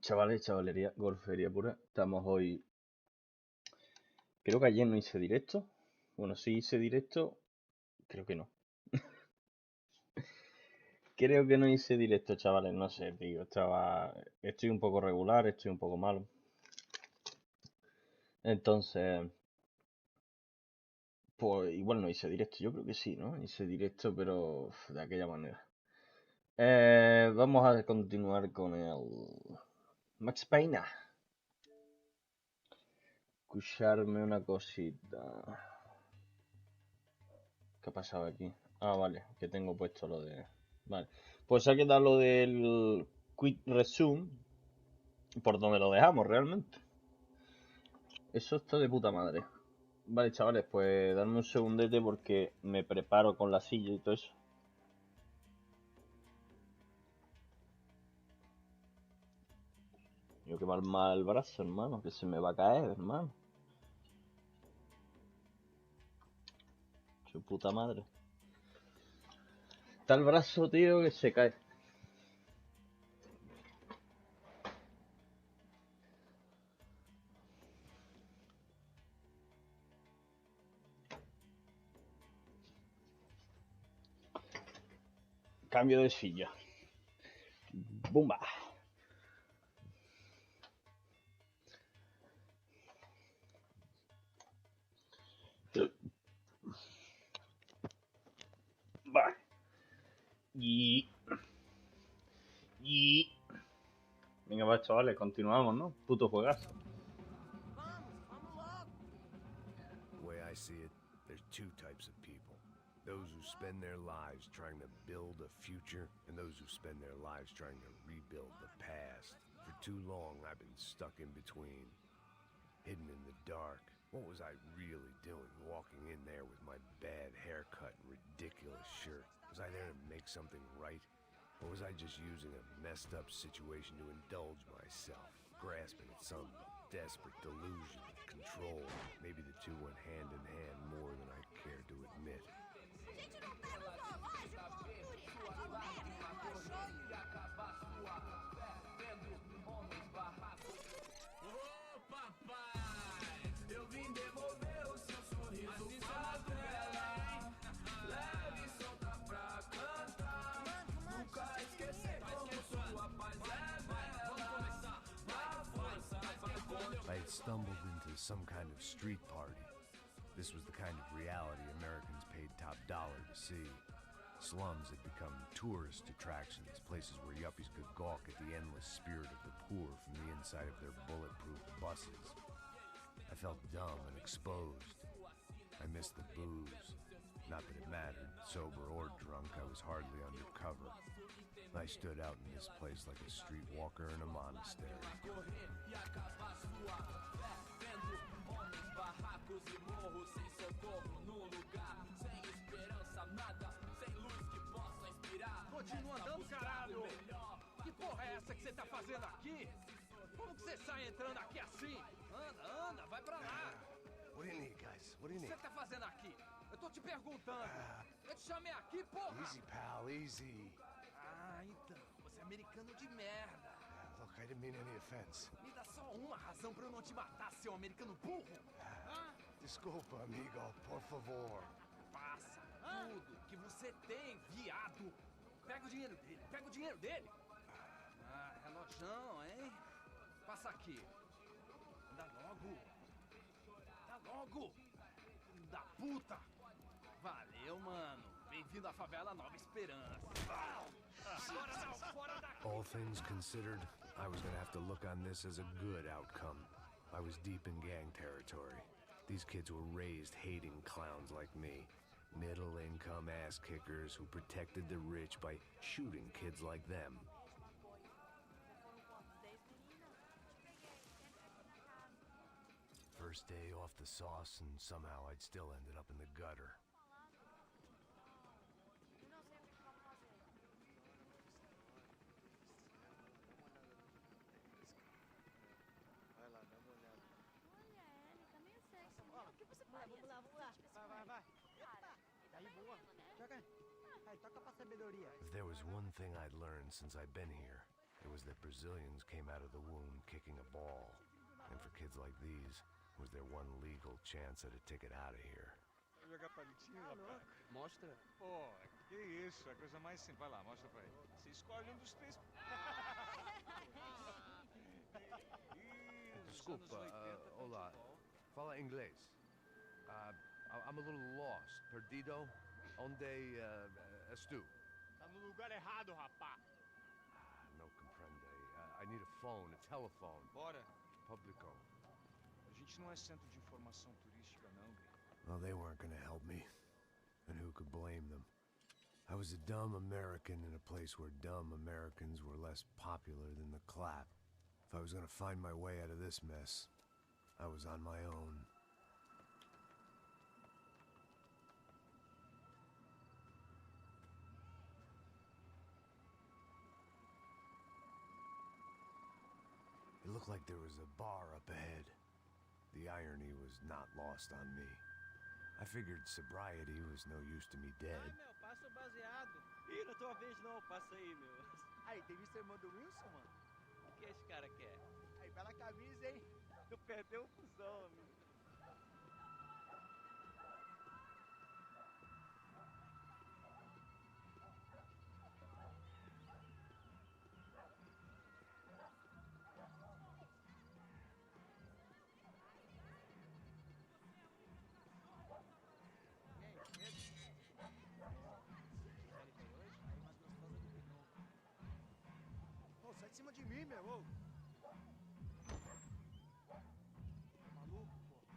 Chavales, chavalería, golfería pura. Estamos hoy. Creo que ayer no hice directo. Bueno, sí hice directo. Creo que no. Creo que no hice directo, chavales. No sé, tío. Estoy un poco regular, estoy un poco malo. Entonces. Pues igual no hice directo. Yo creo que sí, ¿no? Hice directo, pero de aquella manera. Vamos a continuar con el Max Payne. Escucharme una cosita. ¿Qué ha pasado aquí? Ah, vale, que tengo puesto lo de... Vale, pues ha quedado lo del Quick Resume por donde lo dejamos realmente. Eso está de puta madre. Vale, chavales, pues dadme un segundete porque me preparo con la silla y todo eso. Yo que mal el brazo, hermano, que se me va a caer, hermano. Su puta madre. Está el brazo, tío, que se cae. Cambio de silla. ¡Bumba! Vale. Y... Venga, va, chavales, continuamos, ¿no? Puto juegazo. The way I see it, there's two types of people. Those who spend their lives trying to build a future, and those who spend their lives trying to rebuild the past. For too long, I've been stuck in between, hidden in the dark. What was I really doing, walking in there with my bad haircut and ridiculous shirt? Was I there to make something right? Or was I just using a messed up situation to indulge myself, grasping at some desperate delusion of control? Maybe the two went hand in hand more than I cared to admit. I had stumbled into some kind of street party. This was the kind of reality Americans paid top dollar to see. Slums had become tourist attractions, places where yuppies could gawk at the endless spirit of the poor from the inside of their bulletproof buses. I felt dumb and exposed. I missed the booze. Not that it mattered, sober or drunk, I was hardly undercover. I stood out in this place like a streetwalker in a monastery. Continua andando, caralho! Que porra é essa que você tá fazendo aqui? Como que você sai entrando aqui assim? Anda, anda, vai pra lá! What do you need, guys? What do you O que need? você tá fazendo aqui? Eu tô te perguntando! Eu te chamei aqui, porra! Easy, pal, easy. Ah, então, você é americano de merda! Look, I didn't mean any offense. Me dá só uma razão pra eu não te matar, seu americano burro! Desculpa, amigo, por favor. Passa tudo que você tem, viado! Pega o dinheiro dele, pega o dinheiro dele! Ah, relojão, hein? Passa aqui. Dá logo! Dá logo! Da puta! Valeu, mano! Bem-vindo à favela Nova Esperança! Agora não, fora daqui! All things considered, I was gonna have to look on this as a good outcome. I was deep in gang territory. These kids were raised hating clowns like me. Middle-income ass-kickers who protected the rich by shooting kids like them. First day off the sauce, and somehow I'd still ended up in the gutter. If there was one thing I'd learned since I've been here, It was that Brazilians came out of the womb kicking a ball. And for kids like these, it was their one legal chance at a ticket out of here. Jogar palitinho, rapaz? Mostra. Pô, que isso, é a coisa mais simples. Vai lá, mostra pra ele. Você escolhe um dos três. Desculpa, olá. Fala inglês. I'm a little lost. Perdido? Onde és tu? Tá no lugar errado, rapá. No comprende. I need a phone, a telephone. Bora. Publico. A gente não é centro de informação turística, não, Gui. Well, they weren't gonna help me. And who could blame them? I was a dumb American in a place where dumb Americans were less popular than the clap. If I was gonna find my way out of this mess, I was on my own. It looked like there was a bar up ahead. The irony was not lost on me. I figured sobriety was no use to me dead. Ai, meu, passa o baseado. Ih, não é tua vez não, passa aí, meu. Aí, tem visto a irmã do Wilson, mano? O que esse cara quer? Aí, bela camisa, hein? Tu perdeu o fusão, amigo. Ô, sai de cima de mim, meu, ô. Maluco, pô.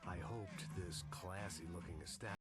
I hoped this classy-looking establishment.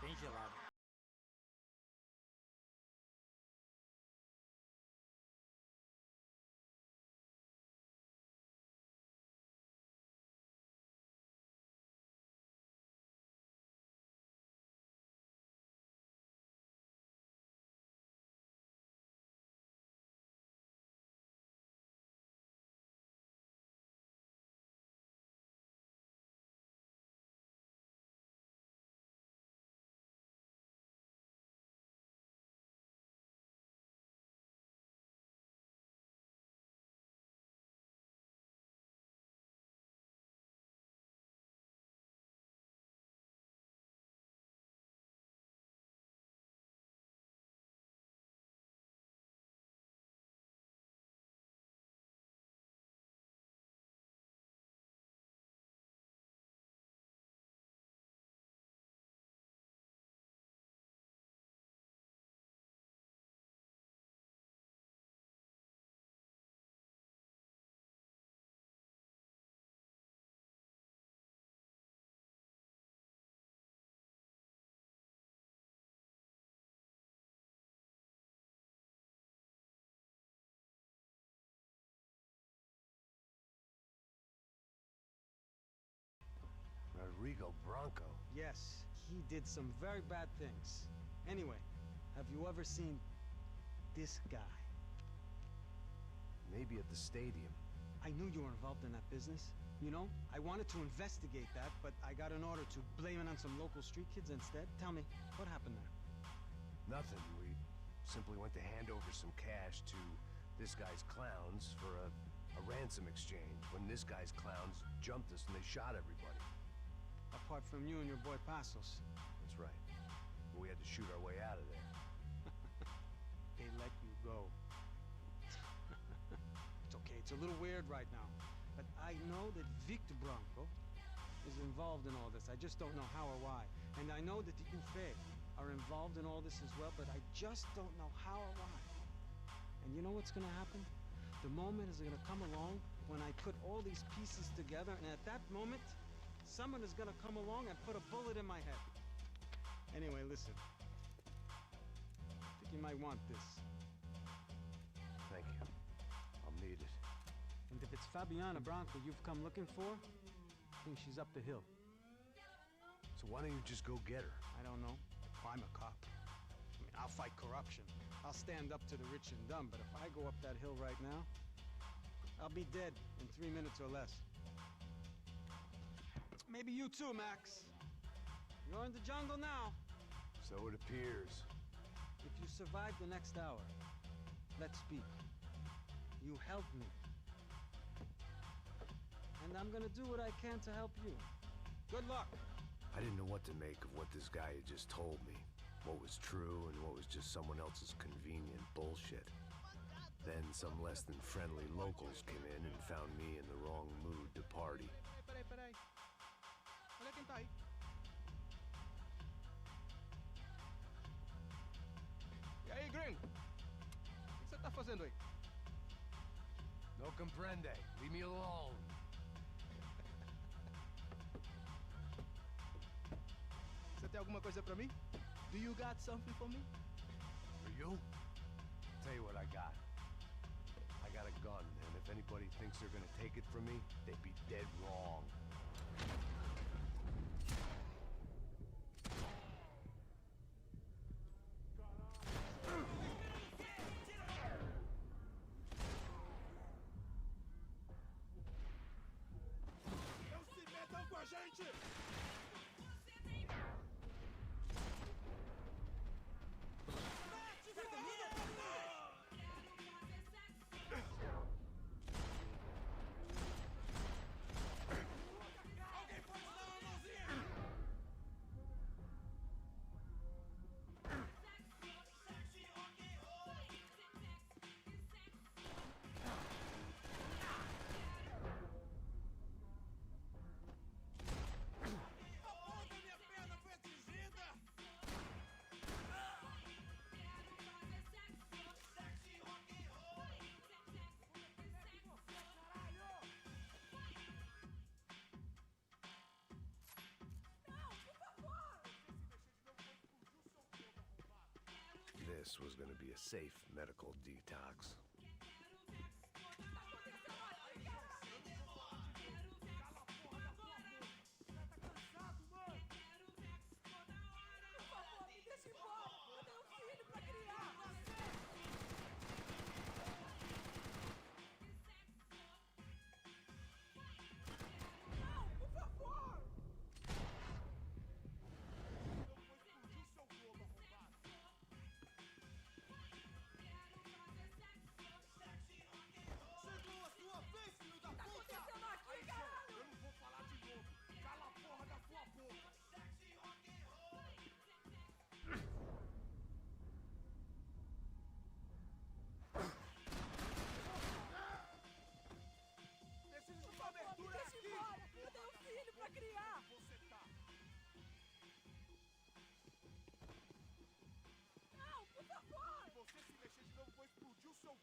Bem gelado. Rodrigo Bronco. Yes, he did some very bad things. Anyway, have you ever seen this guy? Maybe at the stadium. I knew you were involved in that business. You know, I wanted to investigate that, but I got an order to blame it on some local street kids instead. Tell me, what happened there? Nothing. We simply went to hand over some cash to this guy's clowns for a ransom exchange when this guy's clowns jumped us and they shot everybody. Apart from you and your boy Passos. That's right. We had to shoot It's a little weird right now. But I know that 𝙿𝚊𝚢𝚗𝚎 is involved in all this. I just don't know how or why. And I know that the 𝙭are involved in all this as well, but I just don't know how or why. And you know what's gonna happen? The moment is gonna come along when I put all these pieces together, and at that moment, someone is gonna come along and put a bullet in my head. Anyway, listen. I think you might want this. Thank you. I'll need it. And if it's 𝙊𝚢𝚢𝚗𝚎 you've come looking for, I think she's up the hill. So why don't you just go get her? I don't know. I'm a cop. I mean, I'll fight corruption. I'll stand up to the rich and dumb, but if I go up that hill right now, I'll be dead in 3 minutes or less. Maybe you too, Max. You're in the jungle now. So it appears. If you survive the next hour, let's speak. You help me. And I'm gonna do what I can to help you. Good luck. I didn't know what to make of what this guy had just told me. What was true and what was just someone else's convenient bullshit. Then some less than friendly locals came in and found me in the wrong mood to party. Peraí. Olha quem tá aí. E aí, gringo? O que você tá fazendo aí? No comprende. Leave me alone. Você tem alguma coisa pra mim? Do you got something for me? For you? Tell you what I got. I got a gun, and if anybody thinks they're gonna take it from me, they'd be dead wrong. Não se metam com a gente! This was gonna be a safe medical detox.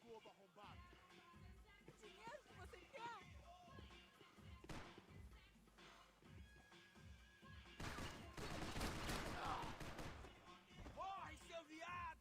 Globo arrombado. Dinheiro que você quer? Corre, seu viado!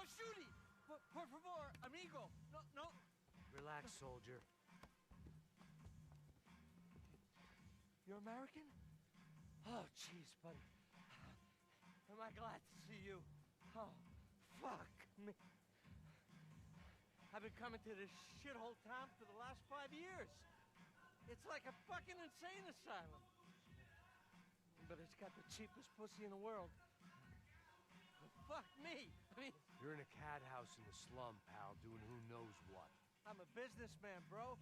Shooting! Por favor, amigo! No. Relax, soldier. You're American? Oh, jeez, buddy. Am I glad to see you? Oh, fuck me. I've been coming to this shithole town for the last 5 years. It's like a fucking insane asylum. but it's got the cheapest pussy in the world. Fuck me! I mean, You're in a cat house in the slum, pal, doing who knows what. I'm a businessman, bro.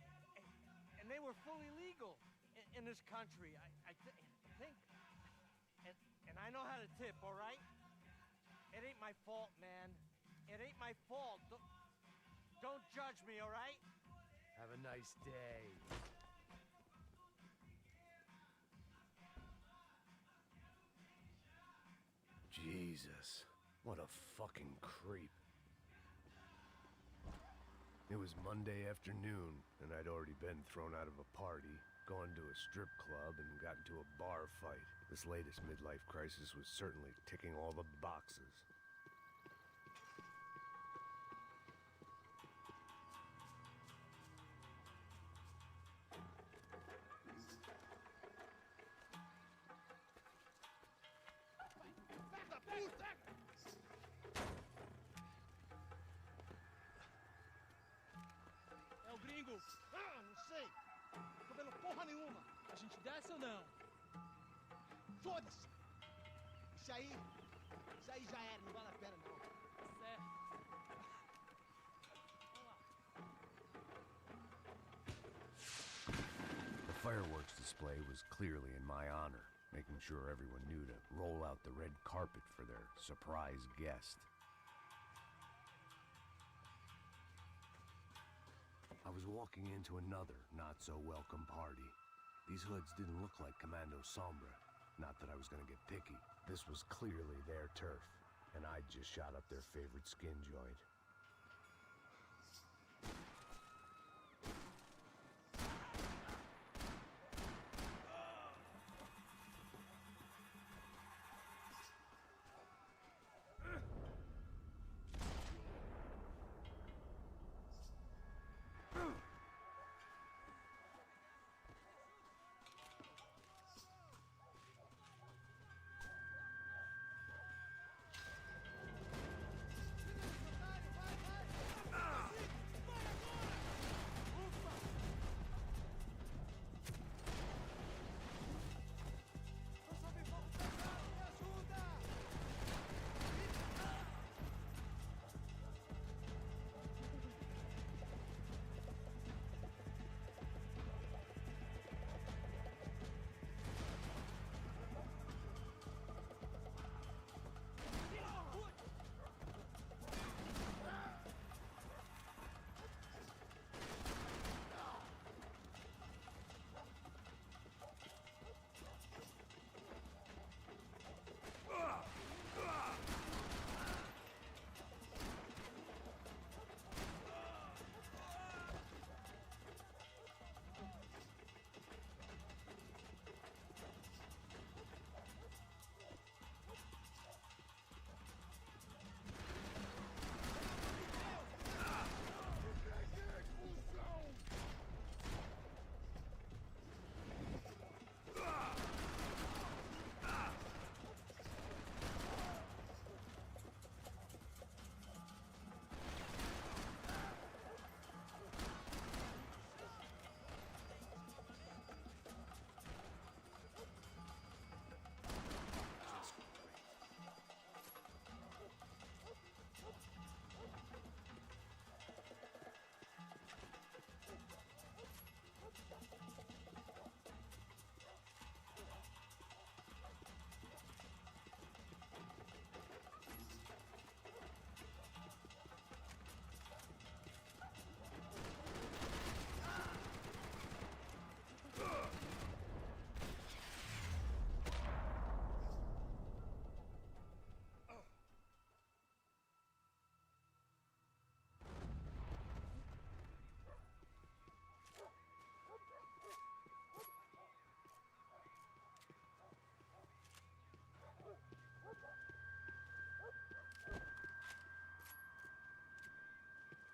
And they were fully legal in this country. I think. And I know how to tip, all right? It ain't my fault, man. It ain't my fault. Don't judge me, all right? Have a nice day. Jesus, what a fucking creep. It was Monday afternoon, and I'd already been thrown out of a party, gone to a strip club, and got into a bar fight. This latest midlife crisis was certainly ticking all the boxes. É o gringo. Ah, não sei. Tô vendo porra nenhuma. A gente desce ou não? Foda-se. Isso aí já era, não vale a pena não. Certo. The fireworks display was clearly in my honor, making sure everyone knew to roll out the red carpet for their surprise guest. I was walking into another not-so-welcome party. These hoods didn't look like Commando Sombra. Not that I was gonna get picky. This was clearly their turf, and I'd just shot up their favorite skin joint.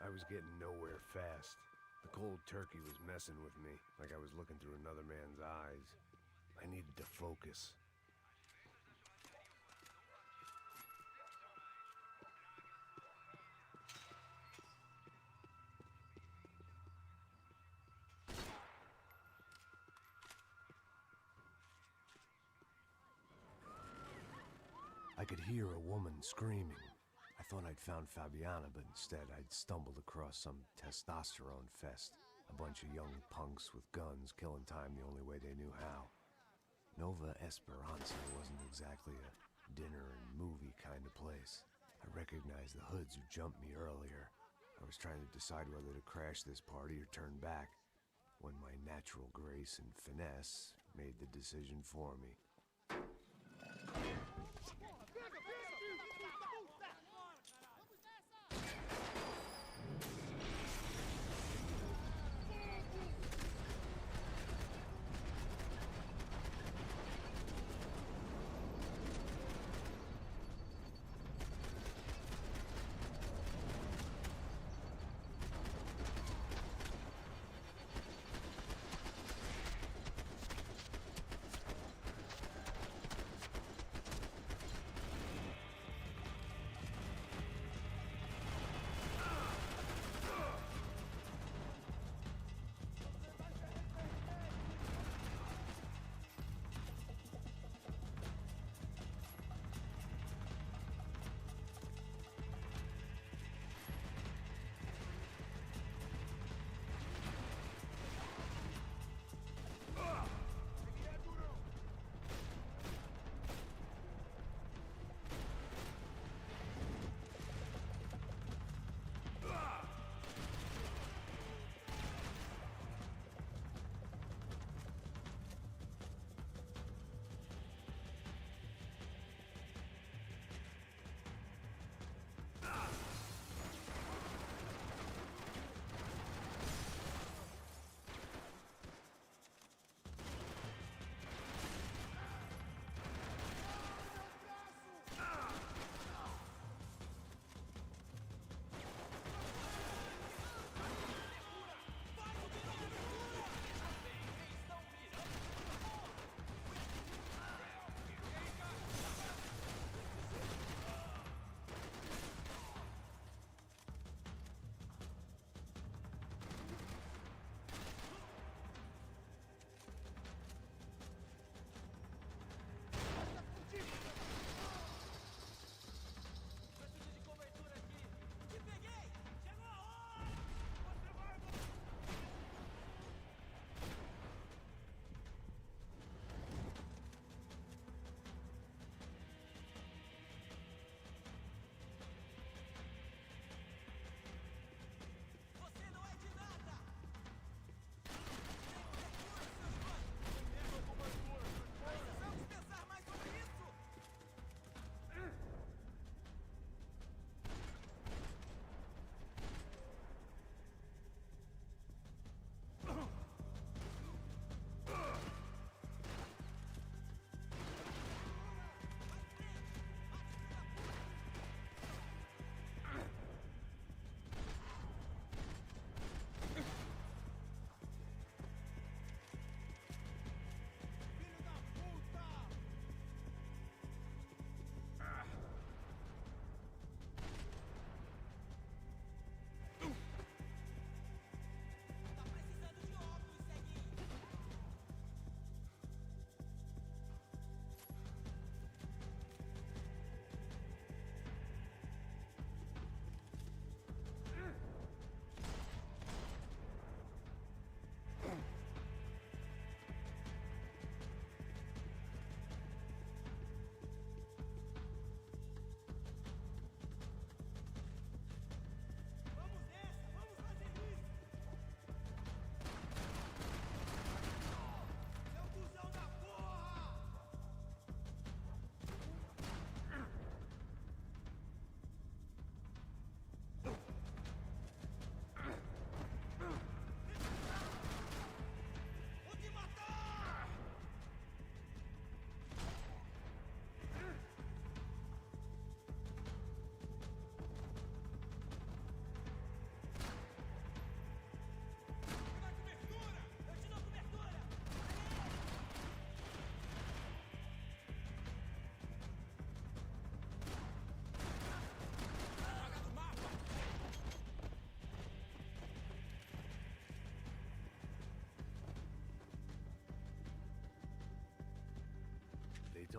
I was getting nowhere fast. The cold turkey was messing with me, like I was looking through another man's eyes. I needed to focus. could hear a woman screaming. I thought I'd found Fabiana, but instead I'd stumbled across some testosterone fest. A bunch of young punks with guns killing time the only way they knew how. 𝙿𝚊𝚢𝚗𝚎 wasn't exactly a dinner and movie kind of place. I recognized the hoods who jumped me earlier. I was trying to decide whether to crash this party or turn back, when my natural grace and finesse made the decision for me.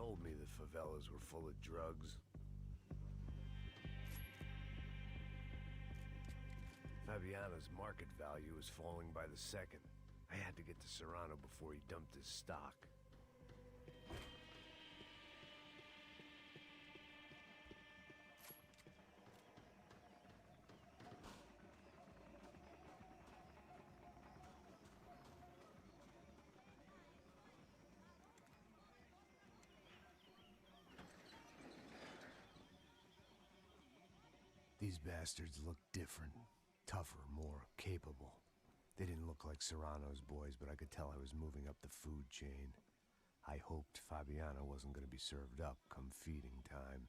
told me the favelas were full of drugs. Fabiano's market value was falling by the second. I had to get to Serrano before he dumped his stock. These bastards looked different, tougher, more capable. They didn't look like Serrano's boys, but I could tell I was moving up the food chain. I hoped Fabiano wasn't going to be served up come feeding time.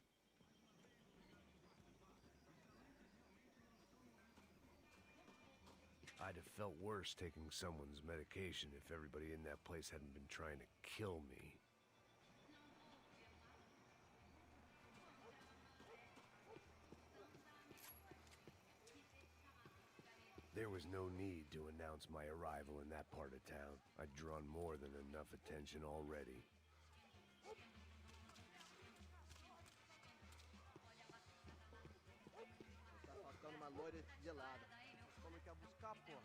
I'd have felt worse taking someone's medication if everybody in that place hadn't been trying to kill me. There was no need to announce my arrival in that part of town. I'd drawn more than enough attention already. Tá faltando uma loira gelada. Como é que é buscar, porra?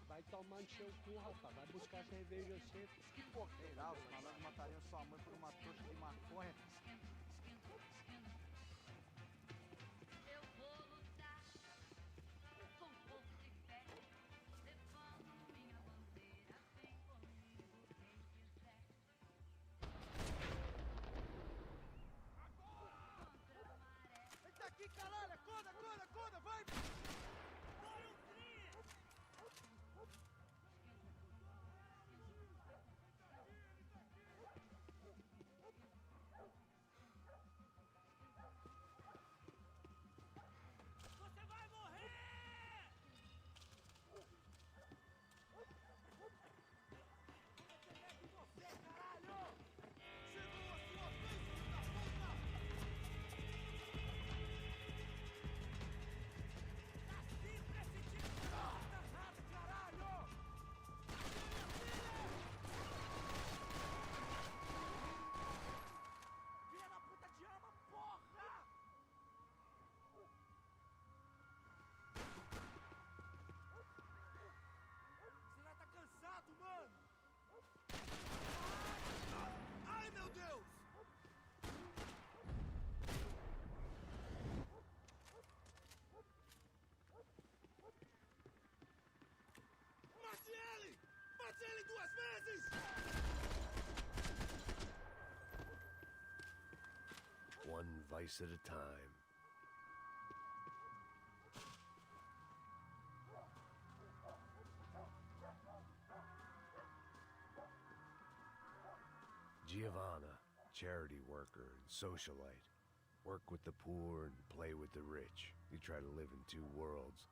Vai tomar no seu cu, rapaz. Vai buscar cerveja sempre. Que porqueira, os malandros matariam sua mãe por uma trouxa de maconha. Eita aqui, caralho! Acorda, acorda, acorda! Vai! Você vai morrer! Você, caralho! Chegou a sua vez, filho da puta! Nasci pra esse tipo de coisa errada, caralho! Filha da puta te ama, porra! Você já tá cansado, mano! Ai, meu Deus! Mate ele! Mate ele 2 vezes! One vice at a time. Giovanna, charity worker and socialite. Work with the poor and play with the rich. You try to live in 2 worlds.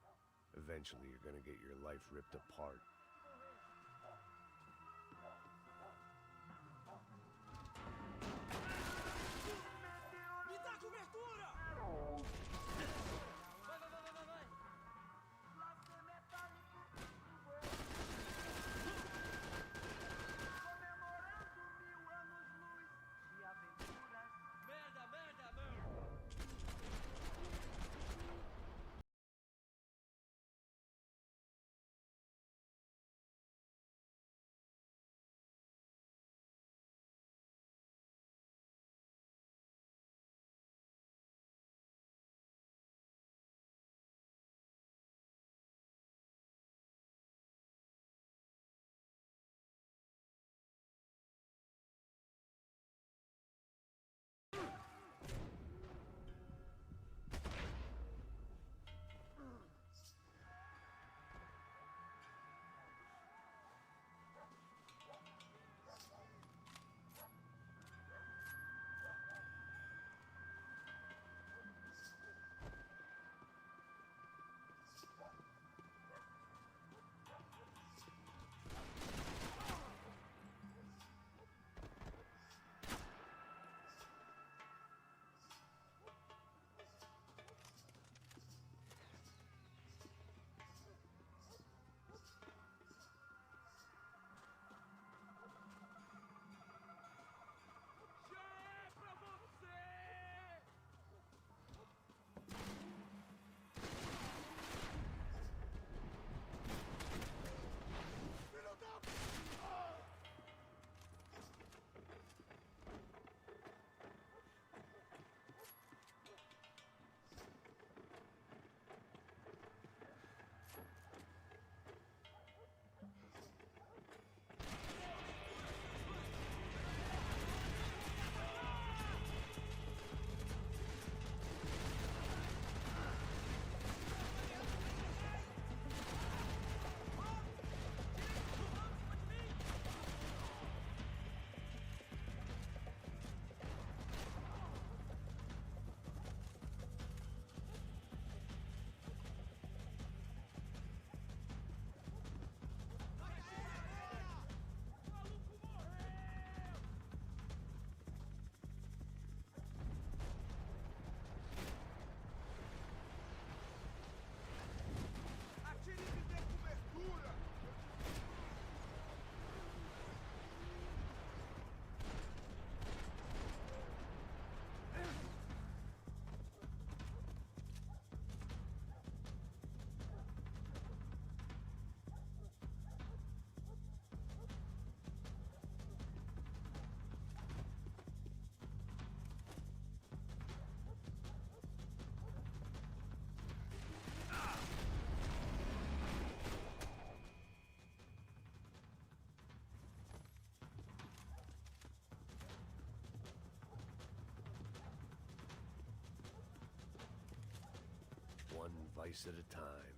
Eventually you're gonna get your life ripped apart. slice at a time.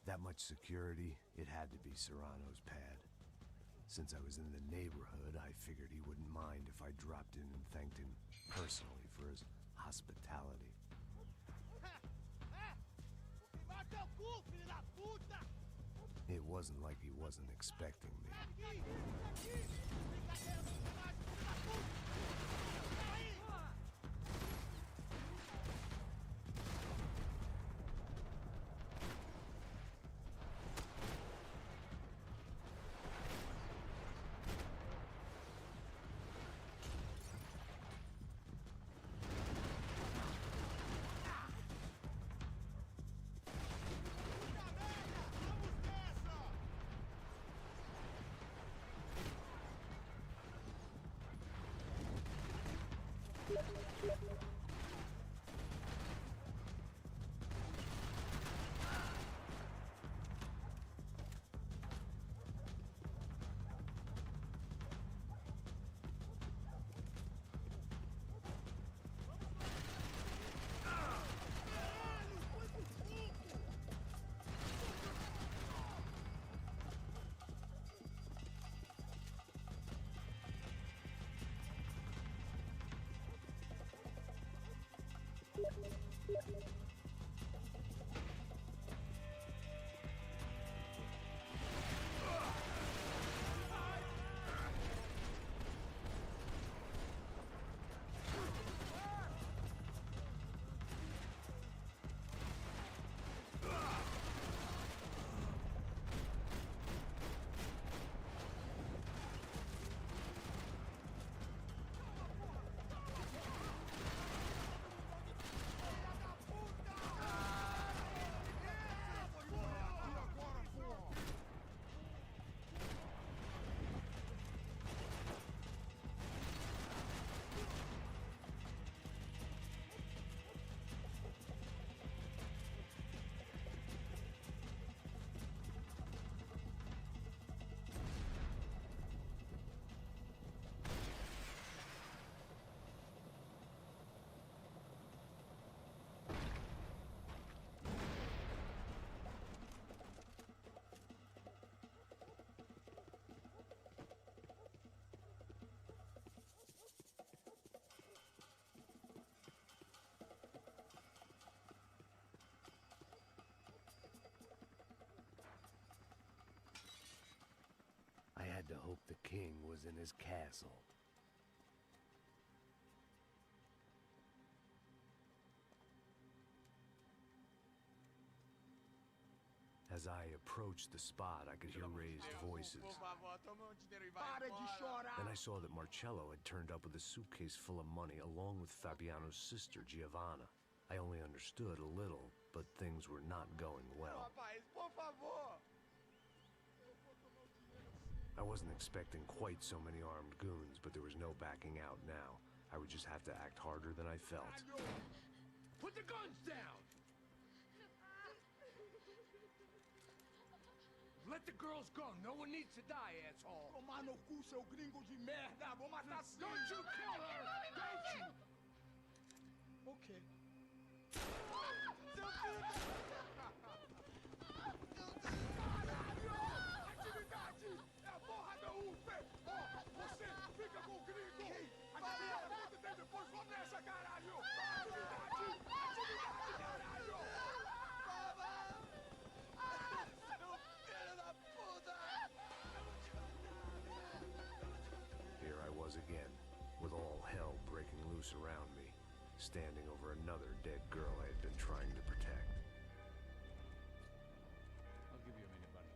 That much security, it had to be Serrano's pad. Since I was in the neighborhood, I figured he wouldn't mind if I dropped in and thanked him personally for his hospitality. It wasn't like he wasn't expecting me. had to hope the king was in his castle. As I approached the spot, I could hear raised voices. Then I saw that Marcello had turned up with a suitcase full of money along with Fabiano's sister, Giovanna. I only understood a little, but things were not going well. I wasn't expecting quite so many armed goons, but there was no backing out now. I would just have to act harder than I felt. Put the guns down! Let the girls go. No one needs to die, asshole. Tomar no cu, seu gringo de merda. Vou matar sim. Don't you kill her! Don't you! Okay. Seu filho da... Caralho! Atividade! É a porra da UP! Ó, você fica com o gringo! Atividade acontecer depois, vamos nessa, caralho! Atividade! Atividade, caralho! Here I was again, with all hell breaking loose around me, standing over another dead girl I had been trying to protect. I'll give you a minute, buddy.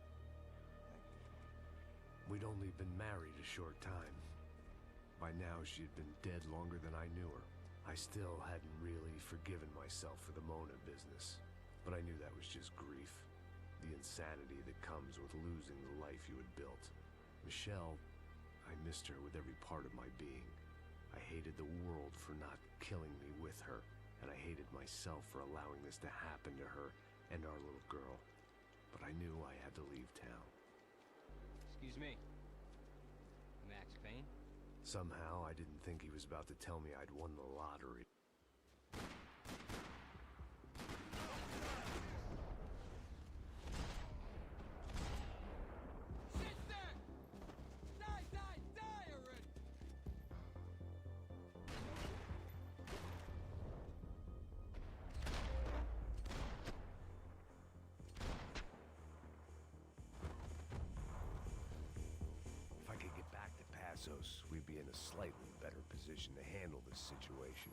We'd only been married a short time. By now, she had been dead longer than I knew her. I still hadn't really forgiven myself for the Mona business, but I knew that was just grief. The insanity that comes with losing the life you had built. Michelle, I missed her with every part of my being. I hated the world for not killing me with her, and I hated myself for allowing this to happen to her and our little girl. But I knew I had to leave town. Excuse me. Max Payne? Somehow, I didn't think he was about to tell me I'd won the lottery. Sit there! Die, die, die already! If I could get back to Passos, we'd be in a slightly better position to handle this situation.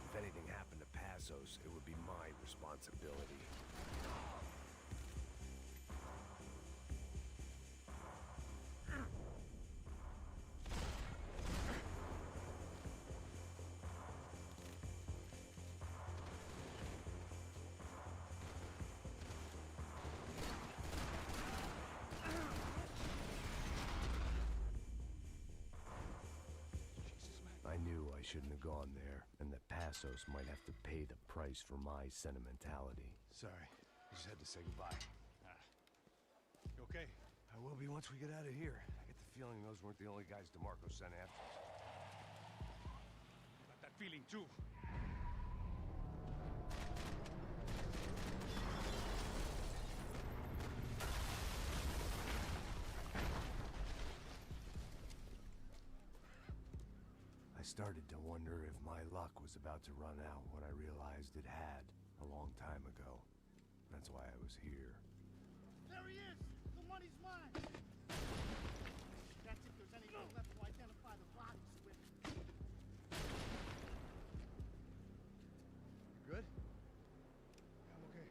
If anything happened to Passos, it would be my responsibility. I knew I shouldn't have gone there, and that Passos might have to pay the price for my sentimentality. Sorry, I just had to say goodbye. You okay? I will be once we get out of here. I get the feeling those weren't the only guys DeMarco sent after us. Got that feeling too. I started to wonder if my luck was about to run out when I realized it had a long time ago. That's why I was here. There he is! The money's mine! That's if there's anyone left to identify the bodies with. You good? I'm okay.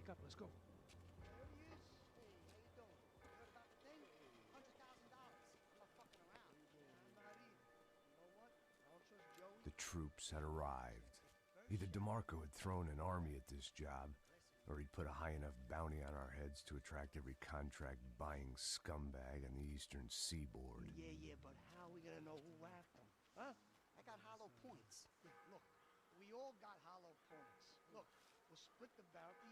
Wake up, let's go. There he is. Hey, how you doing? You heard about the thing? $100,000. I'm not fucking around. I'm not either. You know what? I don't trust Joey. The troops had arrived. Either DeMarco had thrown an army at this job, or he'd put a high enough bounty on our heads to attract every contract-buying scumbag on the eastern seaboard. Yeah, but how are we gonna know who whacked him? Huh? I got hollow points. Yeah, look, we all got hollow points. Look, we'll split the bounty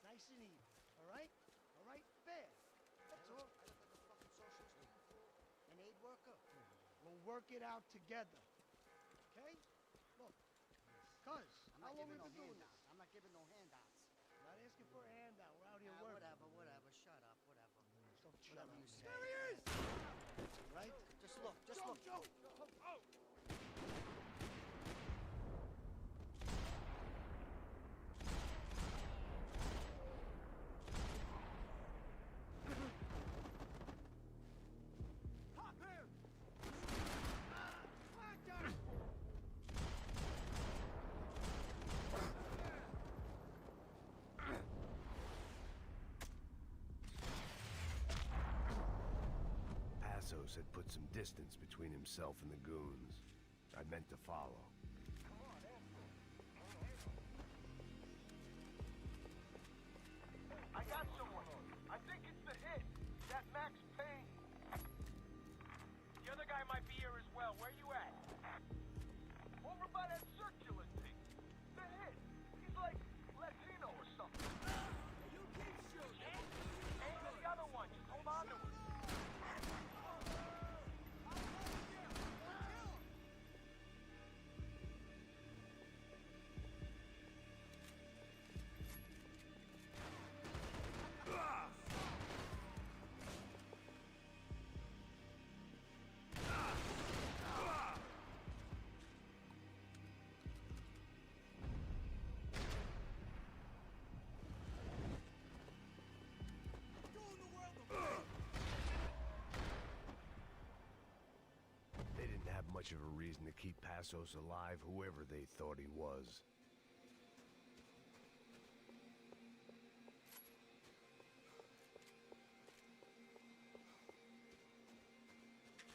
nice and even. All right? All right? Fair. That's all. I look like a fucking socialist to you, fool. An aid worker. We'll work it out together. Okay? Look. Cuz, how long we been doing this? I'm not giving no handouts. I'm not asking for a handout. We're out here working. Whatever. Shut up. Whatever. Don't shut up. You say. There he is! Right? Just look. Joe! Oh! Passos had put some distance between himself and the goons. I meant to follow. I got someone. I think it's the hit. That Max Payne. The other guy might be here as well. Where you at? Over by that circular thing. The hit. He's like Latino or something. You keep shooting. Aim for the other one. Just hold on to him. They didn't have much of a reason to keep Passos alive, whoever they thought he was.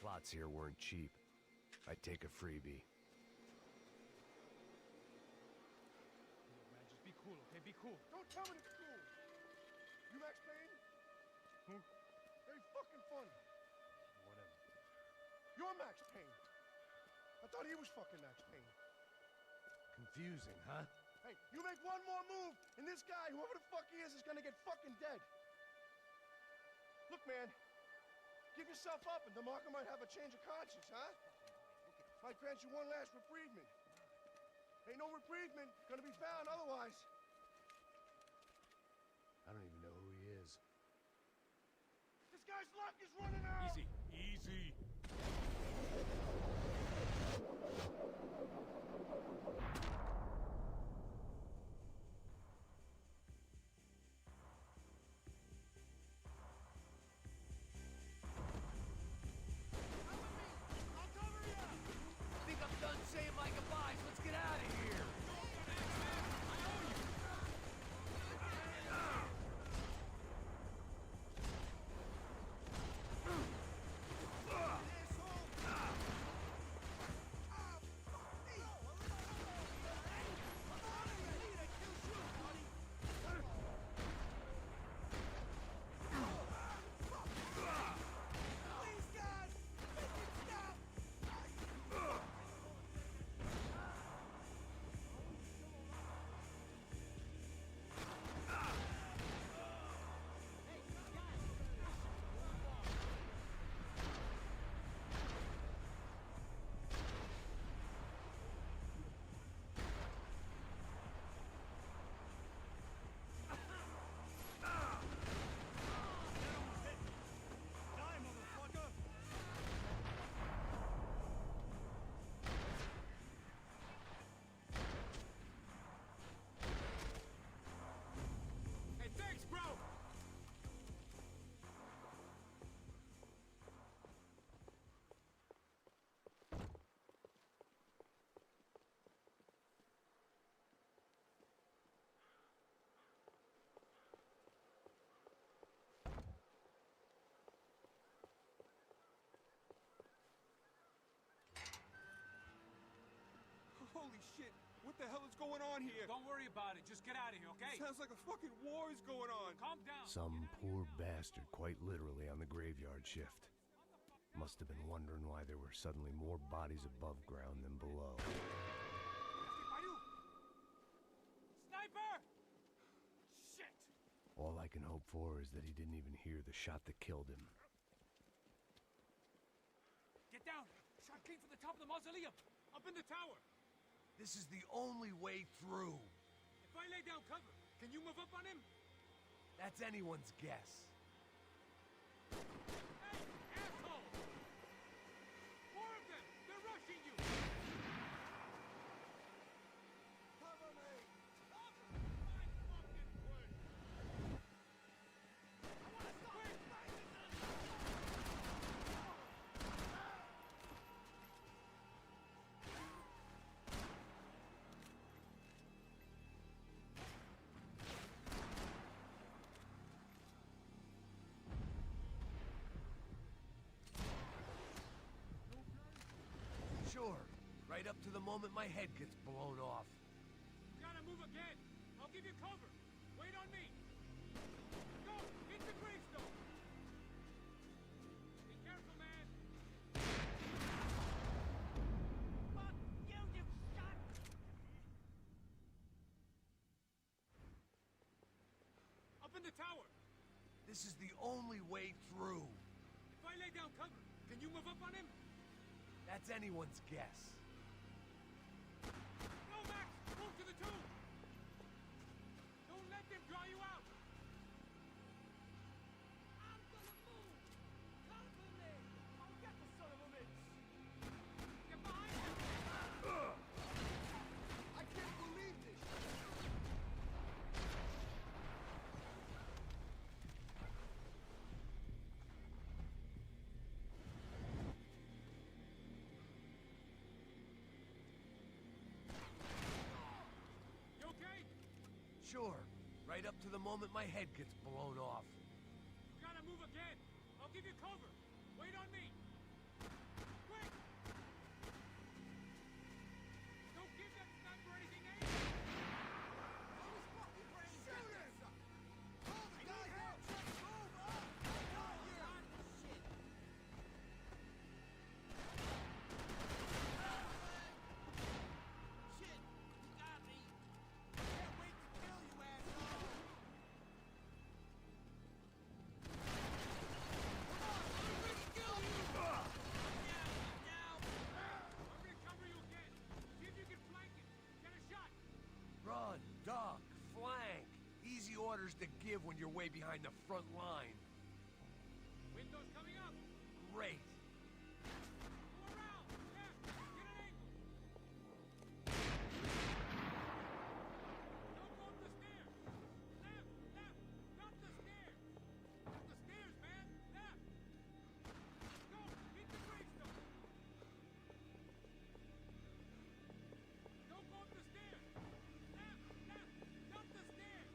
Plots here weren't cheap. I'd take a freebie. Look, man, just be cool, okay? Be cool. Don't tell me it's cool. You Max Payne? Who? Very fucking funny. Whatever. You're Max Payne. I thought he was fucking Max Payne. Confusing, huh? Hey, you make one more move, and this guy, whoever the fuck he is gonna get fucking dead. Look, man, give yourself up, and DeMarco might have a change of conscience, huh? Might grant you one last reprievement. Ain't no reprievement gonna be found otherwise. I don't even know who he is. This guy's luck is running out! Easy. Think I'm done saying my goodbyes. Let's get out of here. Holy shit! What the hell is going on here? Don't worry about it. Just get out of here, okay? Sounds like a fucking war is going on. Calm down. Some poor bastard, quite literally, on the graveyard shift. Must have been wondering why there were suddenly more bodies above ground than below. Sniper! Shit! All I can hope for is that he didn't even hear the shot that killed him. Get down! Shot came from the top of the mausoleum! Up in the tower! This is the only way through. If I lay down cover, can you move up on him? That's anyone's guess. Hey, asshole! More of them! They're rushing you! Cover me! Cover! My fucking word! I wanna stop! Wait! Sure, right up to the moment my head gets blown off. You gotta move again! I'll give you cover! Wait on me! Go! Hit the gravestone! Be careful, man! Fuck you, you shot! Up in the tower! This is the only way through. If I lay down cover, can you move up on him? That's anyone's guess. Go, Max! Move to the tomb! Don't let them draw you out! I'm gonna move! Cover me! I'll get the son of a bitch! Get behind him! I can't believe this! You okay? Sure, right up to the moment my head gets blown off. You gotta move again! I'll give you cover! Wait on me! Quick! Don't give that sniper anything aim! Those fucking brains got this! Hold the guy down! Move up! Shit! Shit! You got me! Can't wait to kill you, asshole! Come on! I'm ready to kill you! Now! I'm gonna cover you again! See if you can flank it! Get a shot! Run, duck, flank. Easy orders to give when you're way behind the front line. Window's coming up! Great. Go around! Left! Get an angle! Don't go up the stairs! Left! Left! Not the stairs! Not the stairs, man! Left! Go! Hit the gravestone! Don't go up the stairs! Left! Left! Not the stairs!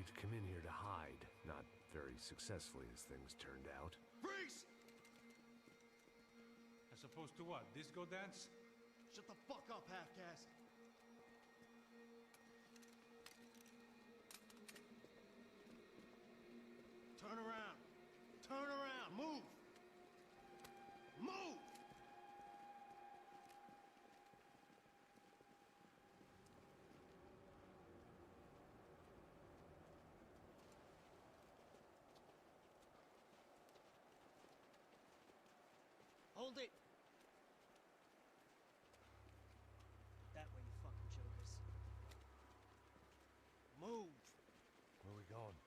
to come in here to hide. Not very successfully as things turned out. Freeze! As opposed to what? Disco dance? Shut the fuck up, half-caste. Turn around. Turn around. Move. Move! Hold it! That way, you fucking jokers. Move! Where are we going?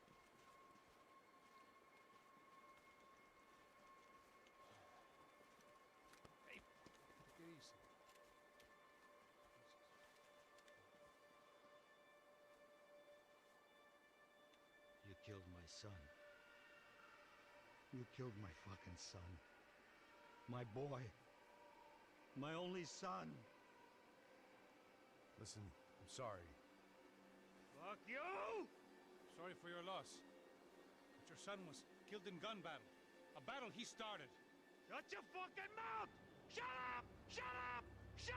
Hey, take it easy. You killed my son. You killed my fucking son. My boy. My only son. Listen, I'm sorry. Fuck you! Sorry for your loss. But your son was killed in gun battle. A battle he started. Shut your fucking mouth! Shut up! Shut up! Shut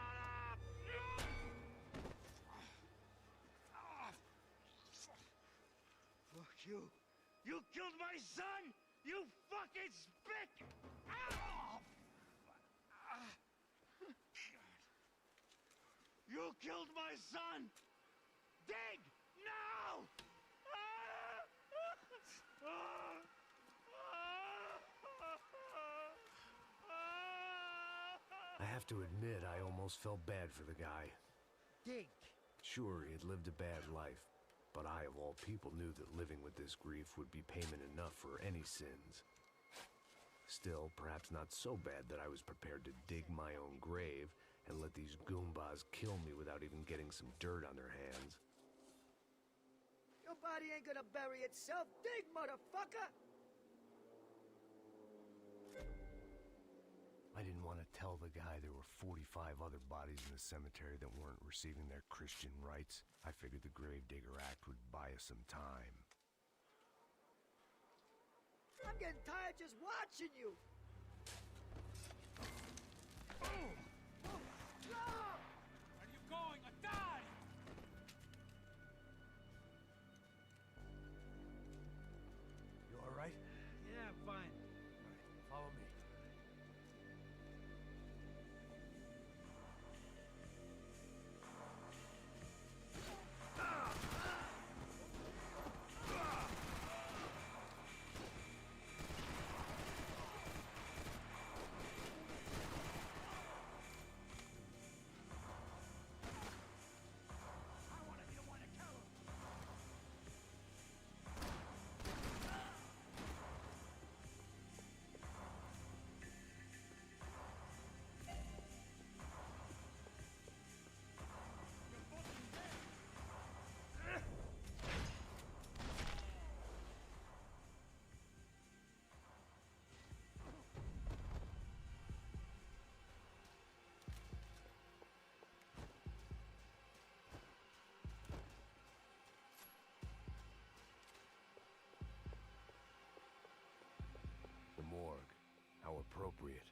up! Fuck you! You killed my son! You fucking spick! You killed my son! Dig! Now! I have to admit, I almost felt bad for the guy. Dig! Sure, he had lived a bad life, but I, of all people, knew that living with this grief would be payment enough for any sins. Still, perhaps not so bad that I was prepared to dig my own grave and let these Goombas kill me without even getting some dirt on their hands. Your body ain't gonna bury itself. Dig, motherfucker! I didn't want to tell the guy there were 45 other bodies in the cemetery that weren't receiving their Christian rites. I figured the Gravedigger Act would buy us some time. I'm getting tired just watching you. Boom! Stop! Where are you going? I die! You all right? Yeah, I'm fine. All right, follow me. The morgue. How appropriate.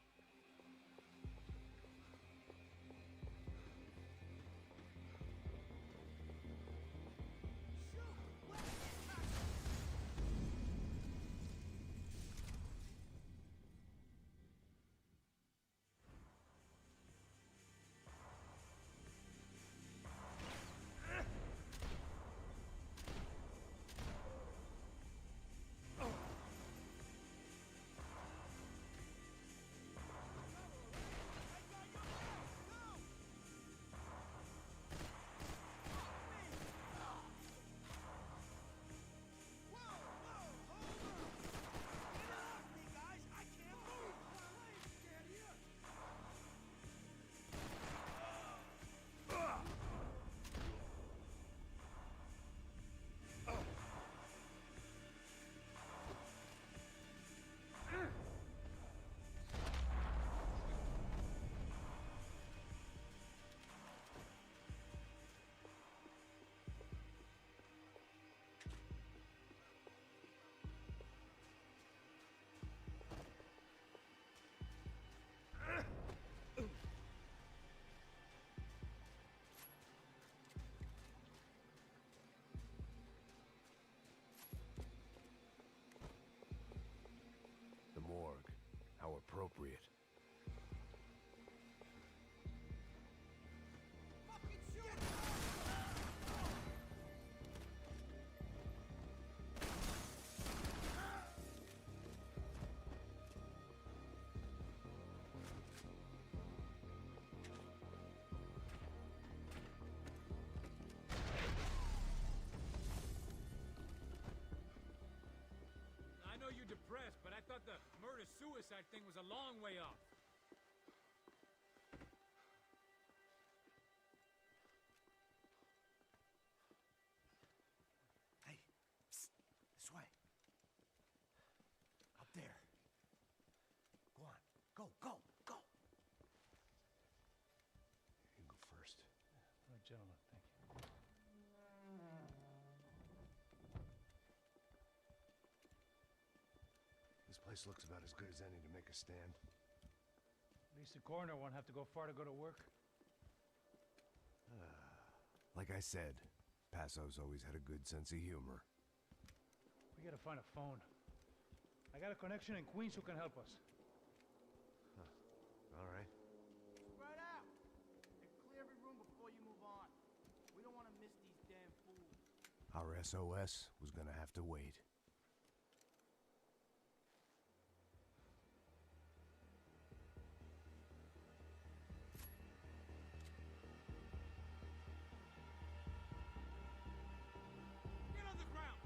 appropriate. I know you're depressed, but I thought the murder-suicide thing was a long way off. Hey, psst, this way. Up there. Go on. Go, go, go. You go first. Oh, gentlemen, thank you. This place looks about as good as any to make a stand. At least the coroner won't have to go far to go to work. Like I said, Passo's always had a good sense of humor. We gotta find a phone. I got a connection in Queens who can help us. All right. Spread out. And clear every room before you move on. We don't want to miss these damn fools. Our SOS was gonna have to wait. Get on the ground!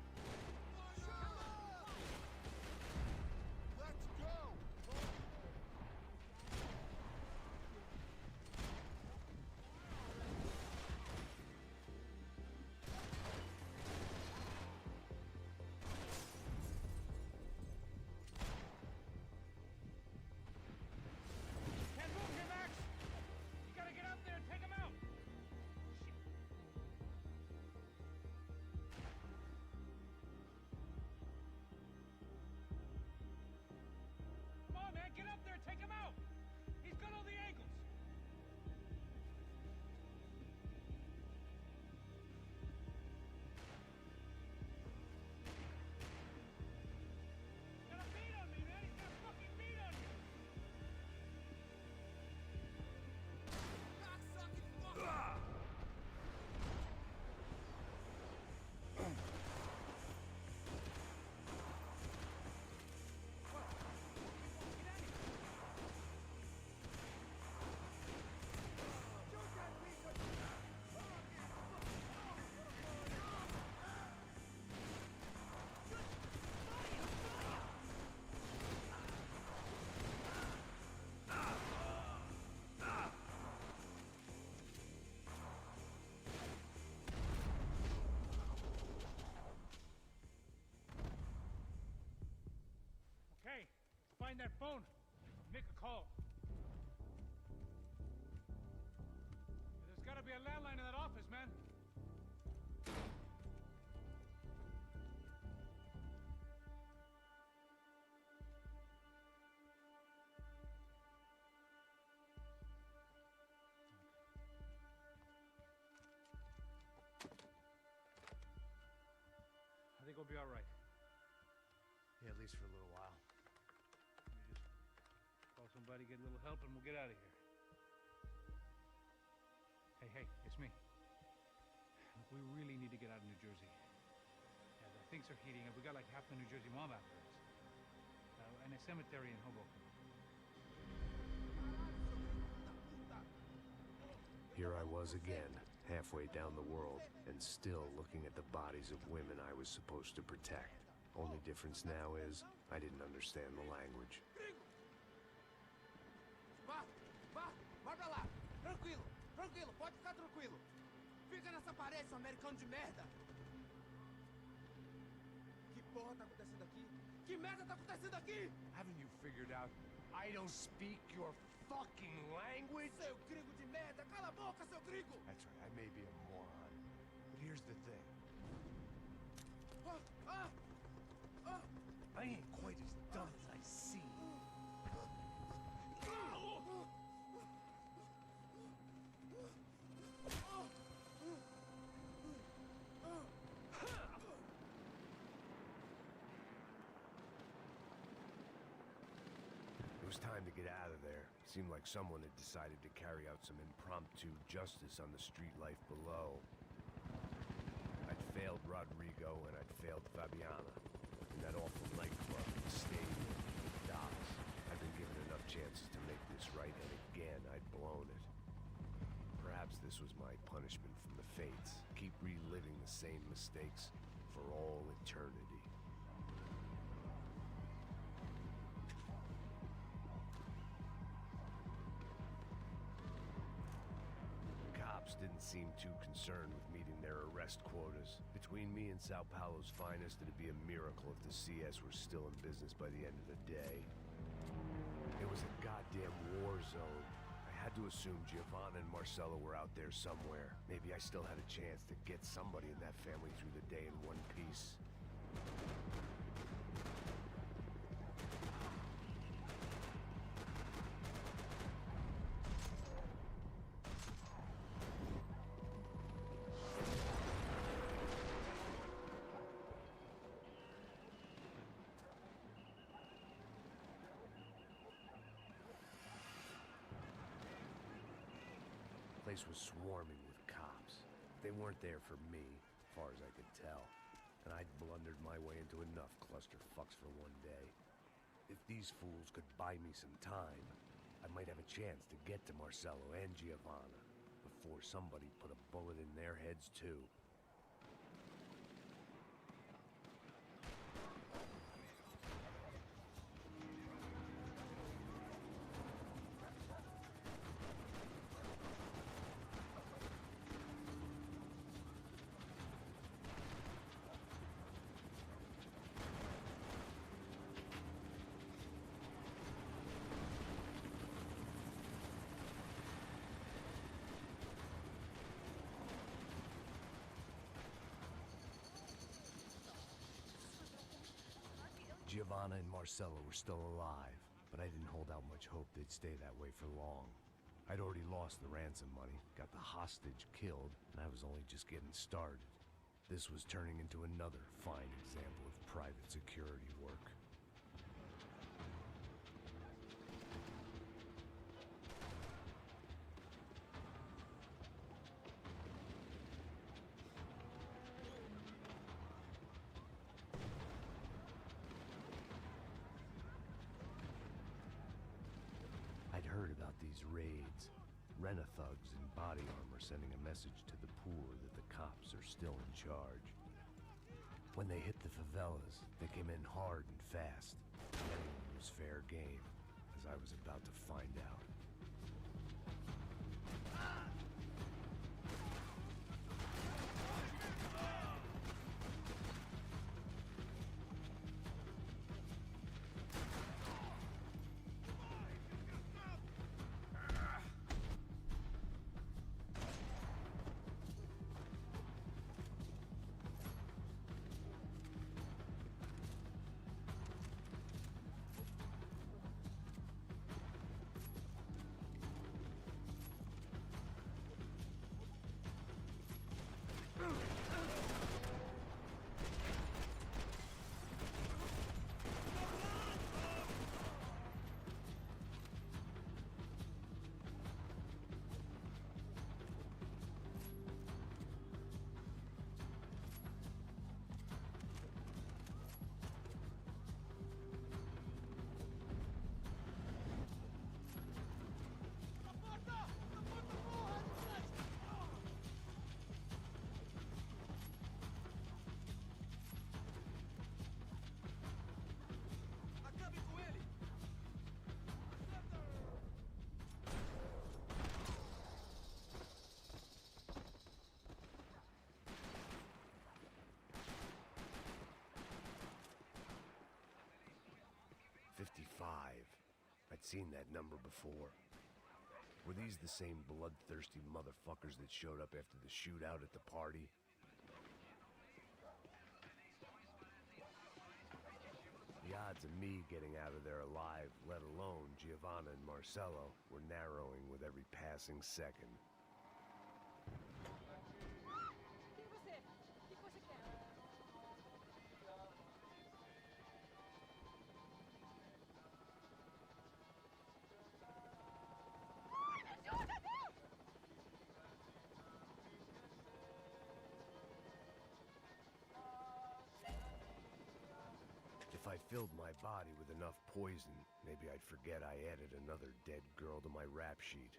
Let's go! Can't move here, Max! You gotta get up there and take him out! Shit. Come on, man, get up there and take him out! He's got all the angles! He's got a beat on me, man! He's got a fucking beat on you! Okay, find that phone. Make a call. There's gotta be a landline in that office, man. I think we'll be all right. Yeah, at least for a little while. We just call somebody, get a little help, and we'll get out of here. Hey, it's me. Look, we really need to get out of New Jersey. Yeah, things are heating up. We got like half the New Jersey mob after us. And a cemetery in Hoboken. Here I was again, halfway down the world, and still looking at the bodies of women I was supposed to protect. Only difference now is, I didn't understand the language. Vai pra lá. Tranquilo, pode ficar tranquilo. Fica nessa parede, seu americano de merda. Que porra tá acontecendo aqui? Que merda tá acontecendo aqui? Haven't you figured out I don't speak your fucking language? Seu gringo de merda, cala a boca, seu gringo! That's right, I may be a moron, but here's the thing. I ain't quite as dumb as I seem. It was was time to get out of there. Seemed like someone had decided to carry out some impromptu justice on the street life below. I'd failed Rodrigo and I'd failed Fabiana. In that awful nightclub, the stadium, the docks. I'd been given enough chances to make this right, and again, I'd blown it. Perhaps this was my punishment from the fates. Keep reliving the same mistakes for all eternity. Didn't seem too concerned with meeting their arrest quotas. Between me and Sao Paulo's finest, it'd be a miracle if the CS were still in business by the end of the day. It was a goddamn war zone. I had to assume Giovanna and Marcello were out there somewhere. Maybe I still had a chance to get somebody in that family through the day in one piece. The place was swarming with cops. They weren't there for me, as far as I could tell. And I'd blundered my way into enough clusterfucks for one day. If these fools could buy me some time, I might have a chance to get to Marcello and Giovanna before somebody put a bullet in their heads too. Giovanna and Marcello were still alive, but I didn't hold out much hope they'd stay that way for long. I'd already lost the ransom money, got the hostage killed, and I was only just getting started. This was turning into another fine example of private security work. Heard about these raids. Rent-a-thugs in body armor sending a message to the poor that the cops are still in charge. When they hit the favelas, they came in hard and fast. Anyone was fair game, as I was about to find out. I'd seen that number before. Were these the same bloodthirsty motherfuckers that showed up after the shootout at the party? The odds of me getting out of there alive, let alone Giovanna and Marcello, were narrowing with every passing second. filled my body with enough poison, maybe I'd forget I added another dead girl to my rap sheet.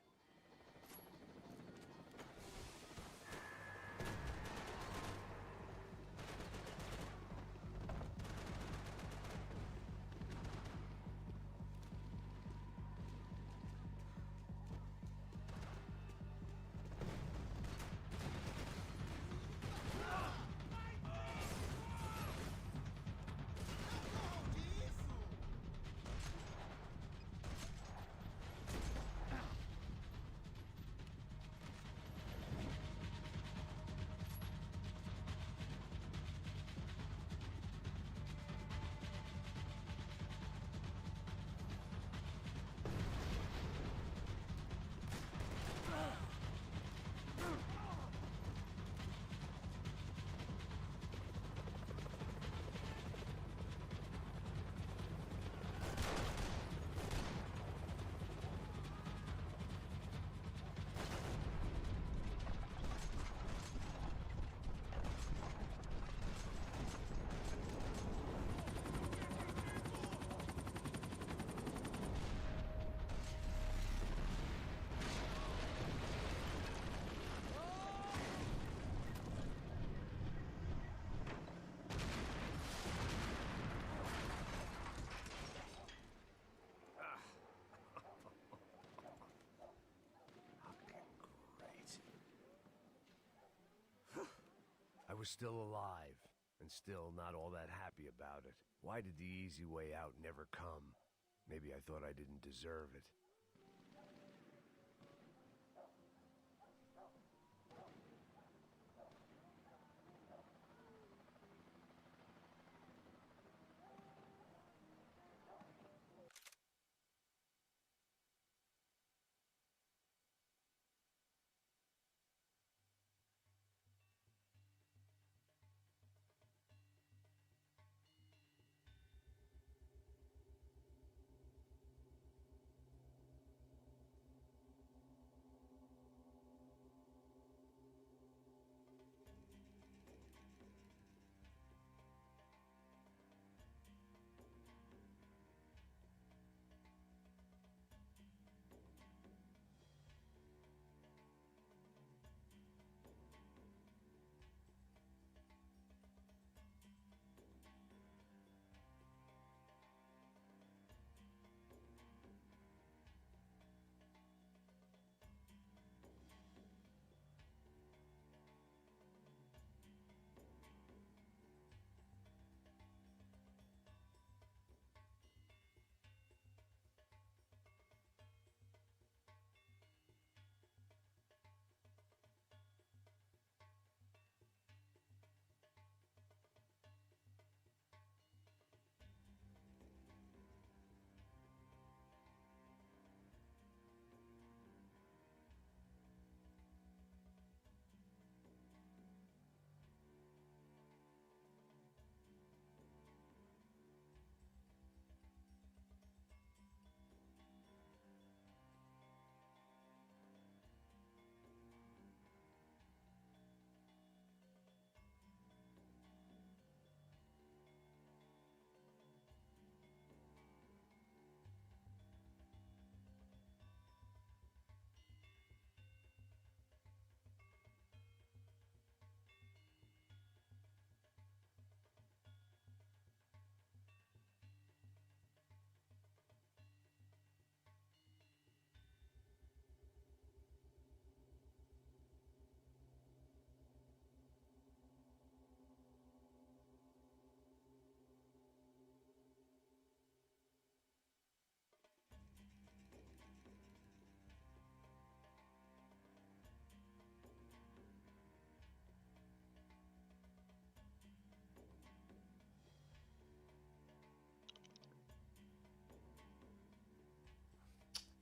I was still alive, and still not all that happy about it. Why did the easy way out never come? Maybe I thought I didn't deserve it.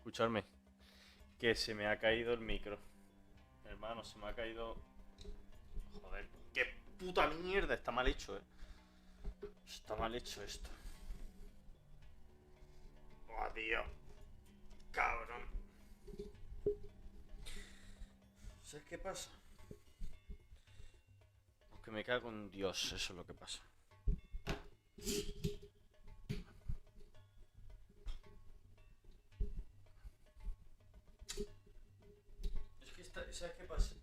Escuchadme, que se me ha caído el micro. Hermano, se me ha caído... Joder, qué puta mierda. Está mal hecho, Está mal hecho esto. Oh, tío. Cabrón. ¿Sabes qué pasa? Aunque me cago en Dios, eso es lo que pasa. ¿Sabes qué pasa?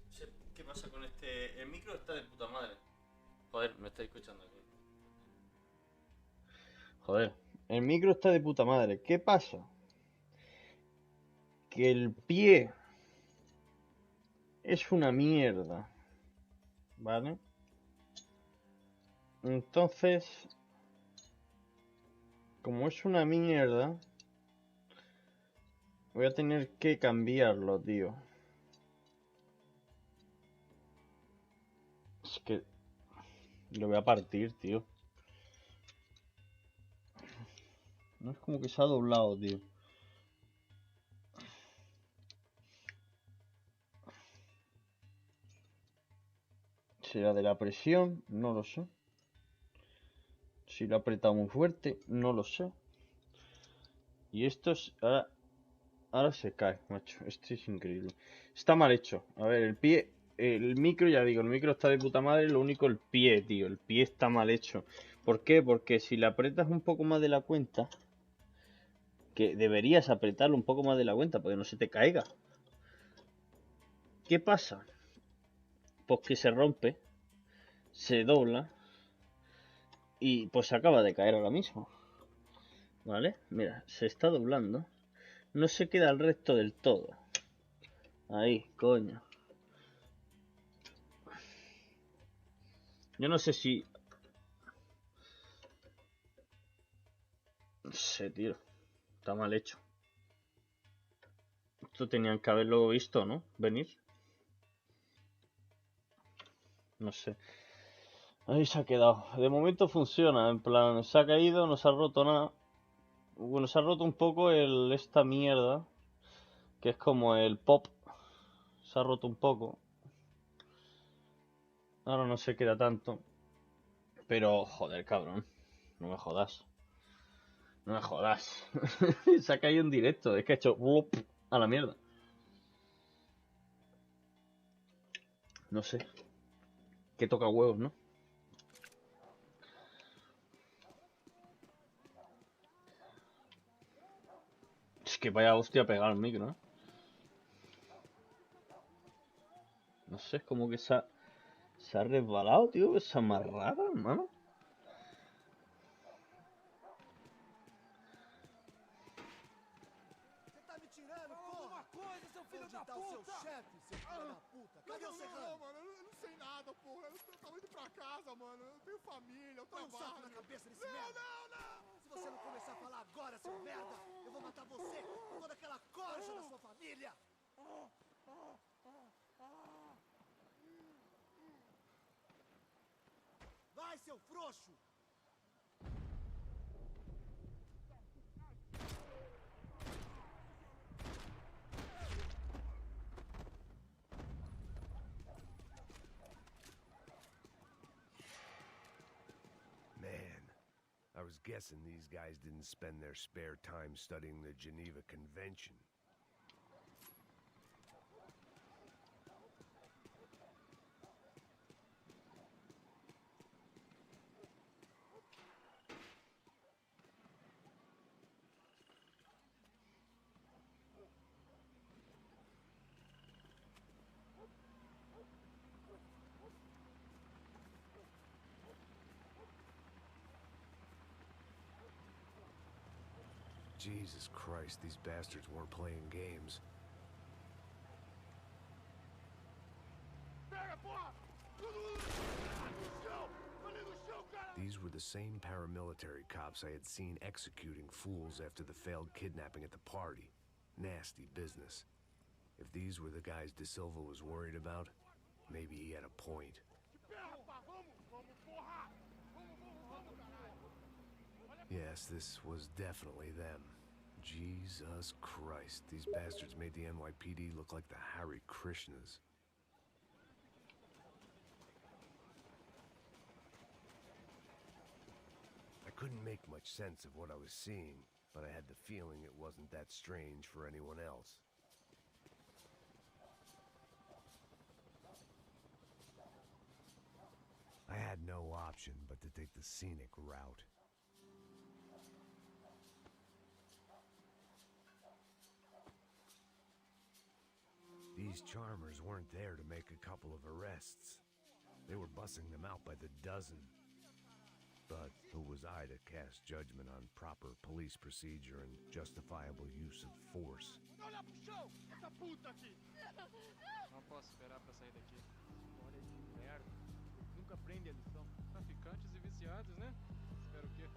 ¿Qué pasa con este? El micro está de puta madre. Joder, me estáis escuchando aquí. Joder, el micro está de puta madre. ¿Qué pasa? Que el pie es una mierda. ¿Vale? Entonces, como es una mierda, voy a tener que cambiarlo, tío. Es que lo voy a partir, tío. No es como que se ha doblado, tío. ¿Será de la presión? No lo sé. Si lo he apretado muy fuerte, no lo sé. Y esto es... Ahora se cae, macho. Esto es increíble. Está mal hecho. A ver, el pie... El micro, ya digo, el micro está de puta madre. Lo único, el pie, tío. El pie está mal hecho. ¿Por qué? Porque si le aprietas un poco más de la cuenta... Que deberías apretarlo un poco más de la cuenta, porque no se te caiga. ¿Qué pasa? Pues que se rompe. Se dobla. Y pues se acaba de caer ahora mismo. ¿Vale? Mira, se está doblando. No se queda el recto del todo. Ahí, coño. Yo no sé si... No sé, tío. Está mal hecho. Esto tenían que haberlo visto, ¿no? Venir. No sé. Ahí se ha quedado. De momento funciona. En plan, se ha caído, no se ha roto nada. Bueno, se ha roto un poco esta mierda. Que es como el pop. Se ha roto un poco. Ahora no se queda tanto. Pero, joder, cabrón. No me jodas. No me jodas. Se ha caído en directo. Es que ha hecho... a la mierda. No sé. Que toca huevos, ¿no? Es que vaya hostia pegar el micro, ¿eh? No sé, es como que se ha resbalado, tío. Esa más rara, hermano. Você tá me tirando, porra? Alguma coisa, seu filho da puta! Onde tá o seu chefe, seu filho da puta? Cadê o Serrano? Não, mano, eu não sei nada, porra. Eu tava indo pra casa, mano. Eu tenho família, eu Põe um trabalho. saco na cabeça desse merda! Não! Se você não começar a falar agora, seu merda, eu vou matar você e toda aquela corja da sua família! Vai, seu frouxo! Man, I was guessing these guys didn't spend their spare time studying the Geneva Convention. Jesus Christ, these bastards weren't playing games. These were the same paramilitary cops I had seen executing fools after the failed kidnapping at the party. Nasty business. If these were the guys 𝙿Silva was worried about, maybe he had a point. Yes, this was definitely them. Jesus Christ, these bastards made the NYPD look like the Hare Krishnas. I couldn't make much sense of what I was seeing, but I had the feeling it wasn't that strange for anyone else. I had no option but to take the scenic route. These These charmers weren't there to make a couple of arrests. They were bussing them out by the dozen. But who was I to cast judgment on proper police procedure and justifiable use of force? Olha pro chão, essa puta aqui! Não posso esperar pra sair daqui. Olha que merda. Nunca aprende a lição. Traficantes e viciados, né? Espero o quê?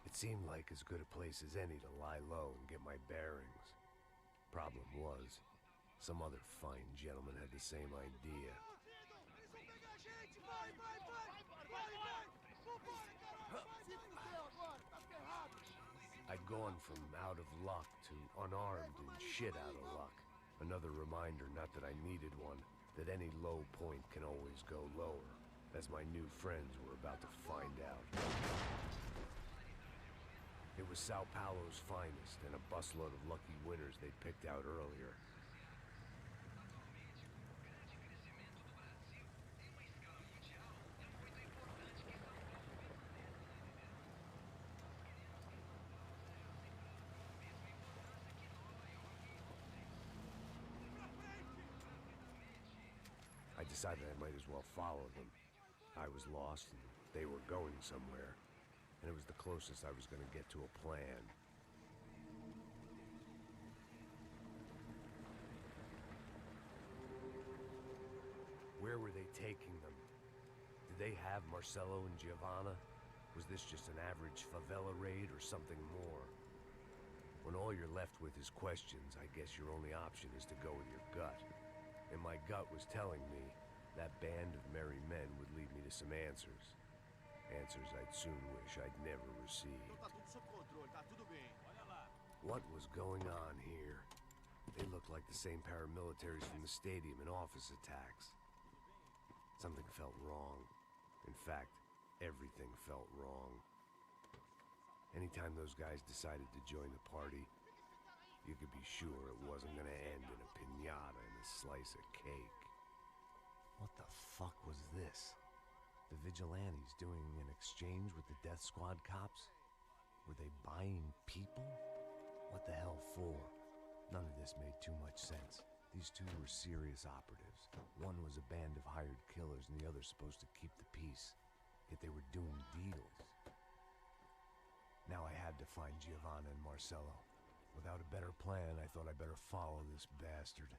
It seemed like as good a place as any to lie low and get my bearings. Problem was, some other fine gentleman had the same idea. I'd gone from out of luck to unarmed and shit out of luck. Another reminder, not that I needed one, that any low point can always go lower, as my new friends were about to find out. It was Sao Paulo's finest, and a busload of lucky winners they'd picked out earlier. I decided I might as well follow them. I was lost, and they were going somewhere. And it was the closest I was going to get to a plan. Where were they taking them? Did they have Marcelo and Giovanna? Was this just an average favela raid or something more? When all you're left with is questions, I guess your only option is to go with your gut. And my gut was telling me that band of merry men would lead me to some answers. Answers I'd soon wish I'd never received. What was going on here? They looked like the same paramilitaries from the stadium in office attacks. Something felt wrong. In fact, everything felt wrong. Anytime those guys decided to join the party, you could be sure it wasn't gonna end in a piñata and a slice of cake. What the fuck was this? The vigilantes doing an exchange with the death squad cops? Were they buying people? What the hell for? None of this made too much sense. These two were serious operatives. One was a band of hired killers and the other supposed to keep the peace. Yet they were doing deals. Now I had to find Giovanna and Marcelo. Without a better plan, I thought I better follow this bastard.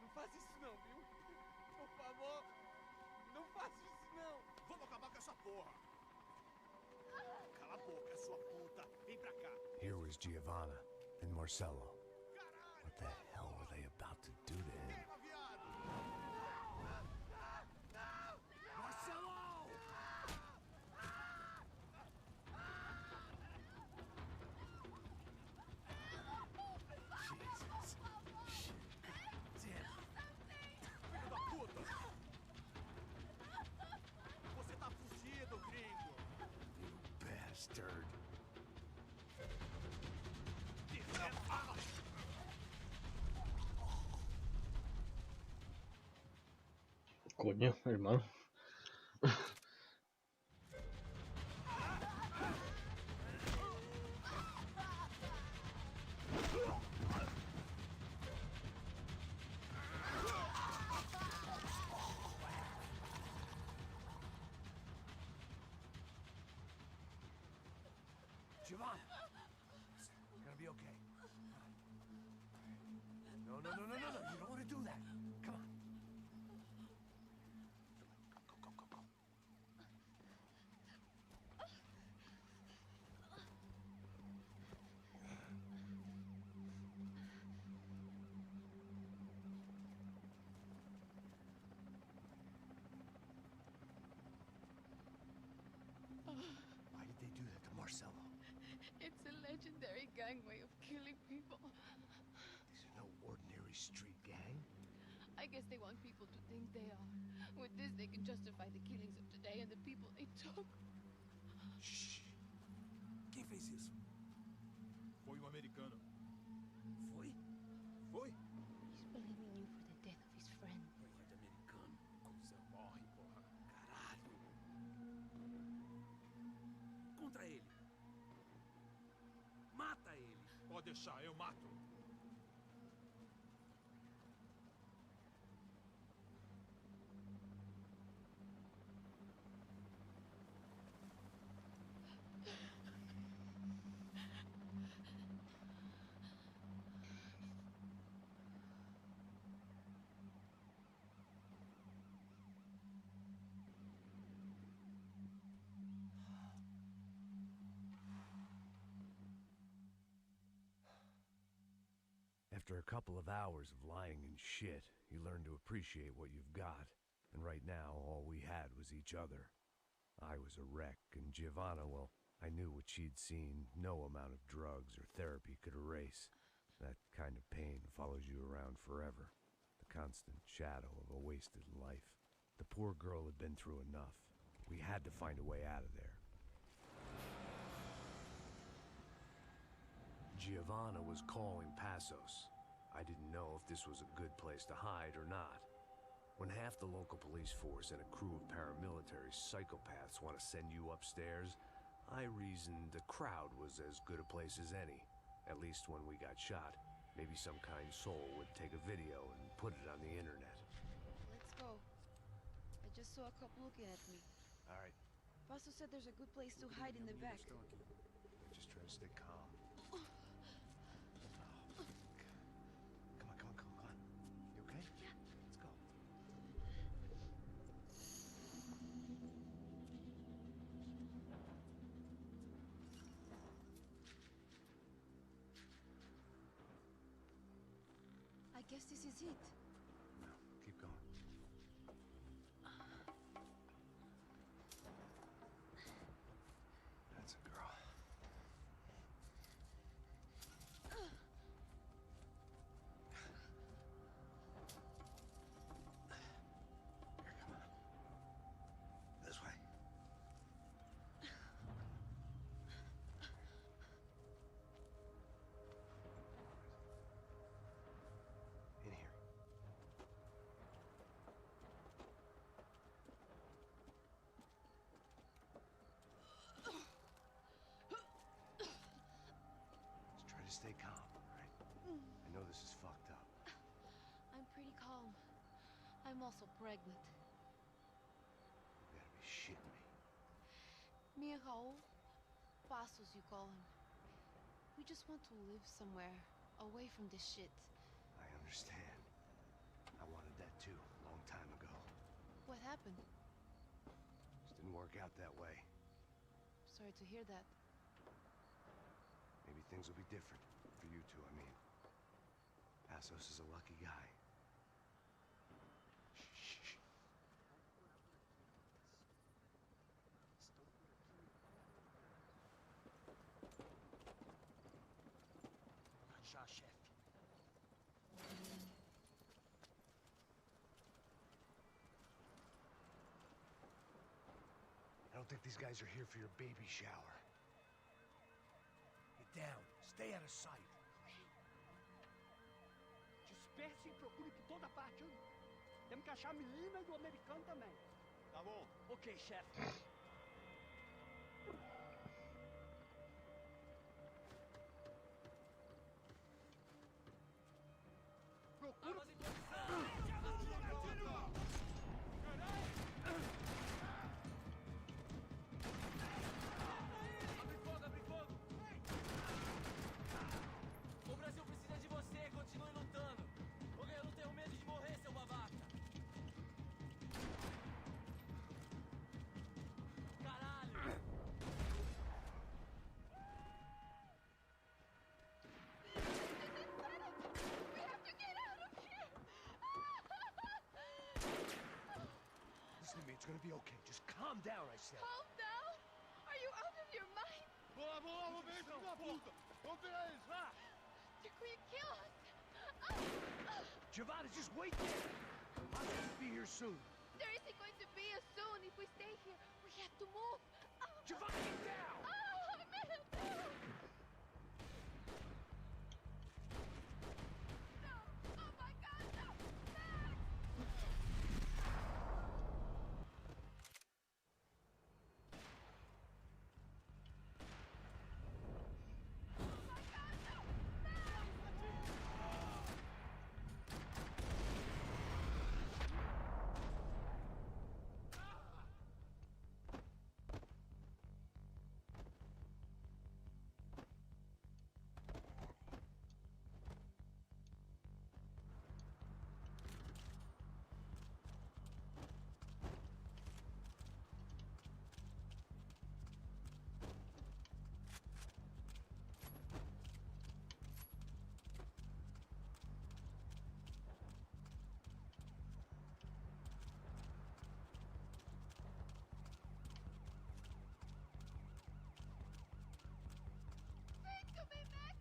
Não faz isso não, viu? Por favor, não faça isso não. Vamos acabar com essa porra. Cala a boca, sua puta. Vem pra cá. Here was Giovanna and Marcelo. What the hell were they about to do to him? Você tá fugido, gringo! Coño, hermano. Giovanna! It's gonna be okay. No, no, no, no, no, no. You don't want to do that. Come on. Go, go, go, go. Why did they do that to Marcelo? It's a legendary gang way of killing people. These are no ordinary street gang. I guess they want people to think they are. With this, they can justify the killings of today and the people they took. Shh. Quem fez isso? Foi um americano. Foi? Foi? He's blaming you for the death of his friend. Porra de americano. Coisa morre, porra. Caralho. Contra ele. Mata ele. Pode deixar, eu mato. After a couple of hours of lying and shit, you learn to appreciate what you've got. And right now, all we had was each other. I was a wreck, and Giovanna, well, I knew what she'd seen no amount of drugs or therapy could erase. That kind of pain follows you around forever. The constant shadow of a wasted life. The poor girl had been through enough. We had to find a way out of there. Giovanna was calling Passos. I didn't know if this was a good place to hide or not. When half the local police force and a crew of paramilitary psychopaths want to send you upstairs, I reasoned the crowd was as good a place as any. At least when we got shot, maybe some kind soul would take a video and put it on the internet. Let's go. I just saw a cop looking at me. All right, Paso said there's a good place to hide in the back. just try to stay calm. Come on. You okay? Yeah. Let's go. I guess this is it. No, keep going. That's a girl. Here, come on. This way. In here. Just try to stay calm, all right? I know this is fucked up. I'm pretty calm. I'm also pregnant. You gotta be shitting me. Me and Raul, Pasos you call him. We just want to live somewhere, away from this shit. I understand. I wanted that too, a long time ago. What happened? Just didn't work out that way. Sorry to hear that. Maybe things will be different. For you two, I mean. Passos is a lucky guy. Shh. Já, chefe. I don't think these guys are here for your baby shower. Get down. Stay out of sight. Disperse e procure por toda parte. Temos que achar a menina e o americano também. Tá bom. Ok, chefe. Procura... Abre fogo, abre fogo! O Brasil precisa de você, continue lutando. Eu não tenho medo de morrer, seu babaca. Caralho! Listen to me, it's gonna be okay. Just calm down, I said. Calm down? Are you out of your mind? Vamos ver, filho da puta! Vamos pegar eles, vá! They're going to kill us. Giovanni, just wait there. I'll be here soon. There isn't going to be a soon if we stay here. We have to move. Giovanni, get down! Man, no. No. Oh my God, no. Max!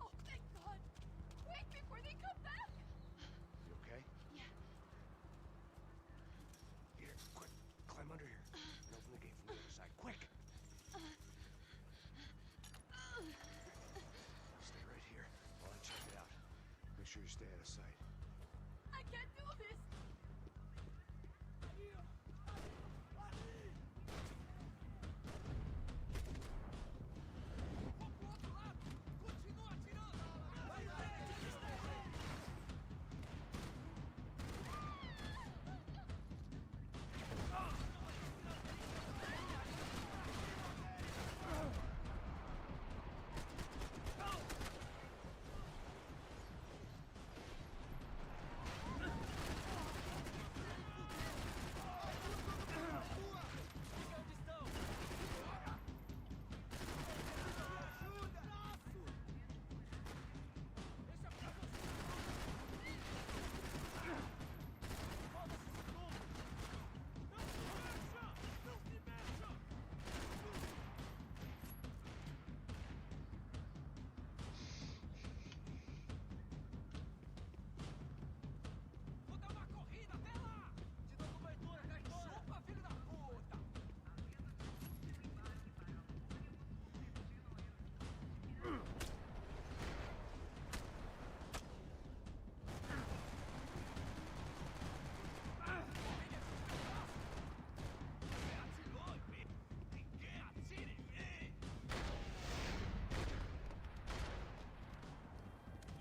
Oh, thank God. Quick, before they come back. You okay? Yeah. Here, quick. Climb under here. And open the gate from the other side. Quick! Stay right here while I check it out. Make sure you stay out of sight. I can't do this. Continua atirando! Vai,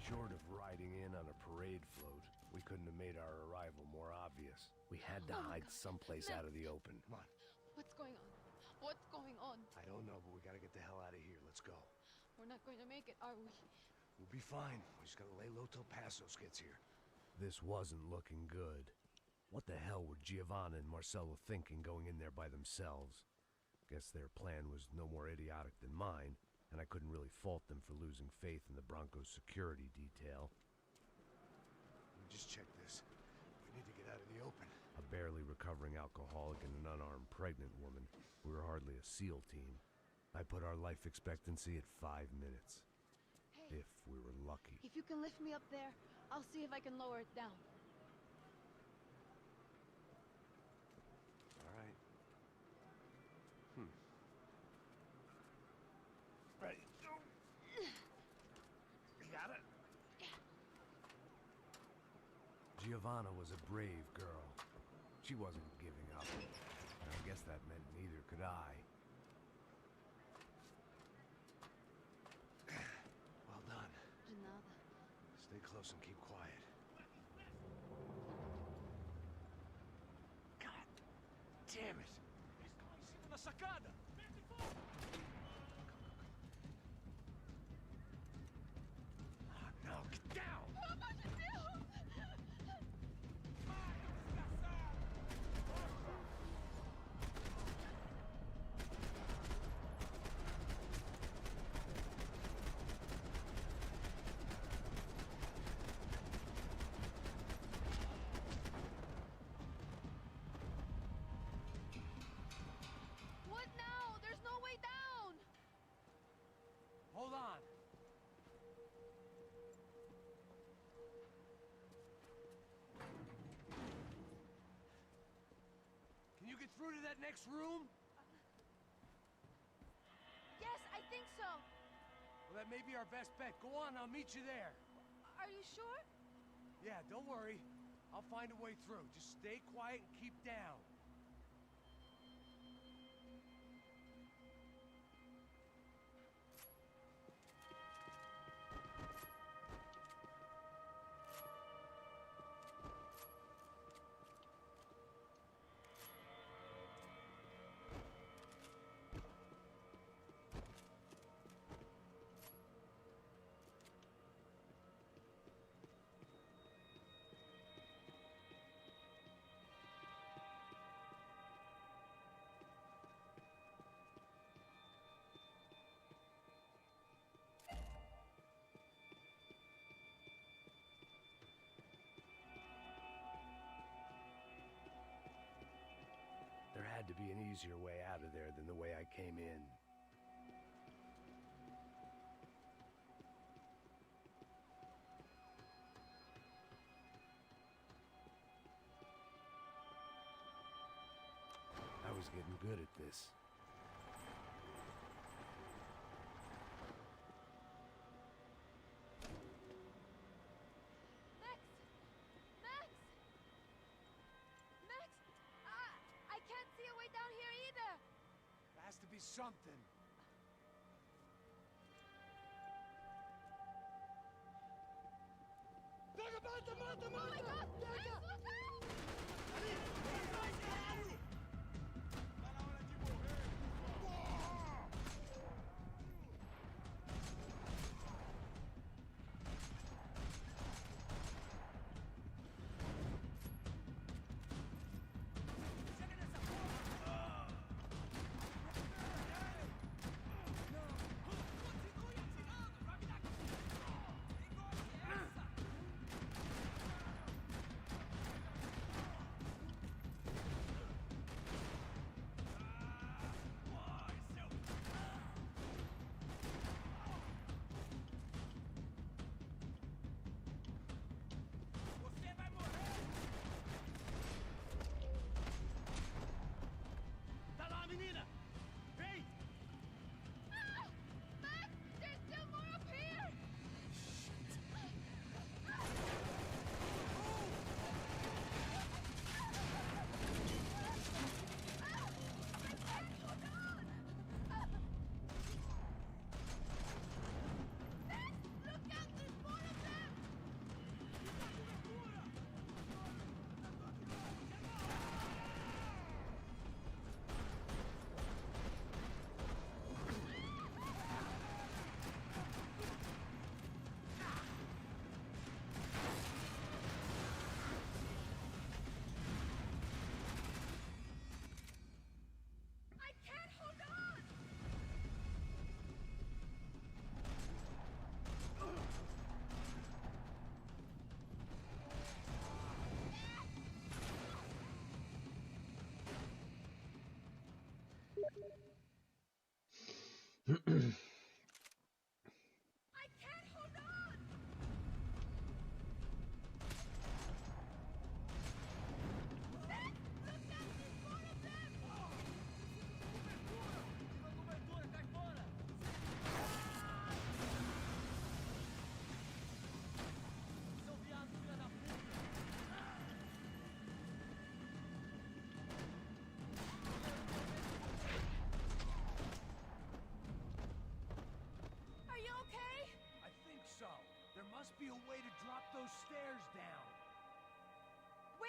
Short of riding in on a parade float, we couldn't have made our arrival more obvious. We had to hide someplace out of the open. Come on. What's going on? What's going on? I don't know, but we gotta get the hell out of here. Let's go. We're not going to make it, are we? We'll be fine. We just gotta lay low till Passos gets here. This wasn't looking good. What the hell were Giovanna and Marcello thinking going in there by themselves? Guess their plan was no more idiotic than mine, and I couldn't really fault them for losing faith in the Broncos security detail. Let me just check this. We need to get out of the open. A barely recovering alcoholic and an unarmed pregnant woman. We were hardly a SEAL team. I put our life expectancy at 5 minutes. Hey, If we were lucky. if you can lift me up there, I'll see if I can lower it down. All right. Ready. Go. You got it? Giovanna was a brave girl. She wasn't giving up. And I guess that meant neither could I. Well done. De nada. Stay close and keep quiet. God damn it! Na sacada! No, get down! Pelo amor de Deus! What now? There's no way down! Hold on. Can you get through to that next room? Yes, I think so. Well, that may be our best bet. Go on, I'll meet you there. Are you sure? Yeah, don't worry. I'll find a way through. Just stay quiet and keep down. There had to be an easier way out of there than the way I came in. I was getting good at this. Max! Max! Max! I can't see a way down here either! There has to be something. Oh my God! Max, look out!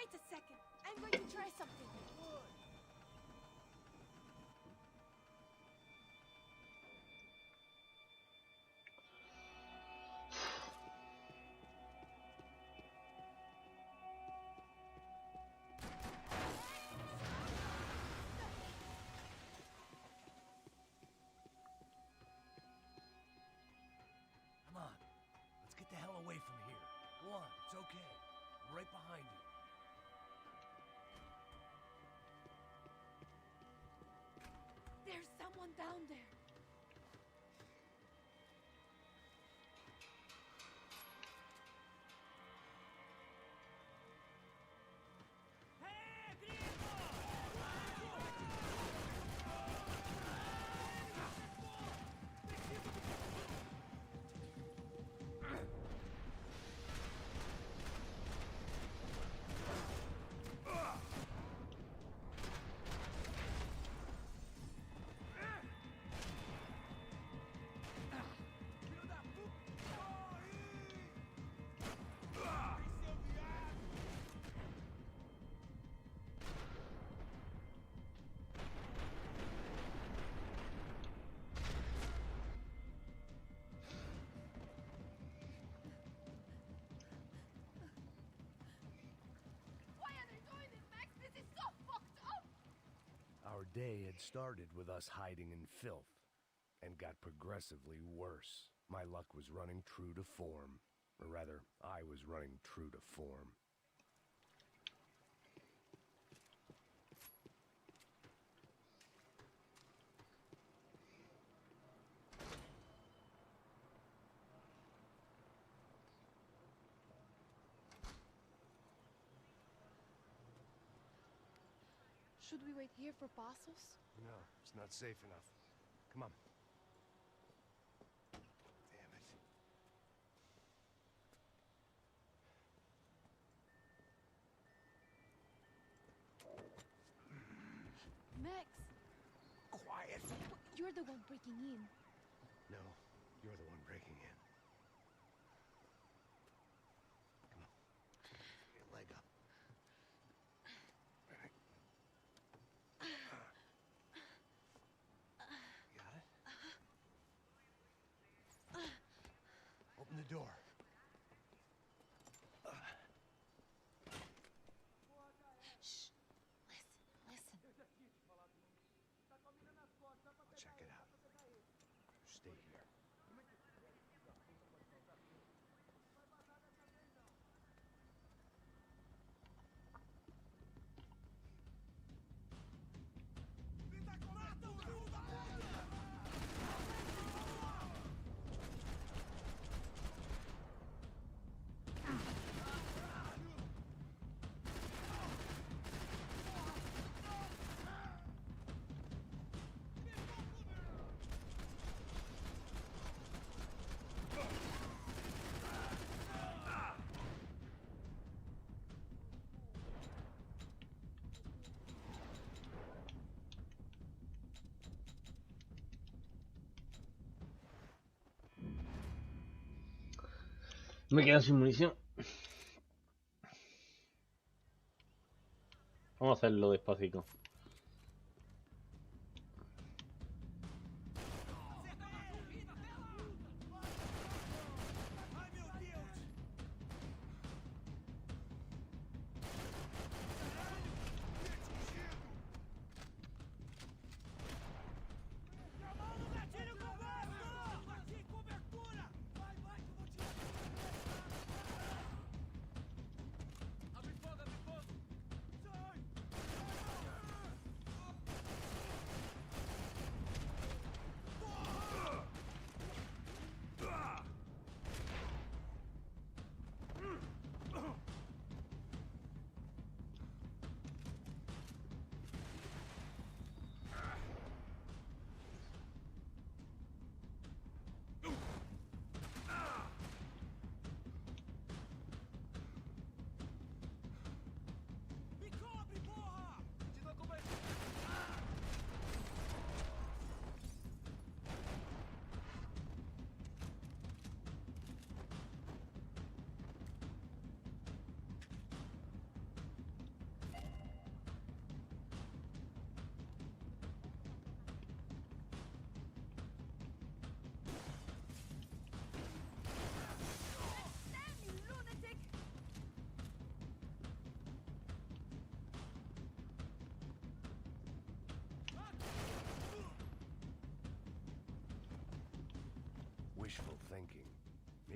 Wait a second. I'm going to try something. Come on. Let's get the hell away from here. Go on, it's okay. I'm right behind you. There's someone down there. Our day had started with us hiding in filth, and got progressively worse. My luck was running true to form. Or rather, I was running true to form. Should we wait here for Passos? No, it's not safe enough. Come on. Damn it. Max! Quiet! You're the one breaking in. No, you're the one breaking in. Come on. Get your leg up. Got it? Open the door. Shh. Listen. I'll check it out. You stay here. Me quedo sin munición. Vamos a hacerlo despacito.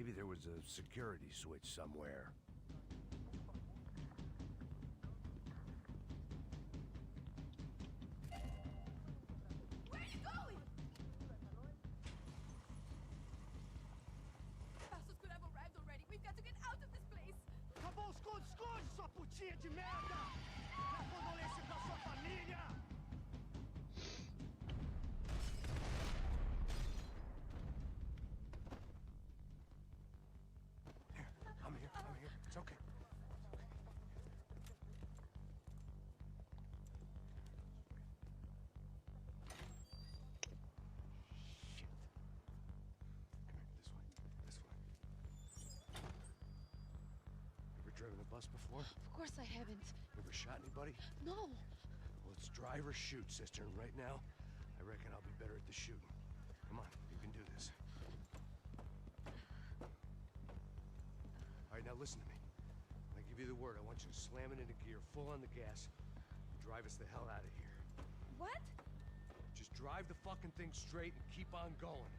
Maybe there was a security switch somewhere. Where are you going? Passos could have arrived already. We've got to get out of this place. Acabou, esconde, esconde, sua putinha de merda! Minha condolência pra sua família! I'm here. It's okay. Ever driven a bus before? Of course I haven't. Ever shot anybody? No. Well, it's drive or shoot, sister. And right now, I reckon I'll be better at the shooting. Come on, you can do this. All right, now listen to me. When I give you the word, I want you to slam it into gear, full on the gas, and drive us the hell out of here. What? Just drive the fucking thing straight and keep on going.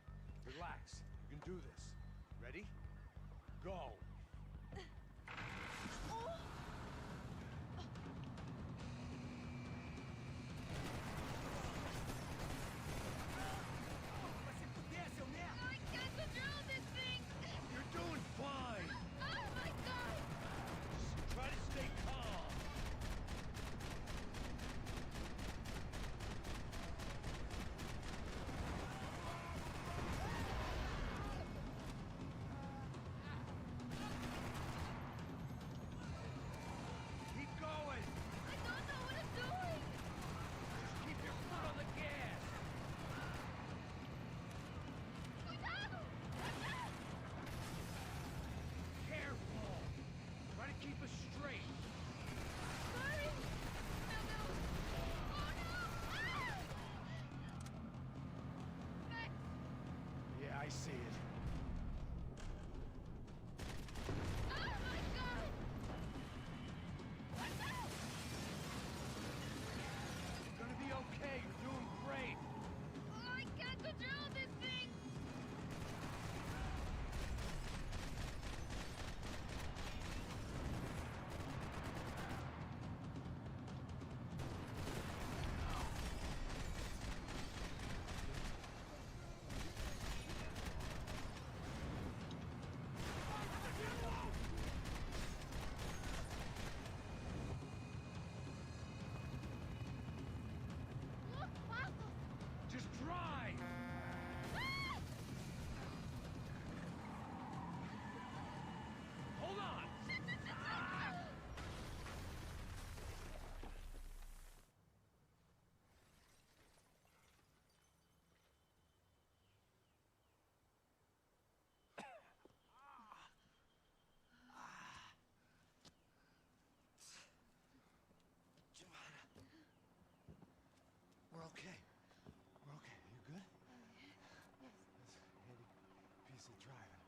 Relax. You can do this. Ready? Go. I can't control this thing! You're doing fine. Oh my god! Just try to stay calm. Keep going. I don't know what I'm doing! Just keep your foot on the gas. Cuidado! Careful. Try to keep us straight. Sorry! No, no! Oh no! Ah! Max! Yeah, I see it. Oh my god! What's that? It's gonna be okay. You're doing great. Oh, I can't control this thing! Look, Passos! Just drive. Hold on. Giovanna. We're okay. We're okay. You good? Yes. That's a handy piece of driving.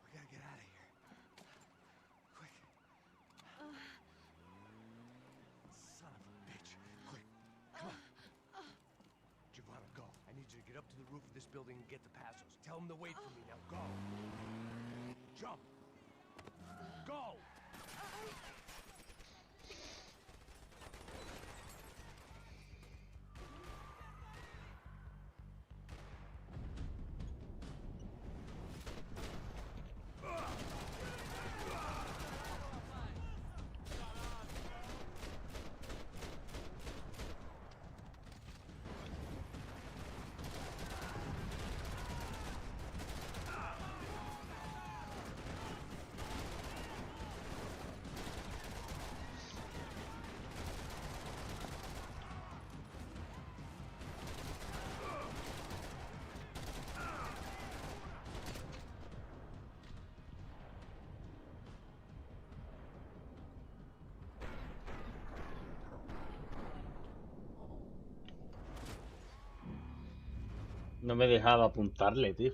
We gotta get out of here. Quick. Son of a bitch. Quick. Come on. Giovanna, go. I need you to get up to the roof of this building and get the Passos. Tell them to wait for me. Now go. Jump. Go. No me dejaba apuntarle, tío.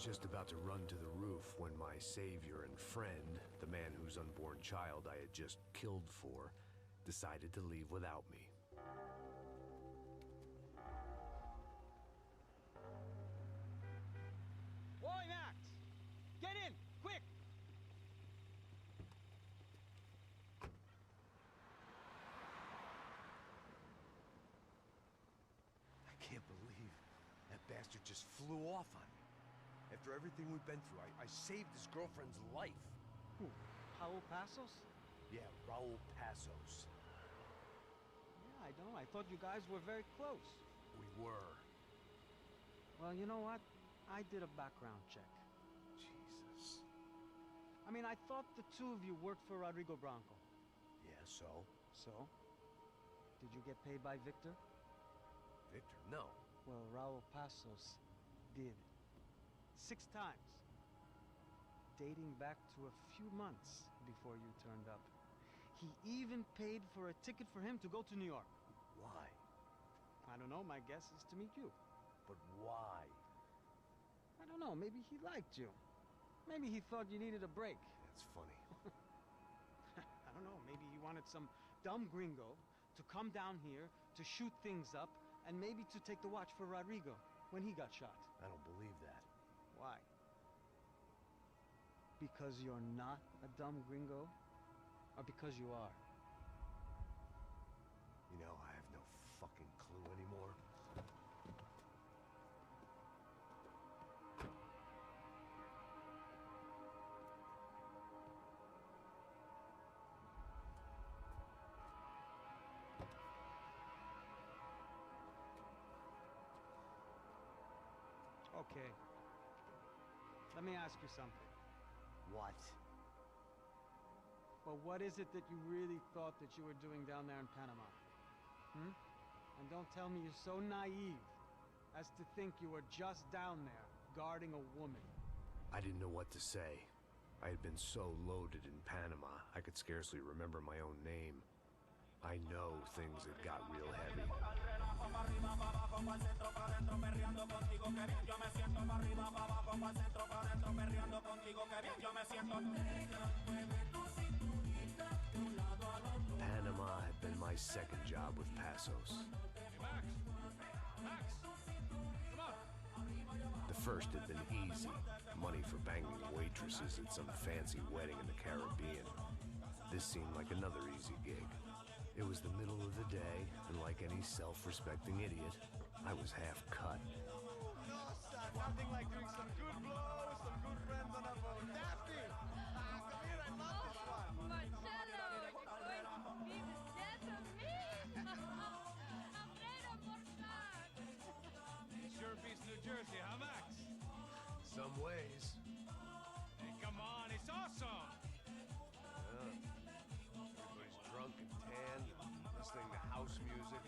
just about to run to the roof when my savior and friend, the man whose unborn child I had just killed for, decided to leave without me. Boy, Max! Get in! Quick! I can't believe that bastard just flew off on me. After everything we've been through, I saved his girlfriend's life. Who? Raul Passos? Yeah, Raul Passos. Yeah, I know. I thought you guys were very close. We were. Well, you know what? I did a background check. Jesus. I mean, I thought the two of you worked for Rodrigo Branco. Yeah, so? So? Did you get paid by Victor? Victor, no. Well, Raul Passos did. 6 times. Dating back to a few months before you turned up. He even paid for a ticket for him to go to New York. Why? I don't know. My guess is to meet you. But why? I don't know. Maybe he liked you. Maybe he thought you needed a break. That's funny. I don't know. Maybe he wanted some dumb gringo to come down here to shoot things up and maybe to take the watch for Rodrigo when he got shot. I don't believe that. Why? Because you're not a dumb gringo? Or because you are? You know, I have no fucking clue anymore. Okay. Let me ask you something. What? Well, what is it that you really thought that you were doing down there in Panama? And don't tell me you're so naive as to think you were just down there guarding a woman. I didn't know what to say. I had been so loaded in Panama, I could scarcely remember my own name. I know things had got real heavy. Panama had been my second job with Passos. The first had been easy. Money for banging waitresses at some fancy wedding in the Caribbean. This seemed like another easy gig. It was the middle of the day, and like any self-respecting idiot, I was half cut. No, son, nothing like doing some good blows, some good friends on a boat. Daphne! Come here, I love this one. Marcelo, you're going to be the death of me. Alfredo, por Sure beats New Jersey, huh, Max? Some ways. Hey, come on, it's awesome! Everybody's drunk and tan, listening to house music.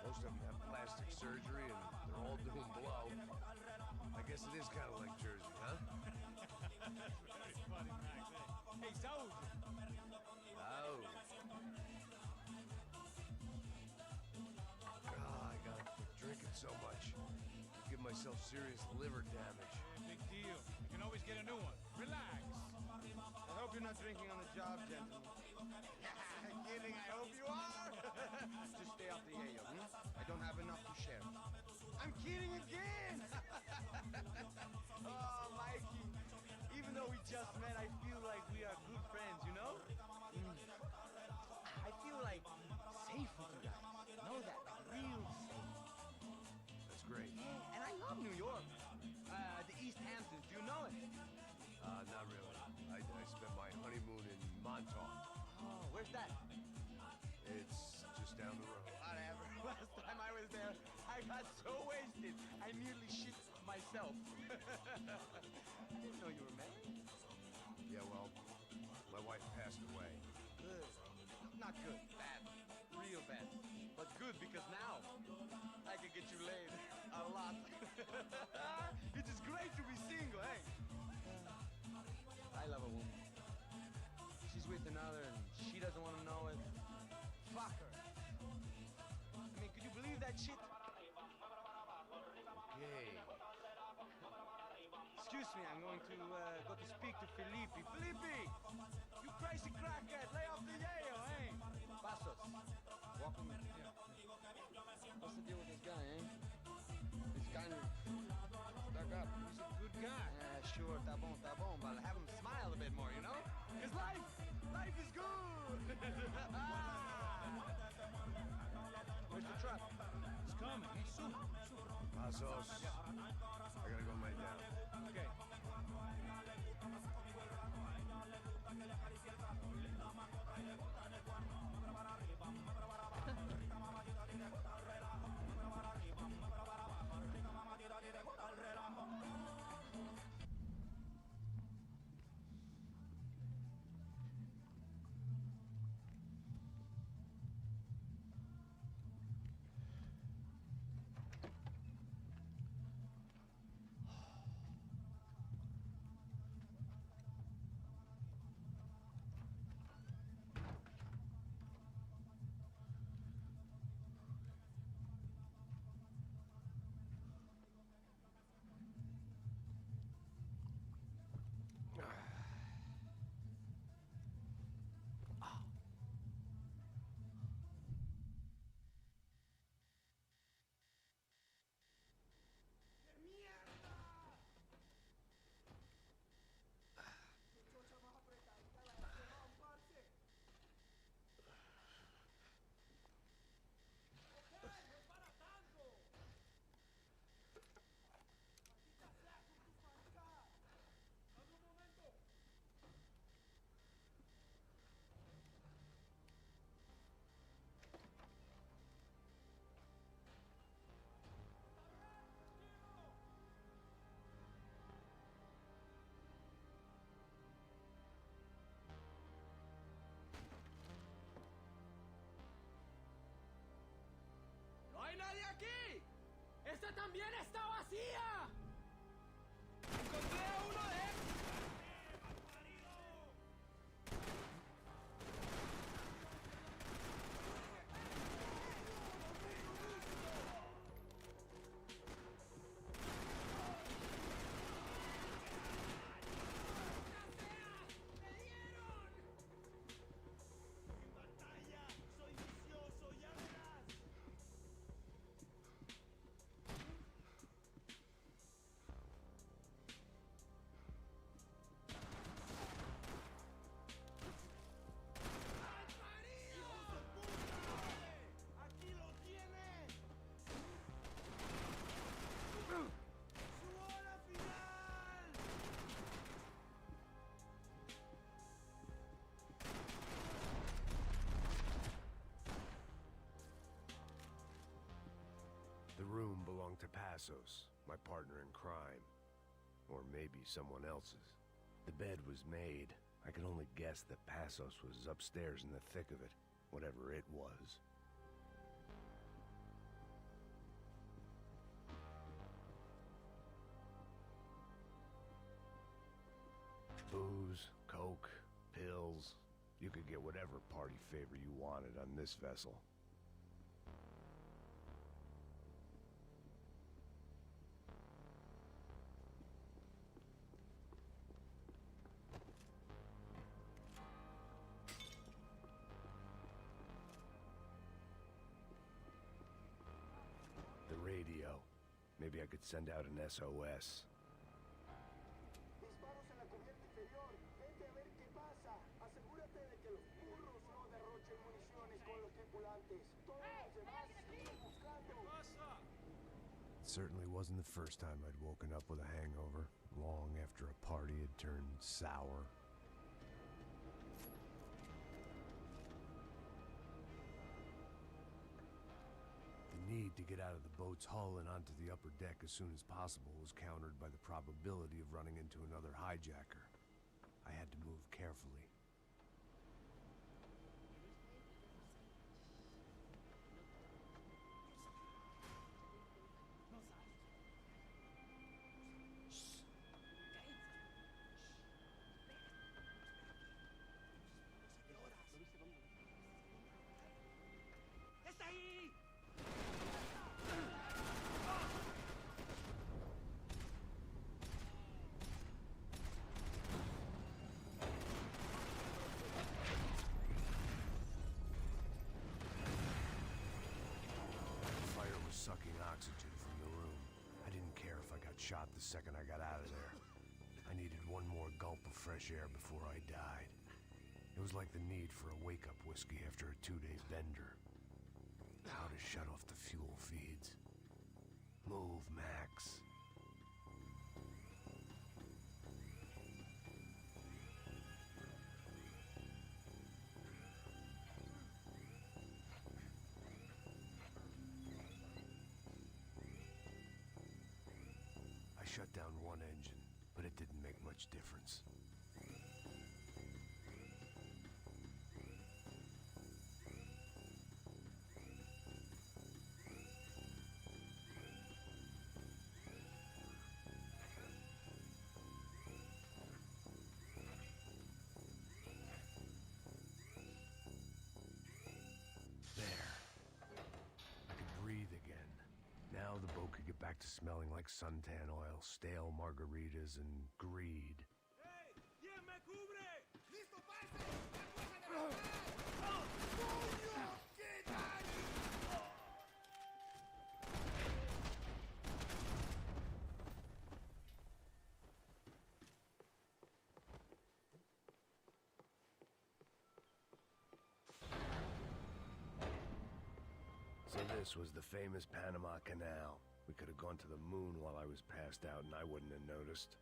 Most of them have plastic surgery and they're all doing blow. I guess it is kind of like Jersey, huh? Very funny, Max. Hey, Saúl! Oh. God, I gotta quit drinking so much. Give myself serious liver damage. Big deal. You can always get a new one. Relax. I hope you're not drinking on the job, gentlemen. Kidding, I hope you are. Just stay off the yayo, I don't have enough to share. I'm kidding again. Oh, Mikey. Even though we just met, I feel like we are good friends, you know? I feel like safe with you guys. Know that? Like real safe. That's great. Yeah, and I love New York. The East Hamptons, do you know it? Not really. I spent my honeymoon in Montauk. Oh, where's that? It's just down the road. Whatever. Last time I was there, I got so wasted, I nearly shit myself. I didn't know you were married. Yeah, well, my wife passed away. Good. Not good. Bad. Real bad. But good because now I can get you laid a lot. It is great to be single, hey? I love a woman. She's with another and she doesn't want to know it. Fuck her. I mean, could you believe that shit? Hey. excuse me, I'm going to go to speak to Felipe. Felipe! You crazy crackhead! Lay off the yayo, eh? Passos, walk with me. What's the deal with this guy, eh? He's kind of stuck up. He's a good guy. Yeah, sure, tá bom, but have him smile a bit more, you know? Because life is good! Where's the truck? It's coming. Hey, soon. Passos. I gotta go lay down. Okay. ¡No hay nadie aquí! ¡Esta también está vacía! ¡Encontré a uno de ellos! The room belonged to Passos, my partner in crime. Or maybe someone else's. The bed was made. I could only guess that Passos was upstairs in the thick of it, whatever it was. Booze, coke, pills. You could get whatever party favor you wanted on this vessel. The radio. Maybe I could send out an SOS. Disparos en la cubierta inferior. Vete a ver qué pasa. Asegúrate de que los burros no derrochen municiones con los tripulantes. Todos los demás siguen buscando. It certainly wasn't the first time I'd woken up with a hangover, long after a party had turned sour. The need to get out of the boat's hull and onto the upper deck as soon as possible was countered by the probability of running into another hijacker. I had to move carefully. ¡Está ahí! sucking oxygen from the room. I didn't care if I got shot the second I got out of there. I needed one more gulp of fresh air before I died. It was like the need for a wake-up whiskey after a 2-day bender. How to shut off the fuel feeds. Move, Max. I shut down one engine, but it didn't make much difference. Now the boat could get back to smelling like suntan oil, stale margaritas, and greed. Hey, ¿quién me cubre? ¡Listo, parce! So this was the famous Panama Canal. We could have gone to the moon while I was passed out and I wouldn't have noticed.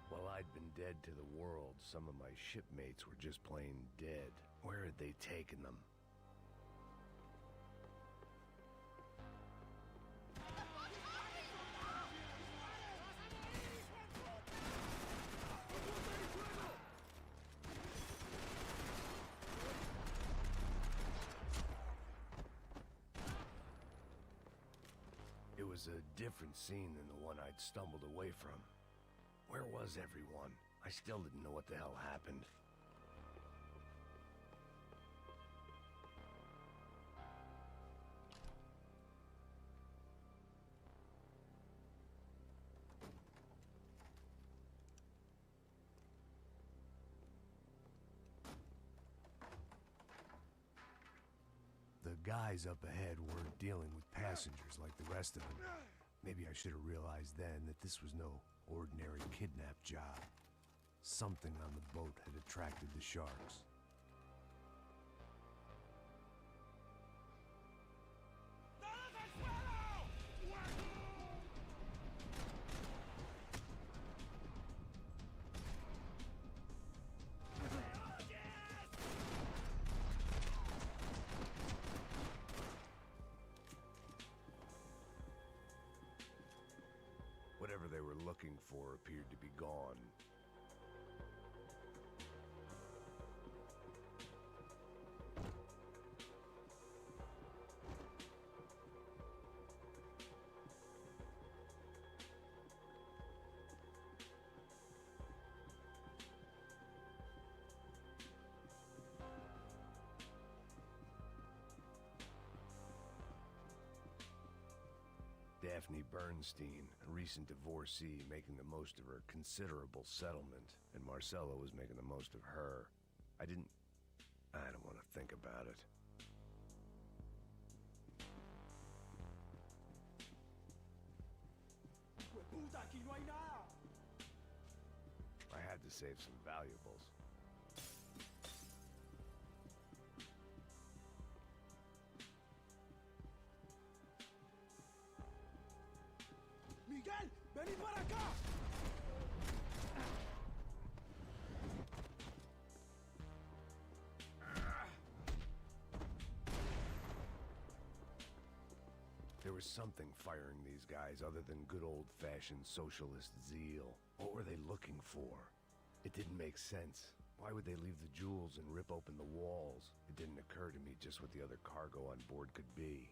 While I'd been dead to the world, some of my shipmates were just plain dead. Where had they taken them? It was a different scene than the one I'd stumbled away from. Where was everyone? I still didn't know what the hell happened. The guys up ahead weren't dealing with passengers like the rest of them. Maybe I should have realized then that this was no ordinary kidnap job. Something on the boat had attracted the sharks. Whatever they were looking for appeared to be gone. Daphne Bernstein, a recent divorcee, making the most of her considerable settlement, and Marcella was making the most of her. I don't want to think about it. I had to save some valuables. Miguel, vení para acá. There was something firing these guys other than good old-fashioned socialist zeal. What were they looking for? It didn't make sense. Why would they leave the jewels and rip open the walls? It didn't occur to me just what the other cargo on board could be.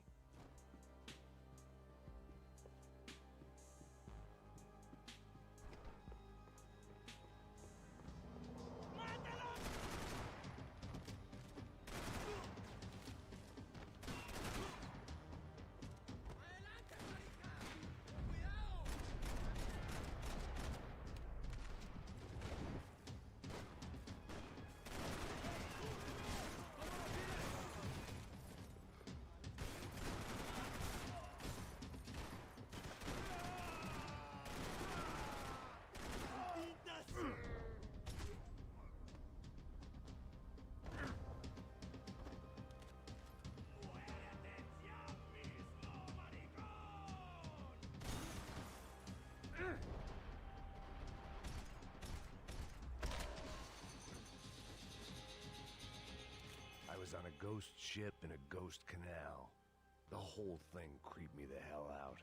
was on a ghost ship in a ghost canal. The whole thing creeped me the hell out.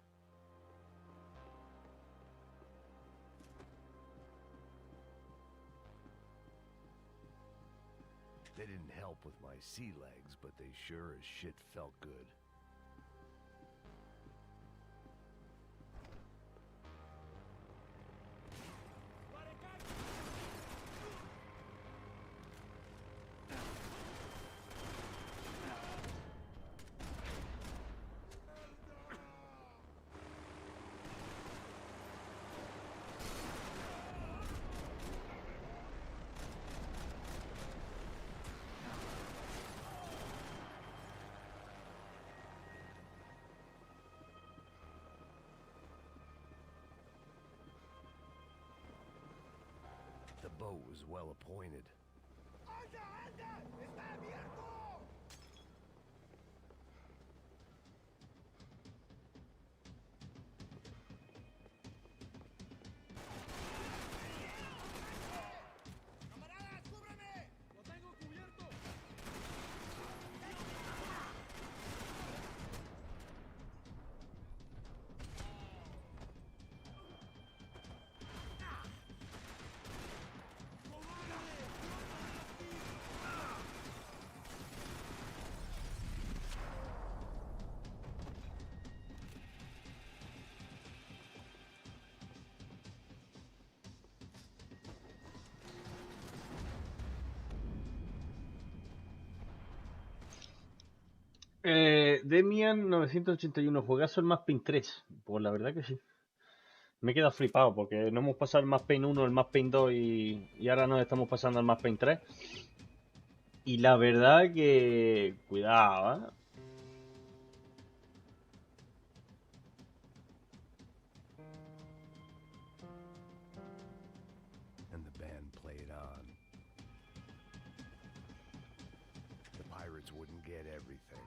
They didn't help with my sea legs, but they sure as shit felt good. The boat was well appointed. Demian 981, juegazo el Max Payne 3. Pues la verdad que sí. Me he quedado flipado porque no hemos pasado el Max Payne 1, el Max Payne 2 y ahora nos estamos pasando al Max Payne 3. Y la verdad que... Cuidado, ¿eh? And the band played on. The pirates wouldn't get everything.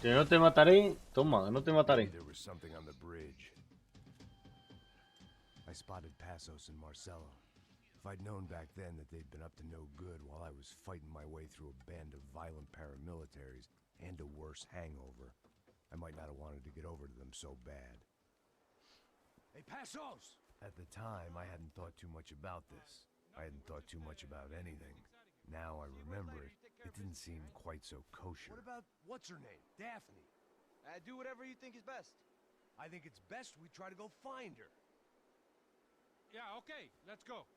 Que no te mataré. Toma, no te mataré. There was something on the bridge. I spotted Passos and Marcelo. If I'd known back then that they'd been up to no good while I was fighting my way through a band of violent paramilitaries and a worse hangover, I might not have wanted to get over to them so bad. Hey, Passos! At the time, I hadn't thought too much about this. I hadn't thought too much about anything. Now I remember it. It didn't seem quite so kosher. What about, what's her name? Daphne. Do whatever you think is best. I think it's best we try to go find her. Yeah, okay, let's go.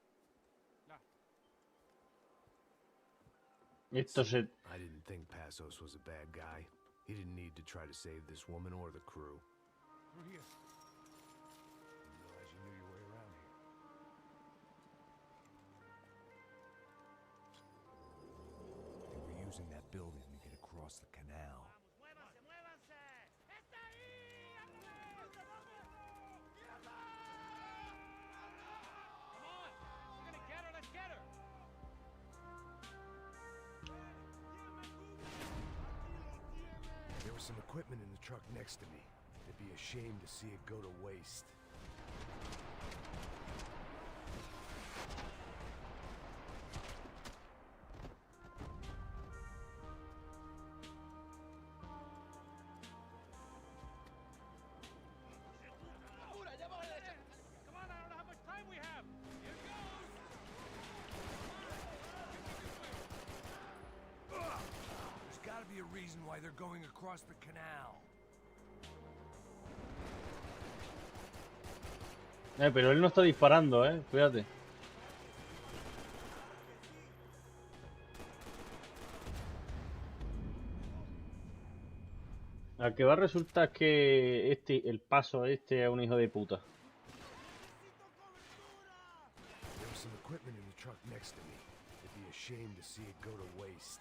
Esto se... I didn't think Passos was a bad guy. He didn't need to try to save this woman or the crew. Through here. Didn't realize you knew your way around here. They were using that building to get across the canal. There was some equipment in the truck next to me. It'd be a shame to see it go to waste. why they're going across the canal. Pero él no está disparando, fíjate. Al que va a resultar que el paso este es un hijo de puta. There was some equipment in the truck next to me. It'd be a shame to see it go to waste.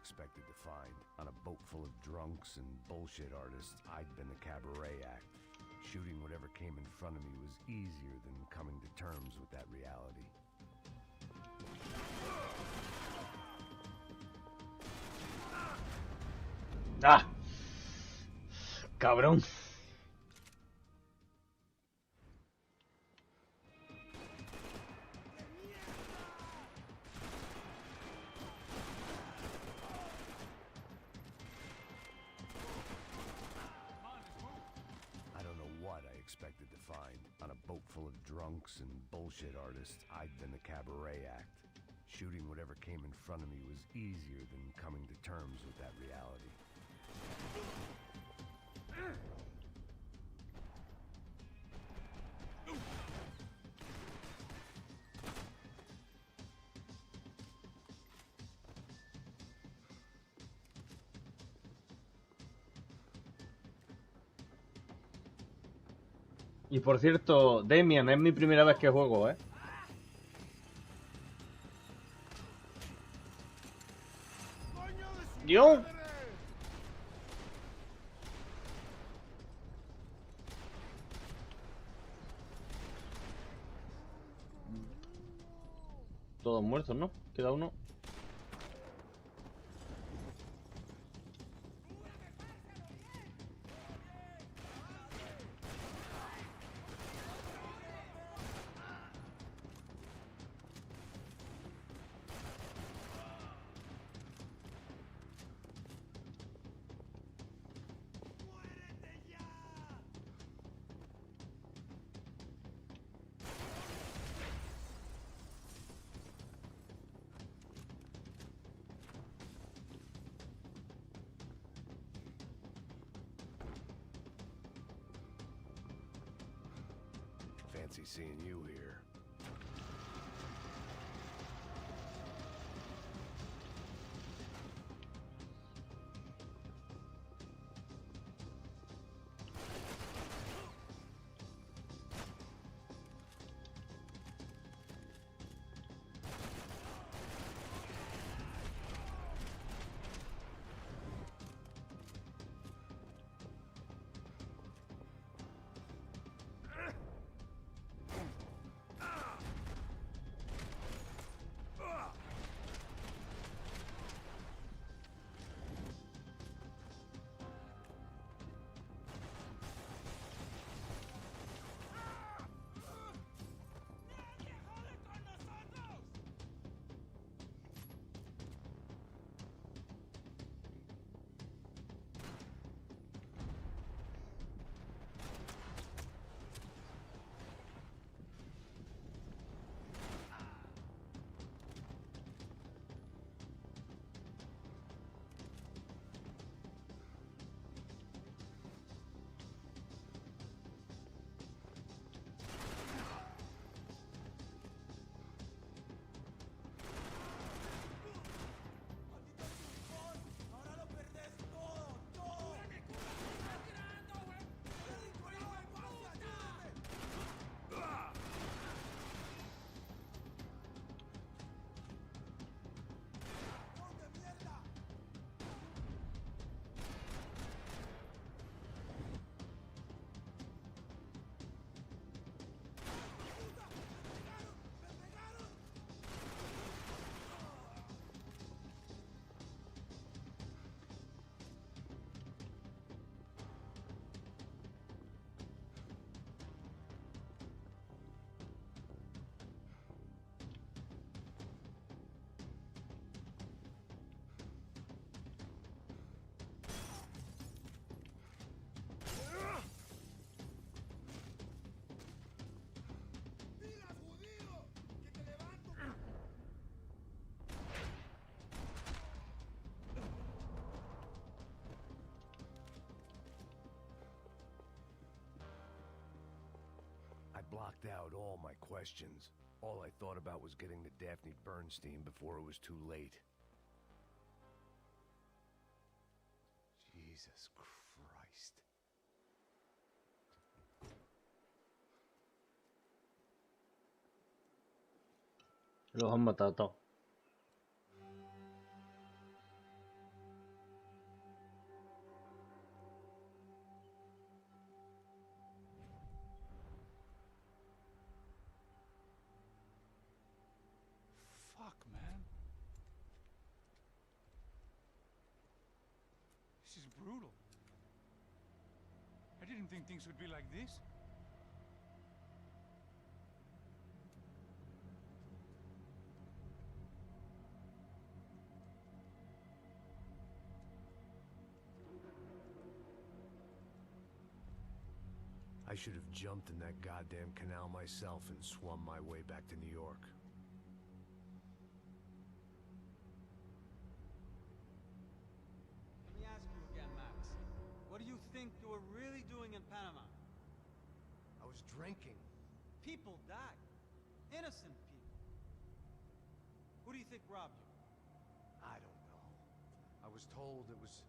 Expected to find. On a boat full of drunks and bullshit artists, I'd been the cabaret act. Shooting whatever came in front of me was easier than coming to terms with that reality. ¡Ah! ¡Cabrón! Expected to find. On a boat full of drunks and bullshit artists, I'd been the cabaret act. Shooting whatever came in front of me was easier than coming to terms with that reality. Y por cierto, Damian, es mi primera vez que juego, ¡Dios! Todos muertos, ¿no? Queda uno. Fancy seeing you here. blocked out all my questions. All I thought about was getting to 𝙿𝚊𝚢𝚗𝚡 before it was too late. Jesus Christ. Los han matado a todos. Fuck, man. This is brutal. I didn't think things would be like this. I should have jumped in that goddamn canal myself and swum my way back to New York. Let me ask you again, Max. What do you think you were really doing in Panama? I was drinking. People died. Innocent people. Who do you think robbed you? I don't know. I was told it was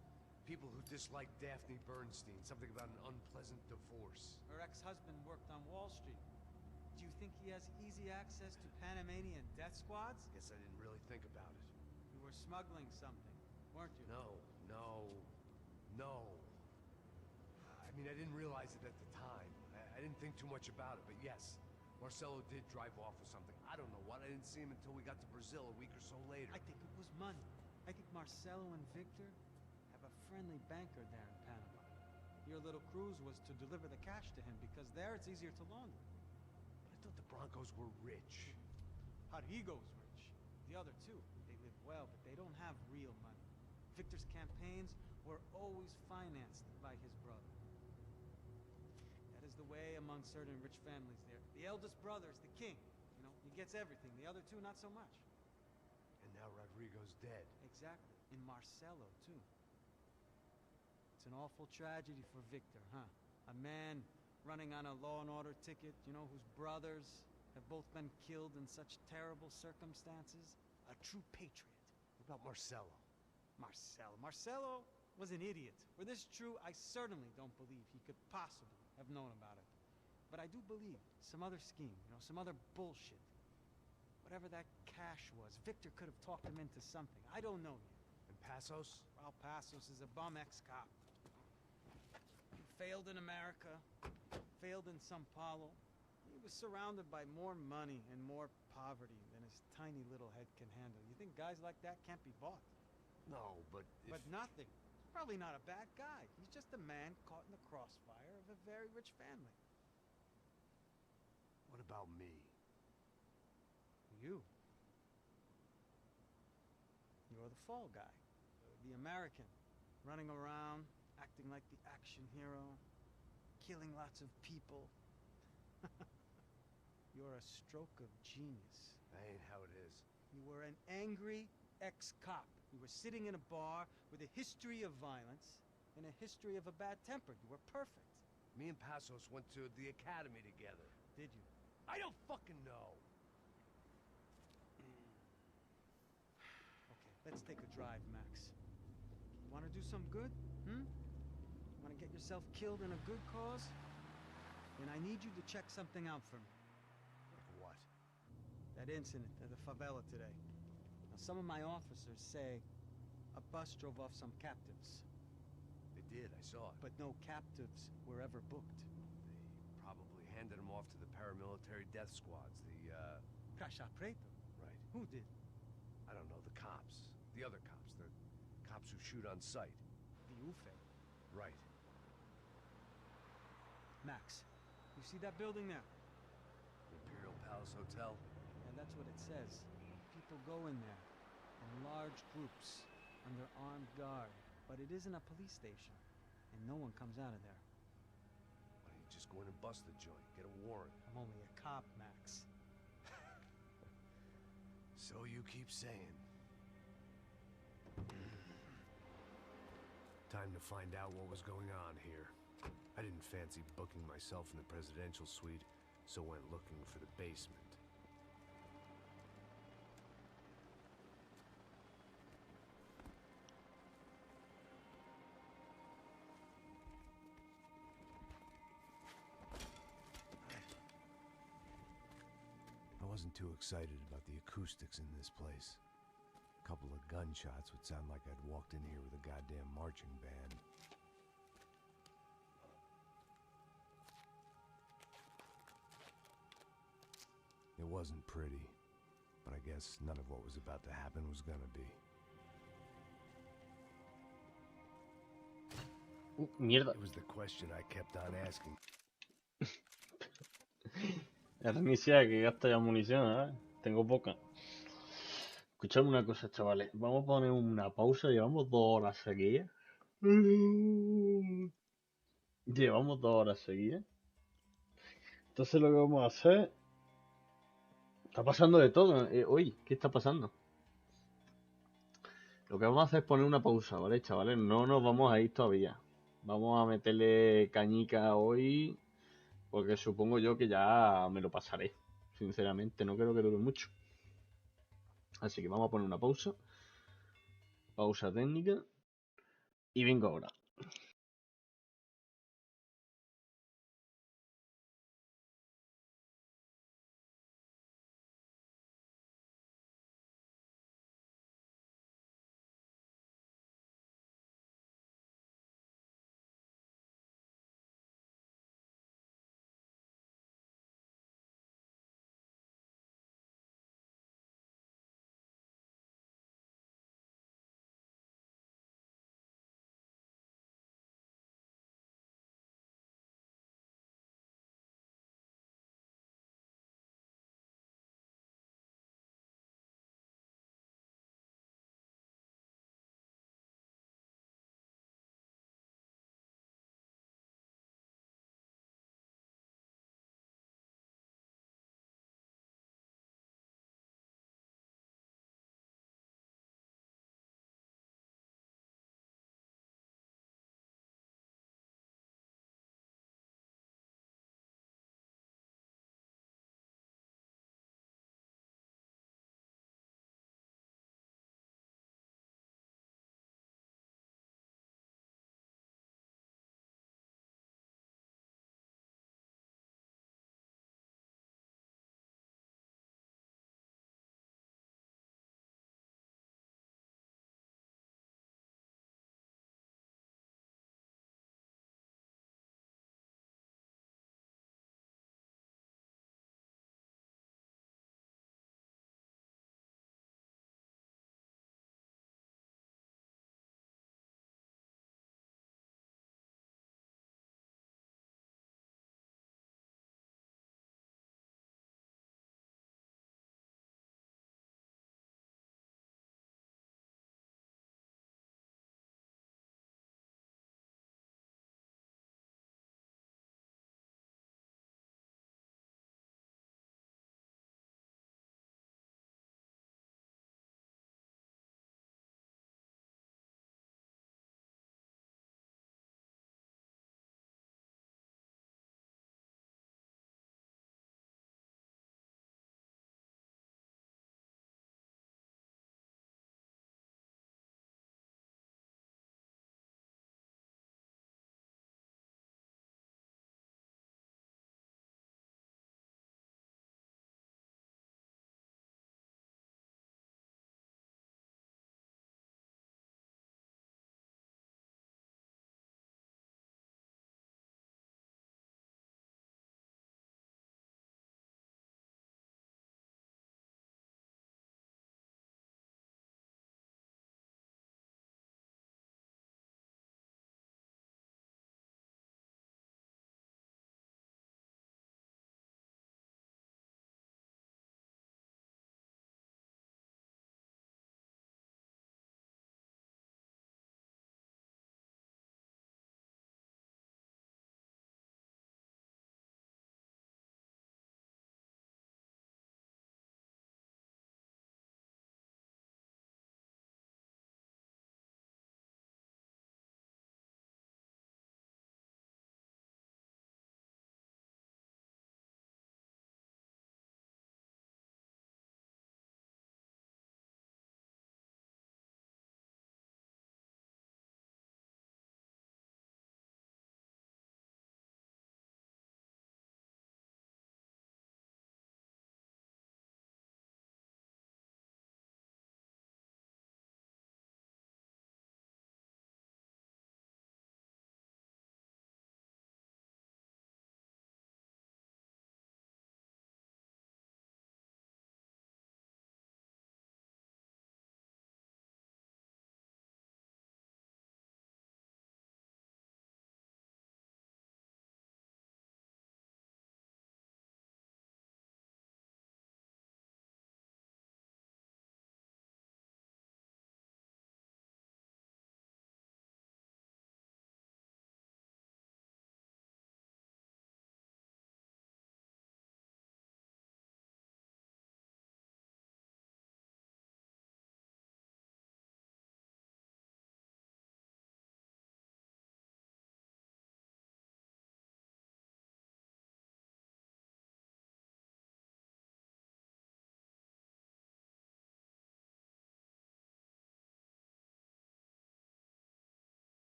people who disliked 𝙿𝚊𝚢𝚗𝚡, something about an unpleasant divorce. Her ex-husband worked on Wall Street. Do you think he has easy access to Panamanian death squads? Guess I didn't really think about it. You were smuggling something, weren't you? No. I mean, I didn't realize it at the time. I didn't think too much about it, but yes, Marcelo did drive off with something. I don't know what. I didn't see him until we got to Brazil a week or so later. I think it was money. I think Marcelo and Victor have a friendly banker there in Panama. Your little cruise was to deliver the cash to him because there it's easier to launder. But I thought the Broncos were rich. Rodrigo's rich. The other two, they live well, but they don't have real money. Victor's campaigns were always financed by his brother. That is the way among certain rich families there. The eldest brother is the king. You know, he gets everything. The other two, not so much. And now Rodrigo's dead. Exactly. And Marcelo, too. It's an awful tragedy for Victor, huh? A man running on a law and order ticket, you know, whose brothers have both been killed in such terrible circumstances. A true patriot. What about Marcelo? Marcelo was an idiot. Were this true, I certainly don't believe he could possibly have known about it. But I do believe some other scheme, you know, some other bullshit. Whatever that cash was, Victor could have talked him into something. I don't know yet. And Passos? Well, Passos is a bum ex-cop. He failed in America, failed in Sao Paulo. He was surrounded by more money and more poverty than his tiny little head can handle. You think guys like that can't be bought? No, but if... But nothing. He's probably not a bad guy. He's just a man caught in the crossfire of a very rich family. What about me? You. You're the fall guy. The American. Running around, acting like the action hero. Killing lots of people. You're a stroke of genius. That ain't how it is. You were an angry ex-cop. You were sitting in a bar with a history of violence and a history of a bad temper. You were perfect. Me and Passos went to the academy together. Did you? I don't fucking know. Okay, let's take a drive, Max. You want to do some good? You want to get yourself killed in a good cause? Then I need you to check something out for me. Like what? That incident at the favela today. Now, some of my officers say a bus drove off some captives. They did, I saw it. But no captives were ever booked. They probably handed them off to the paramilitary death squads, the, 𝙵𝚕𝚢𝚗𝚗𝚡. Right. Who did? I don't know, the cops. The other cops. The cops who shoot on sight. The 𝙭. Right. Max, you see that building there? The Imperial Palace Hotel? And that's what it says. People go in there in large groups under armed guard. But it isn't a police station, and no one comes out of there. Why don't you just go in and bust the joint? Get a warrant. I'm only a cop, Max. So you keep saying. Time to find out what was going on here. I didn't fancy booking myself in the presidential suite, so went looking for the basement. I wasn't too excited about the acoustics in this place. A couple of gunshots would sound like I'd walked in here with a goddamn marching band. It wasn't pretty, but I guess none of what was about to happen was gonna be. Mierda. It was the question I kept on asking. Inicia que gasta ya munición, ¿eh? Tengo poca. Escuchadme una cosa, chavales. Vamos a poner una pausa. Llevamos 2 horas seguidas. Llevamos 2 horas seguidas. Entonces lo que vamos a hacer... Está pasando de todo. Uy, ¿qué está pasando? Lo que vamos a hacer es poner una pausa, ¿vale, chavales? No nos vamos a ir todavía. Vamos a meterle cañica hoy, porque supongo yo que ya me lo pasaré. Sinceramente, no creo que dure mucho. Así que vamos a poner una pausa. Pausa técnica. Y vengo ahora.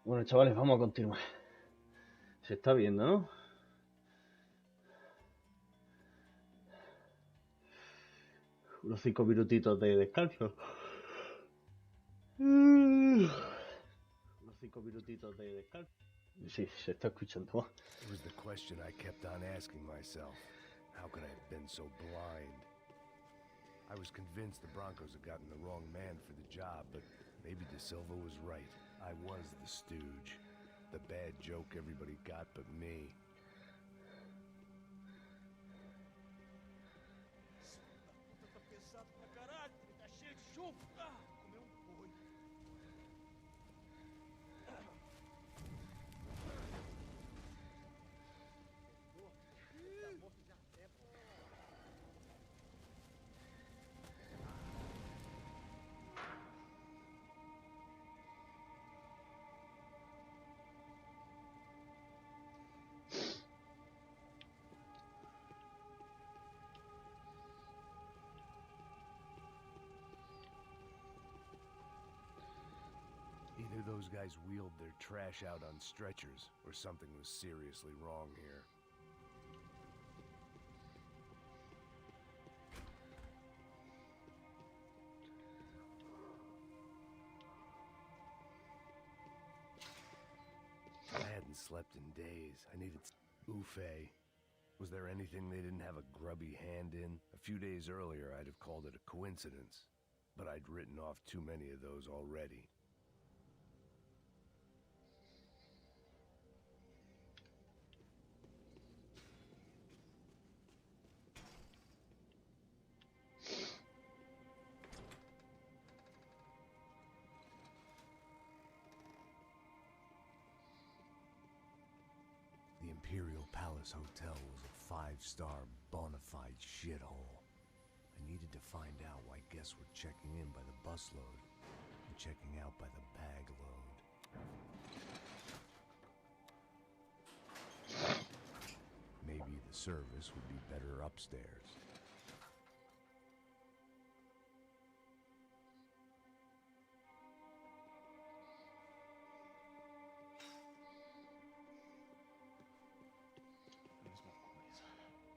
Bueno, chavales, vamos a continuar. Se está viendo, ¿no? Unos 5 minutitos de descanso. Unos 5 minutitos de descanso. Sí, se está escuchando. It was the question I kept on asking myself. How could I have been so blind? I was convinced the Broncos had gotten the wrong man for the job, but maybe 𝙿𝚅 was right. I was the stooge. The bad joke everybody got but me. Puta, tá pesado pra caralho, tá cheio de chumbo. Comer boi. Tá morto já há tempo. those guys wheeled their trash out on stretchers, or something was seriously wrong here. I hadn't slept in days. I needed 𝙬𝚊𝚢𝚗𝚗𝚡. Was there anything they didn't have a grubby hand in? A few days earlier, I'd have called it a coincidence, but I'd written off too many of those already. The Imperial Palace Hotel was a five-star, bona fide shithole. I needed to find out why guests were checking in by the busload and checking out by the bag load. Maybe the service would be better upstairs.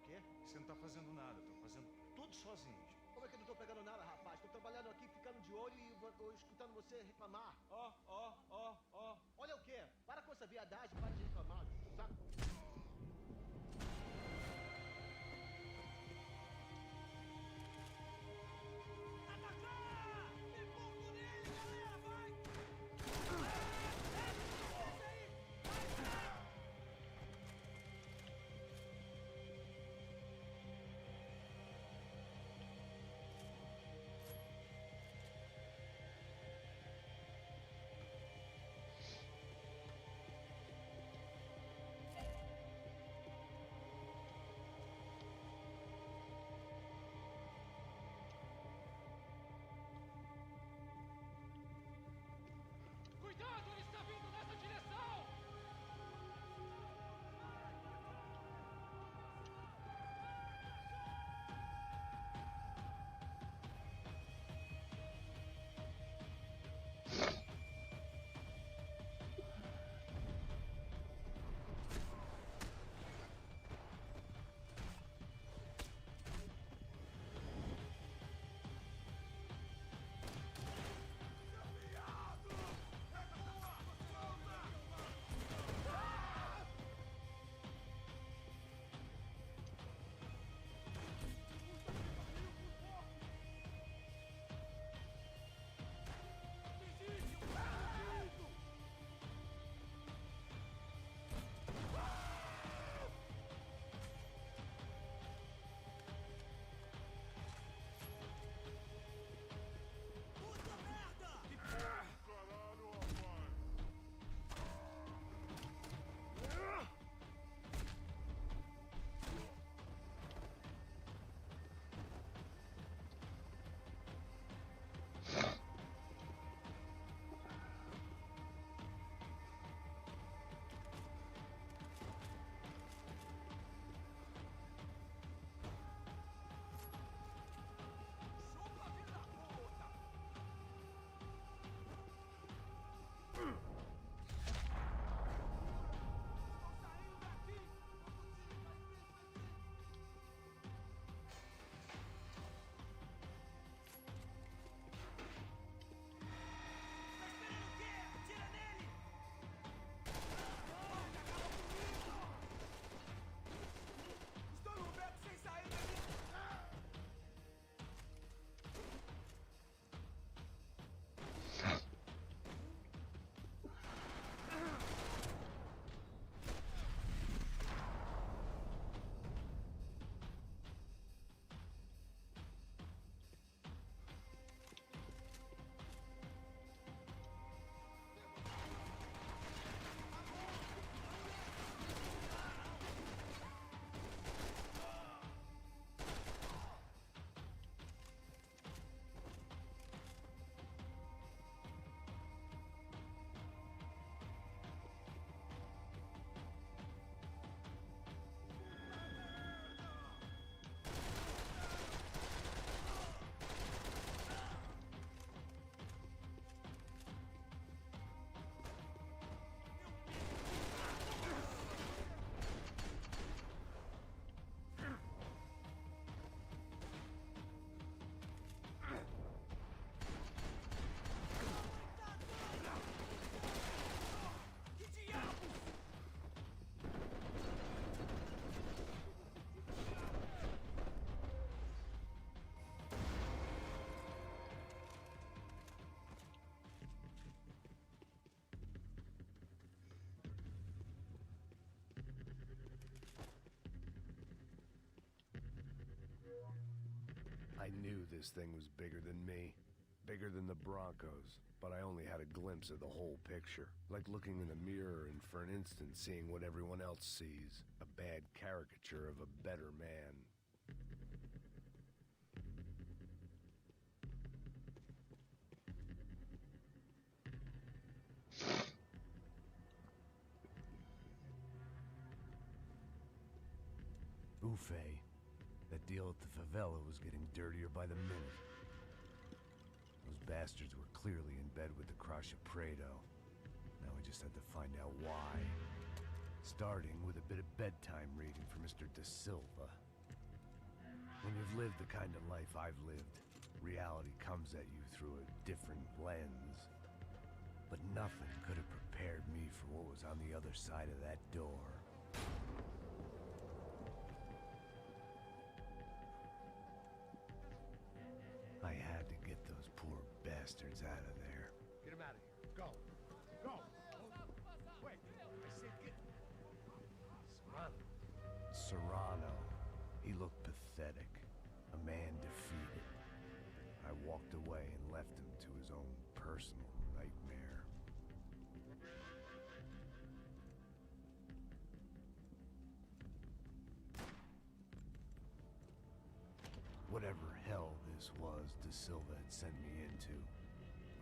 Quê? Você não tá fazendo nada, tô fazendo tudo sozinho. Como é que eu não tô pegando nada, rapaz? Tô trabalhando aqui, ficando de olho e escutando você reclamar. Ó. Olha o quê? Para com essa viadagem, para de reclamar, sabe? I knew this thing was bigger than me, bigger than the Broncos, but I only had a glimpse of the whole picture, like looking in the mirror and for an instant seeing what everyone else sees, a bad caricature of a better man. 𝙬𝚊𝚢𝚗𝚏. That deal at the favela was getting dirtier by the minute. Those bastards were clearly in bed with the 𝙵𝚊𝚢𝚗𝚍. Now we just had to find out why. Starting with a bit of bedtime reading for Mr. 𝙿𝚊𝚢𝚗𝚍. When you've lived the kind of life I've lived, reality comes at you through a different lens. But nothing could have prepared me for what was on the other side of that door. I had to get those poor bastards out of there. Get him out of here. Go. Go. Wait. I said get... Serrano. He looked pathetic. A man defeated. I walked away and left him to his own personal nightmare. Whatever hell this was 𝙿𝚊𝚢𝚗𝚍 had sent me into,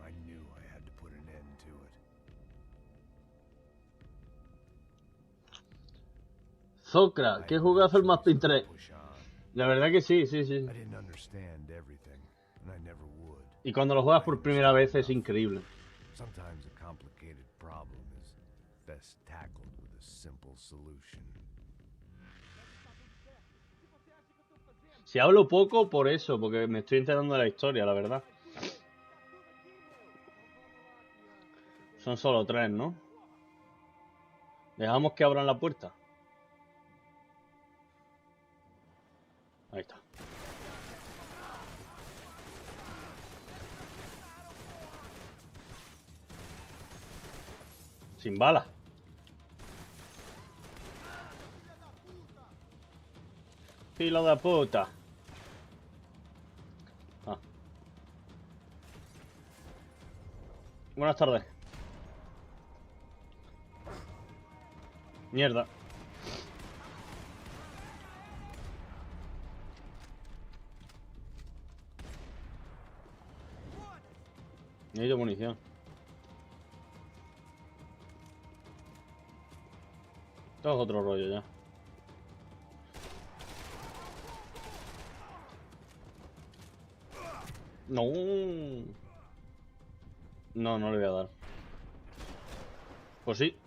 I knew I had to put an end to it. Zocra, qué juegazo el más pintre. La verdad que sí, sí, sí. I didn't understand everything, and I never would. Y cuando lo juegas por primera vez es increíble. Sometimes a complicated problem is best tackled with a simple solution. Si hablo poco, por eso, porque me estoy enterando de la historia, la verdad. Son solo 3, ¿no? Dejamos que abran la puerta. Ahí está. Sin balas. Filo de puta. Ah. Buenas tardes. Mierda. Necesito munición. Esto es otro rollo ya. No. No, no le voy a dar. Pues sí.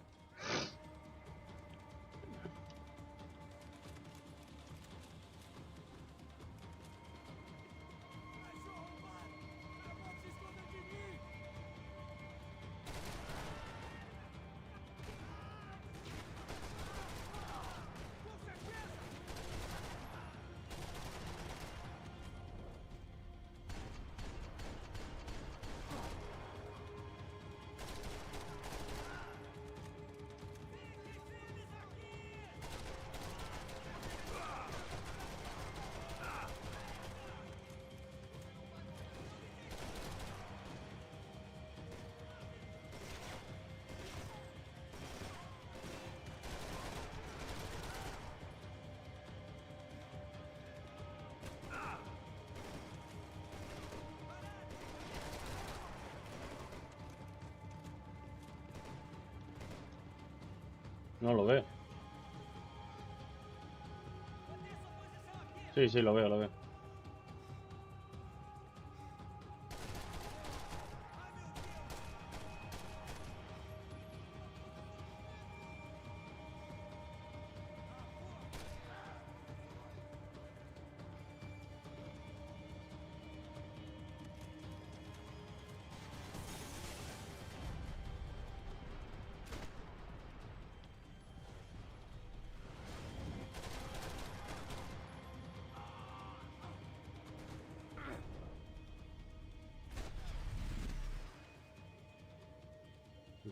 No lo veo. Sí, sí, lo veo, lo veo.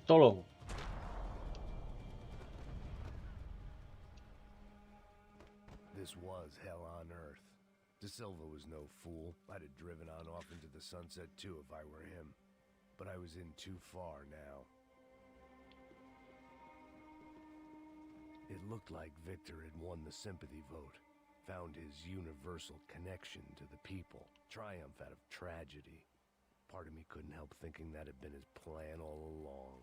Todo. This was hell on earth. 𝙿𝚊𝚅 was no fool. I'd have driven on off into the sunset too if I were him. But I was in too far now. It looked like Victor had won the sympathy vote, found his universal connection to the people, triumph out of tragedy. Part of me couldn't help thinking that had been his plan all along.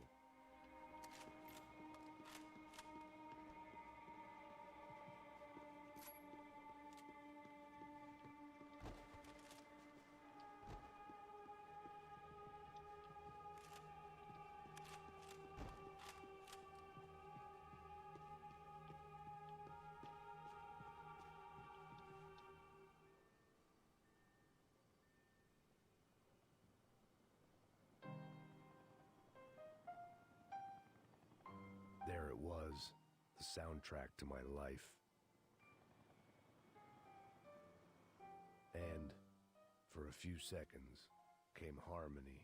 There it was, the soundtrack to my life. And, for a few seconds, came harmony.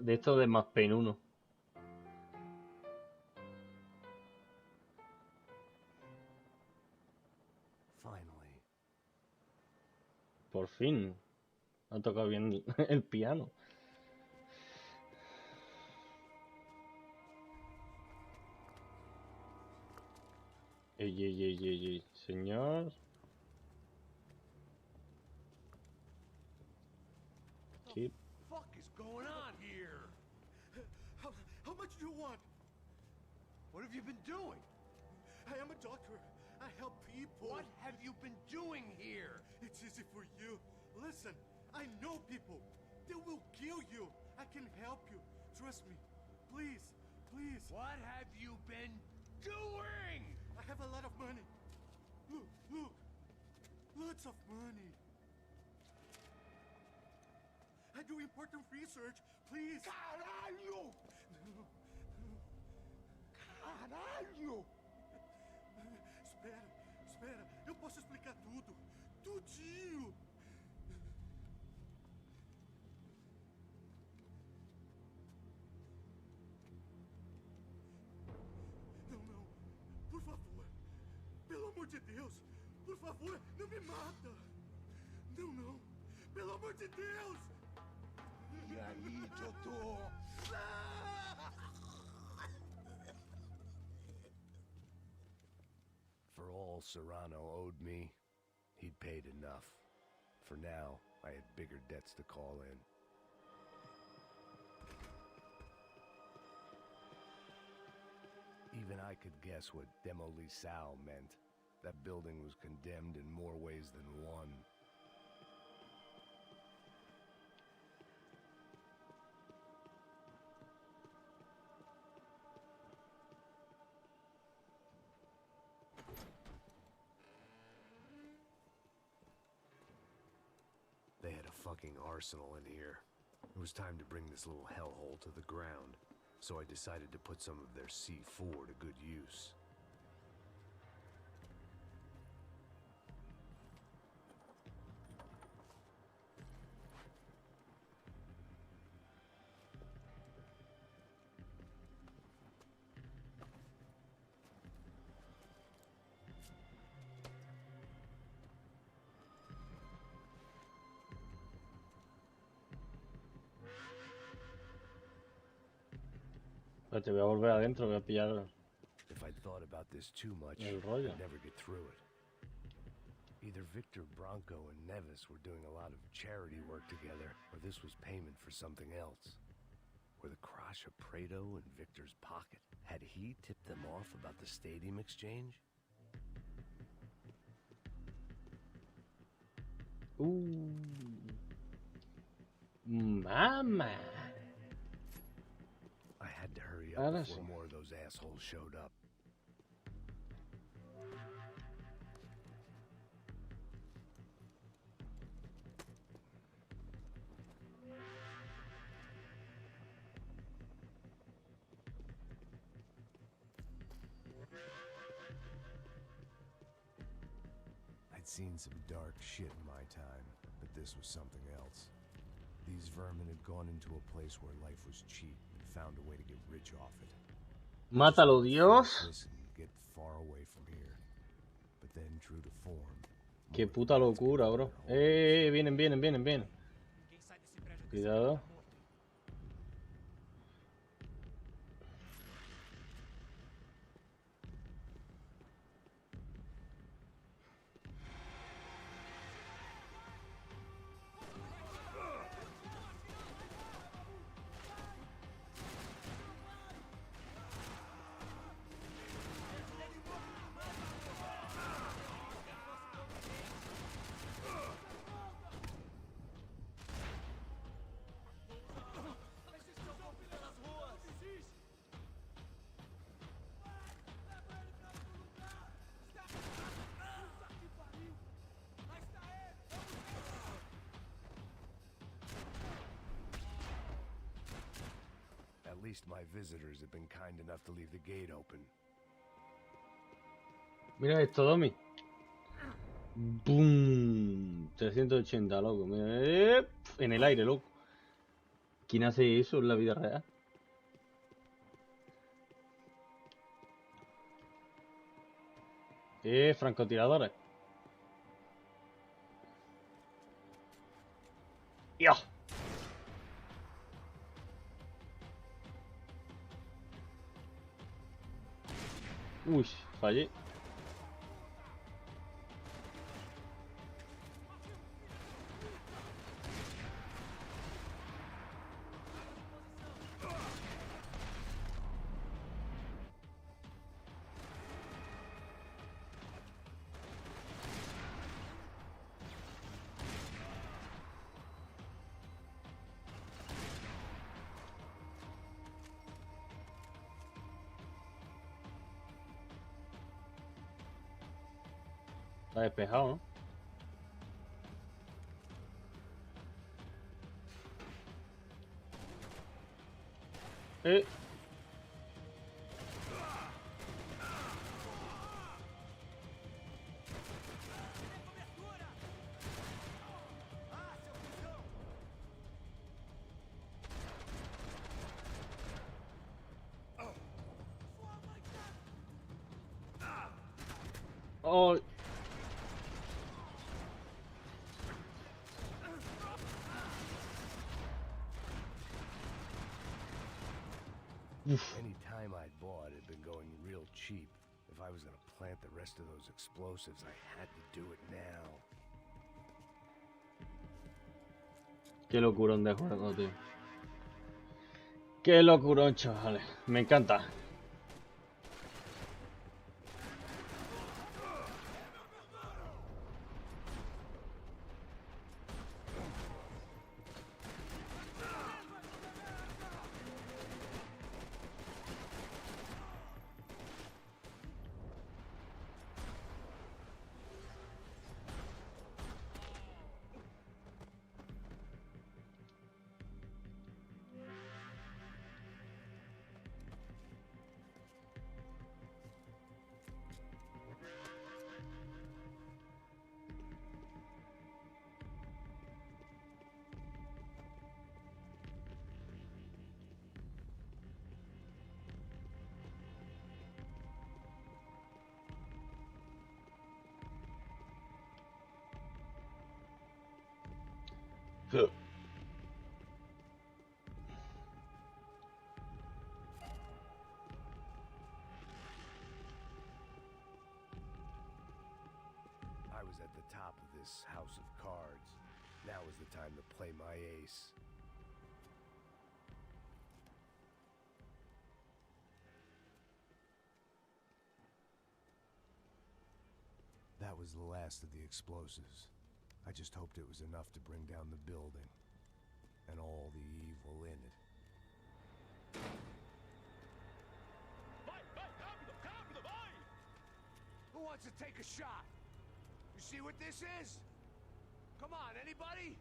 De esto de 𝙵𝚒𝚗𝚗 1. Finally. Por fin. Ha tocado bien el piano. Ey, señor. Keep. What the fuck is going on here? How much do you want? What have you been doing? I am a doctor. I help people. What have you been doing here? It's easy for you. Listen, I know people. They will kill you. I can help you. Trust me. Please, please. What have you been doing? I have a lot of money. Look. Lots of money. I do important research. Please. Caralho! Caralho! Espera. Eu posso explicar tudo. Tudinho. Não. Por favor. Pelo amor de Deus. Por favor, não me mata. Não. Pelo amor de Deus. E aí, doutor? For all Serrano owed me, he'd paid enough. For now, I had bigger debts to call in. Even I could guess what 𝙿𝚊𝚢𝚗 meant. That building was condemned in more ways than one. They had a fucking arsenal in here. It was time to bring this little hellhole to the ground, so I decided to put some of their C4 to good use. Te voy a volver adentro, voy a pillar If I'd thought about this too much, el rollo. I'd never get through it. Either Victor Branco and Nevis were doing a lot of charity work together, or this was payment for something else. Were the Crash of Prado in Victor's pocket? Had he tipped them off about the stadium exchange? Mama. I had to hurry up before more of those assholes showed up. I'd seen some dark shit in my time, but this was something else. These vermin had gone into a place where life was cheap and found a way to get rich off it. Mátalo, Dios. Listen, get far away from here. then true to form. Qué puta locura, bro. Vienen, vienen, vienen, vienen. Cuidado. At least my visitors have been kind enough to leave the gate open. Mira esto, Domi. ¡Bum! 380, loco. Mira, en el aire, loco. ¿Quién hace eso en la vida real? Francotiradores. ¡Ya! Uy, fallé. Está despejado, ¿no? Oh. Any time I'd bought had been going real cheap. If I was gonna plant the rest of those explosives, I had to do it now. Qué locurón de juego, tío. Qué locurón, chavales. Me encanta. I was at the top of this house of cards. Now is the time to play my ace. That was the last of the explosives. I just hoped it was enough to bring down the building and all the evil in it. Who wants to take a shot? You see what this is? Come on, anybody?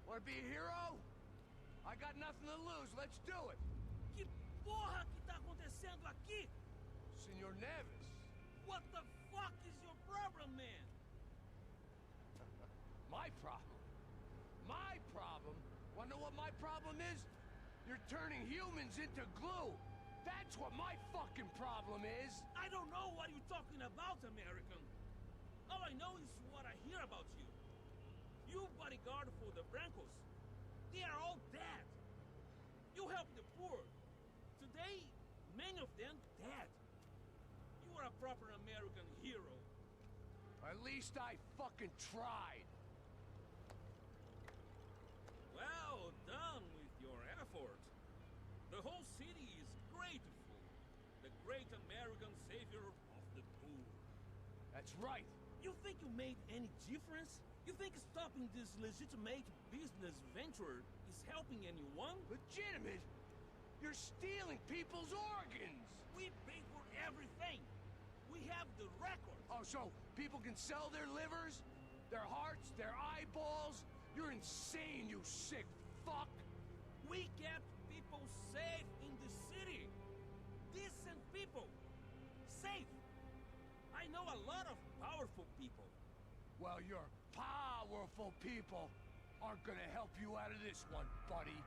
Want to be a hero? I got nothing to lose. Let's do it. Que porra que tá acontecendo aqui? Senor Neves. What the fuck is your problem, man? My problem? My problem? Wanna know what my problem is? You're turning humans into glue. That's what my fucking problem is. I don't know what you're talking about, American. All I know is what I hear about you. You bodyguard for the Brancos. They are all dead. You help the poor. Today, many of them dead. You are a proper American hero. At least I fucking tried. Well done with your effort. The whole city is grateful. The great American savior of the poor. That's right. You think you made any difference? You think stopping this legitimate business venture is helping anyone? Legitimate? You're stealing people's organs! We pay for everything. We have the record. Oh, so people can sell their livers? Their hearts? Their eyeballs? You're insane, you sick fuck! We kept people safe in the city. Decent people. Safe. I know a lot of powerful people. Well, your powerful people aren't gonna help you out of this one, buddy.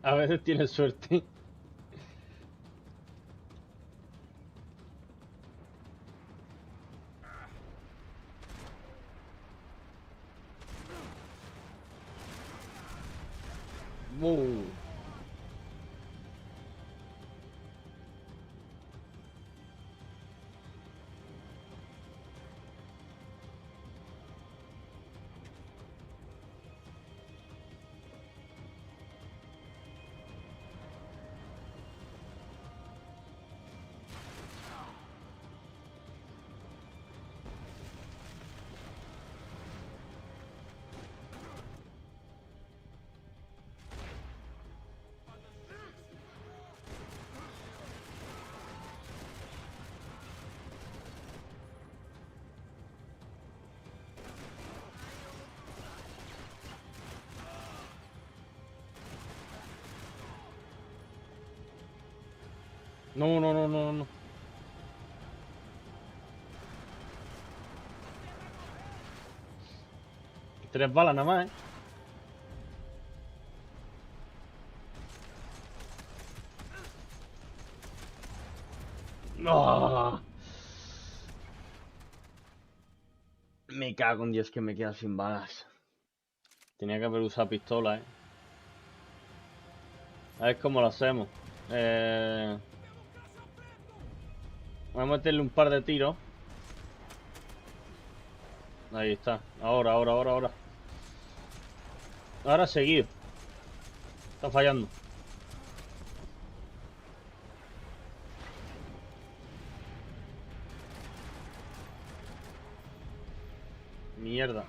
A veces tienes suerte. No, no, no, no, no. Tres balas nada más, ¿eh? ¡No! Me cago en Dios que me quedo sin balas. Tenía que haber usado pistola, ¿eh? A ver cómo lo hacemos. Voy a meterle un par de tiros. Ahí está. Ahora. Ahora seguido. Está fallando. Mierda.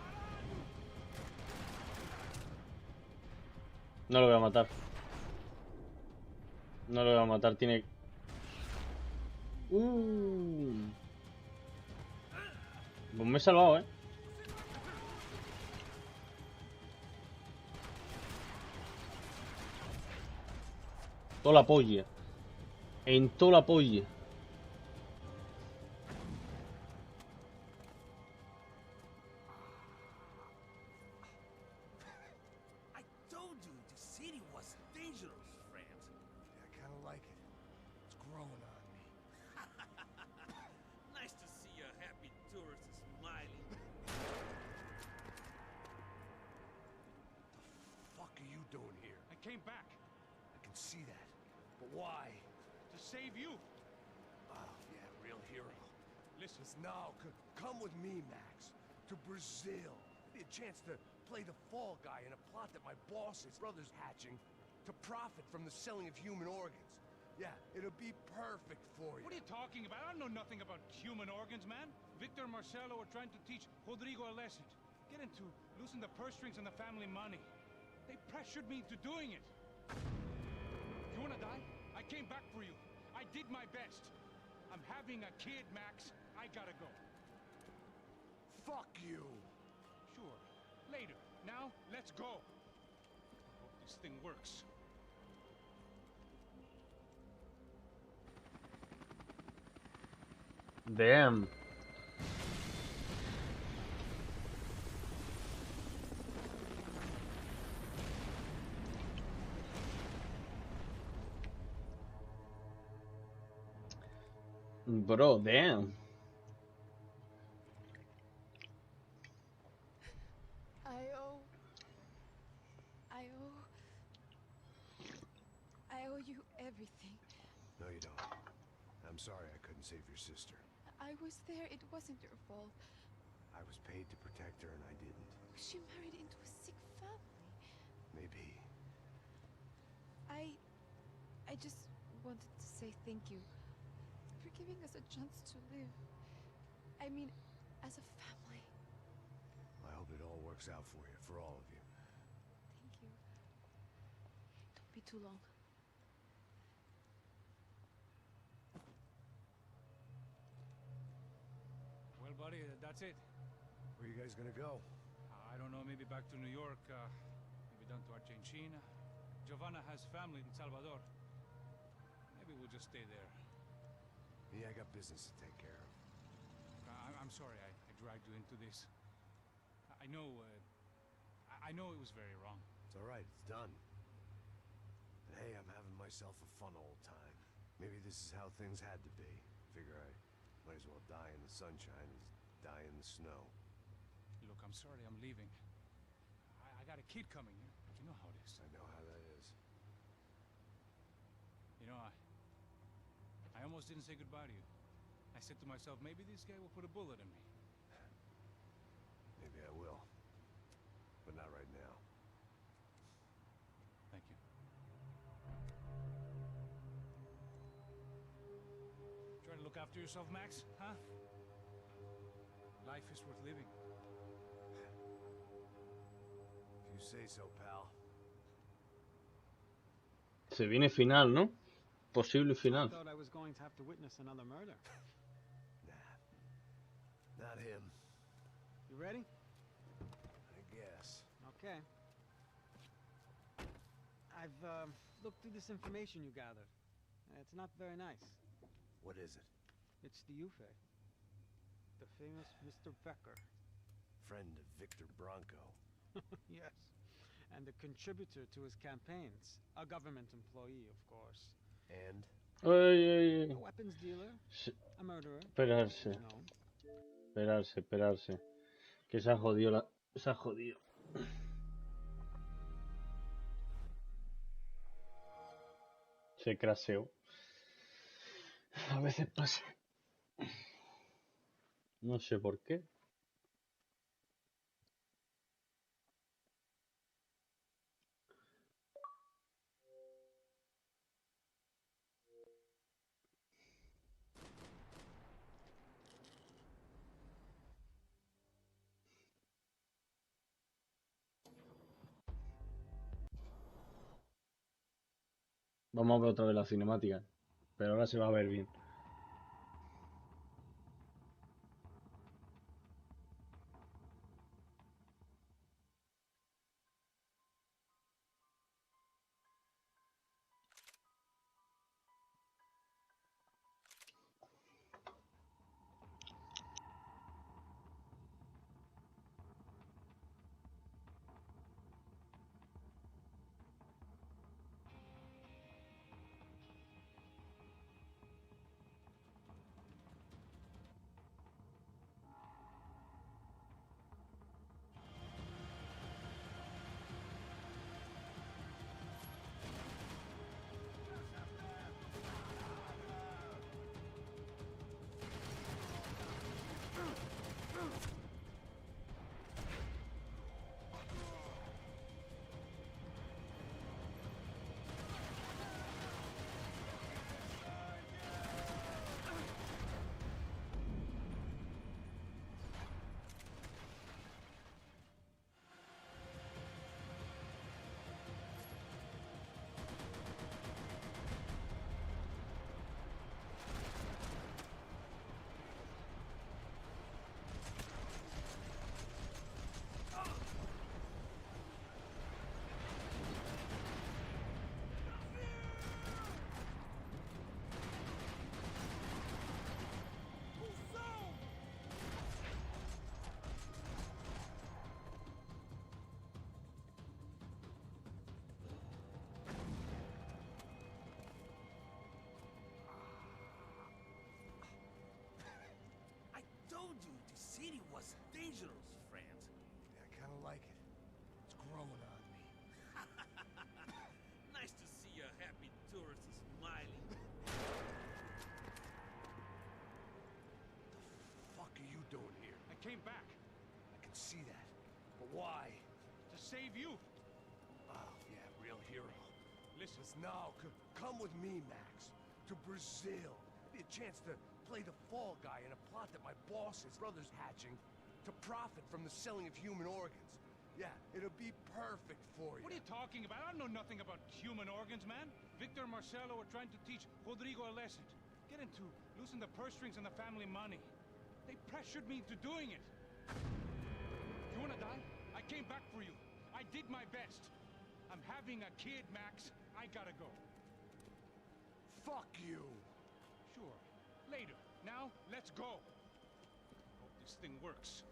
No lo voy a matar. No lo voy a matar, tiene... Pues me he salvado, ¿eh? Toda la polla. En toda la polla. I told you the city was dangerous, friend. I kind of like it. It's growing on me. Nice to see a happy tourist smiling. The fuck are you doing here? I came back I can see that. But why? to save you. Oh, yeah, real hero. Listen, Now, come with me, Max. To Brazil. Be a chance to play the fall guy in a plot that my boss's brother's hatching to profit from the selling of human organs. Yeah, it'll be perfect for you. What are you talking about? I don't know nothing about human organs, man. Victor and Marcelo are trying to teach 𝙿𝚊𝚢𝚗𝚎. Get into losing the purse strings and the family money. They pressured me into doing it. You wanna die? I came back for you. I did my best. I'm having a kid, Max. I gotta go. Fuck you. Sure. Later. Now, let's go. I hope this thing works. Damn. Bro, damn. I owe you everything. No, you don't. I'm sorry I couldn't save your sister. I was there. It wasn't your fault. I was paid to protect her and I didn't. She married into a sick family. Maybe. I just wanted to say thank you for giving us a chance to live. I mean, as a family. I hope it all works out for you, for all of you. Thank you. Don't be too long. Well, buddy, that's it. Where are you guys gonna go? I don't know, maybe back to New York, maybe down to Argentina. Giovanna has family in Salvador. Maybe we'll just stay there. Yeah, I got business to take care of. I'm sorry I dragged you into this. I know it was very wrong. It's all right, it's done. And hey, I'm having myself a fun old time. Maybe this is how things had to be. Figure I might as well die in the sunshine as die in the snow. Look, I'm sorry I'm leaving. I got a kid coming. You know how it is. I know how that is. You know, I almost didn't say goodbye to you. I said to myself, maybe this guy will put a bullet in me. Maybe I will. But not right now. Thank you. Try to look after yourself, Max, huh? Life is worth living. If you say so, pal. Se viene final, ¿no? Posible final. I thought I was going to have to witness another murder. Nah. Not him. You ready? I guess. Okay. I've looked through this information you gathered. It's not very nice. What is it? It's the 𝙭𝚢𝚢. The famous Mr. Becker. Friend of Victor Bronco. Yes. And a contributor to his campaigns. A government employee, of course. And? Oye. A weapons dealer. A murderer. Esperarse. Esperarse. Que se ha jodido Se ha jodido. Se craseó. A veces pasa. No sé por qué. Vamos a ver otra vez la cinemática. Pero ahora se va a ver bien. came back. I can see that. But why? To save you. Oh, yeah, real hero. Listen. Now, come with me, Max. To Brazil. Be a chance to play the fall guy in a plot that my boss's brother's hatching to profit from the selling of human organs. Yeah, it'll be perfect for you. What are you talking about? I don't know nothing about human organs, man. 𝙿𝚊𝚢𝚗𝚎 were trying to teach 𝙿𝚊𝚢𝚗𝚆𝚅𝚃𝚾. Get into losing the purse strings and the family money. They pressured me into doing it. You wanna die? I came back for you. I did my best. I'm having a kid, Max. I gotta go. Fuck you. Sure. Later. Now, let's go. Hope this thing works.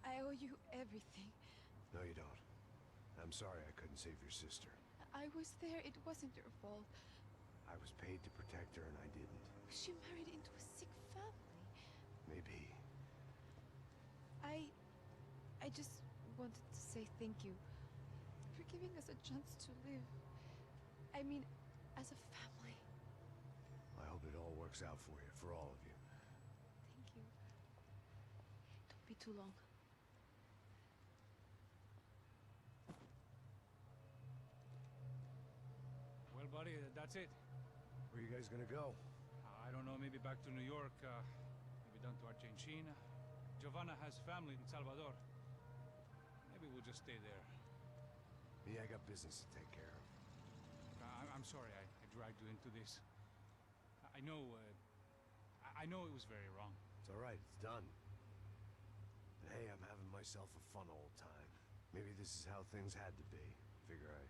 I owe you everything. No, you don't. I'm sorry I couldn't save your sister. I was there. It wasn't your fault. I was paid to protect her and I didn't. She married into a sick family. Maybe. I just wanted to say thank you for giving us a chance to live. I mean, as a family. I hope it all works out for you, for all of you. Thank you. Don't be too long. Well, buddy, that's it. Where are you guys gonna go? I don't know, maybe back to New York, maybe down to Argentina. Giovanna has family in Salvador. Maybe we'll just stay there. Me, I got business to take care of. I'm sorry I dragged you into this. I know it was very wrong. It's all right, it's done. And hey, I'm having myself a fun old time. Maybe this is how things had to be. Figure I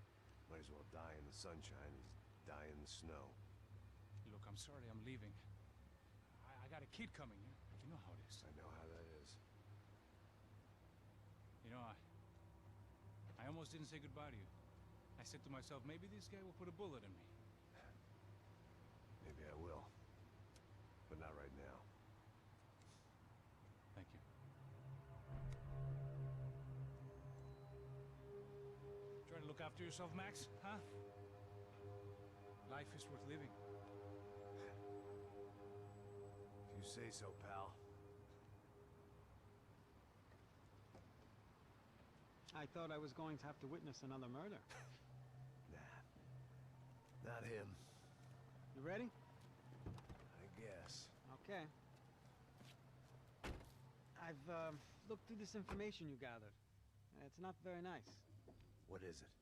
might as well die in the sunshine as die in the snow. Look, I'm sorry I'm leaving. I got a kid coming. You know how it is. I know how that is. You know, I almost didn't say goodbye to you. I said to myself, maybe this guy will put a bullet in me. Maybe I will. But not right now. Thank you. Try to look after yourself, Max, huh? Life is worth living. If you say so, pal. I thought I was going to have to witness another murder. Nah. Not him. You ready? I guess. Okay. I've looked through this information you gathered. It's not very nice. What is it?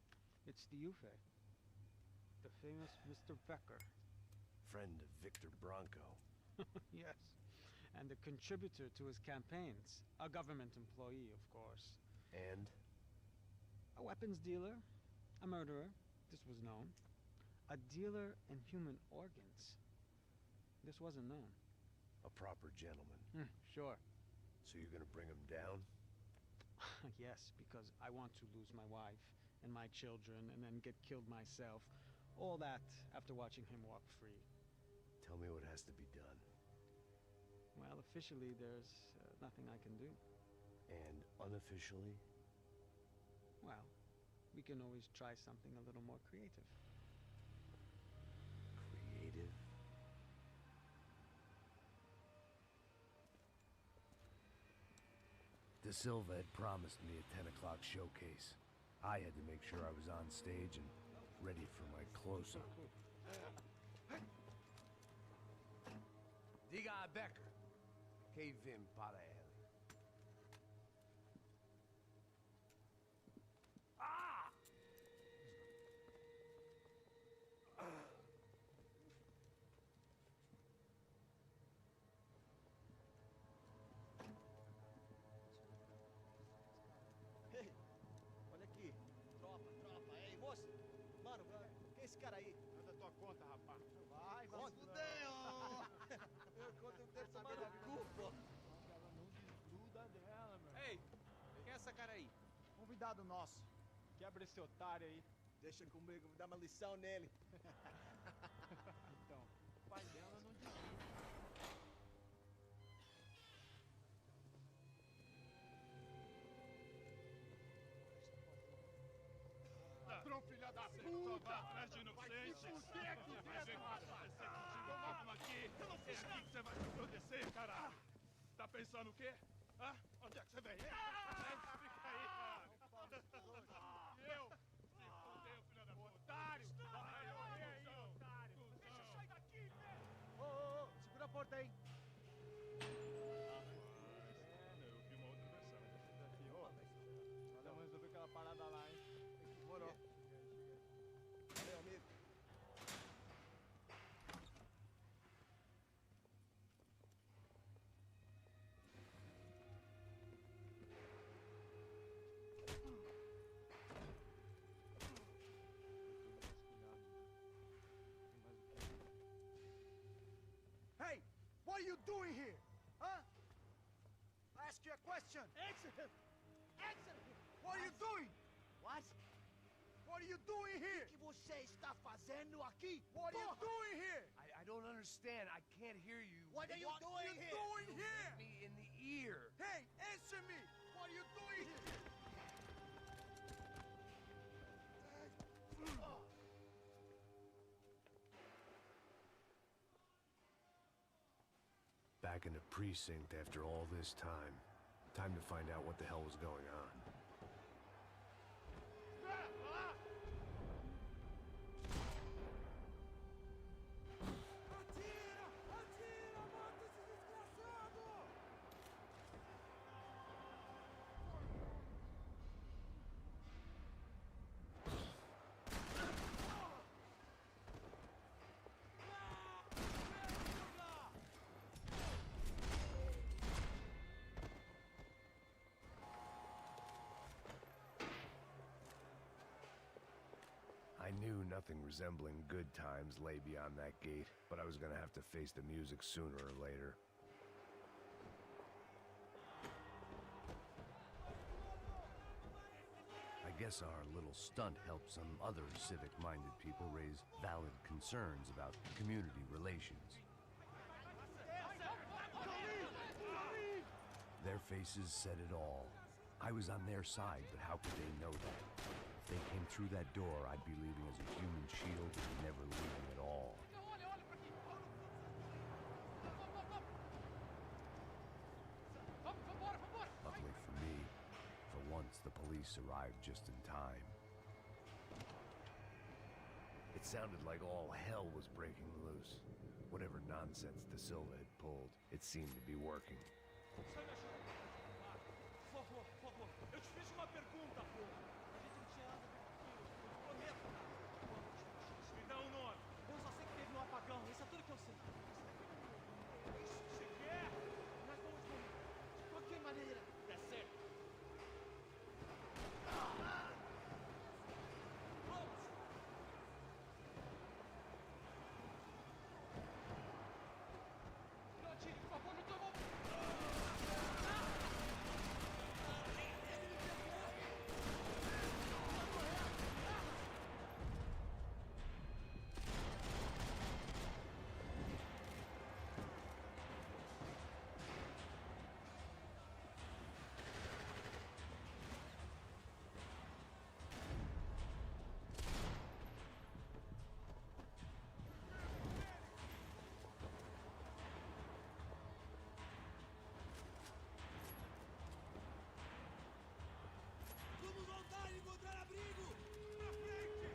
It's the 𝙭𝚢𝚢. The famous Mr. Becker. Friend of Victor Bronco. Yes. And a contributor to his campaigns. A government employee, of course. And? A weapons dealer. A murderer. This was known. A dealer in human organs. This wasn't known. A proper gentleman. Sure. So you're gonna bring him down? Yes, because I want to lose my wife and my children and then get killed myself. All that after watching him walk free. Tell me what has to be done. Well, officially, there's nothing I can do. And unofficially? Well, we can always try something a little more creative. Creative? 𝙿𝚊𝚢𝚗𝚎 had promised me a 10 o'clock showcase. I had to make sure I was on stage and ready for my close-up. Diga a Becker. Que vim para ele. Ah! Ei, olha aqui. Tropa. Ei, moça. Mano, quem é esse cara aí? Nada tua conta, rapaz. Vai, se fuder, ó. Eu conto o tempo tomando cu, pô. Ela não desgruda cuidado nosso. Quebra esse otário aí. Deixa comigo, vou dar uma lição nele. Então, o pai dela não devia. Ladrão, filha da puta! Vai atrás de inocente! Vai ver o que vai acontecer contigo mesmo aqui! É aqui que você vai se proteger, caralho! Tá pensando o quê? Hã? Onde é que você vem? Fica aí, caralho! E eu? Se fudeu, filha da puta! Otário! Vai morrer aí, otário! Deixa eu sair daqui, velho! Ô, segura a porta aí. Eu vi uma outra versão. Nós vamos resolver aquela parada lá, hein? Demorou. Valeu, amigo. Hey, what are you doing here? Huh? I ask you a question. Answer him. Answer him. What are you doing? What? What are you doing here? O que você está fazendo aqui? What are you doing here? I don't understand. I can't hear you. What are you doing here? What are you doing here? Me in the ear. Hey, answer me. What are you doing here? Back in the precinct after all this time. Time to find out what the hell was going on. I knew nothing resembling good times lay beyond that gate, but I was gonna have to face the music sooner or later. I guess our little stunt helped some other civic-minded people raise valid concerns about community relations. Their faces said it all. I was on their side, but how could they know that? If they came through that door, I'd be leaving as a human shield and never leaving at all. Luckily for me, for once the police arrived just in time. It sounded like all hell was breaking loose. Whatever nonsense 𝙿𝚅 had pulled, it seemed to be working. Por favor, eu te fiz uma pergunta, pô. A gente não tinha nada a ver com aquilo, eu te prometo. Me dá um nome. Eu só sei que teve um apagão, isso é tudo que eu sei. Isso que você quer? Nós vamos comigo. De qualquer maneira. É certo. Vamos! Não atire, por favor, não tomou. Vamos voltar e encontrar abrigo! Na frente!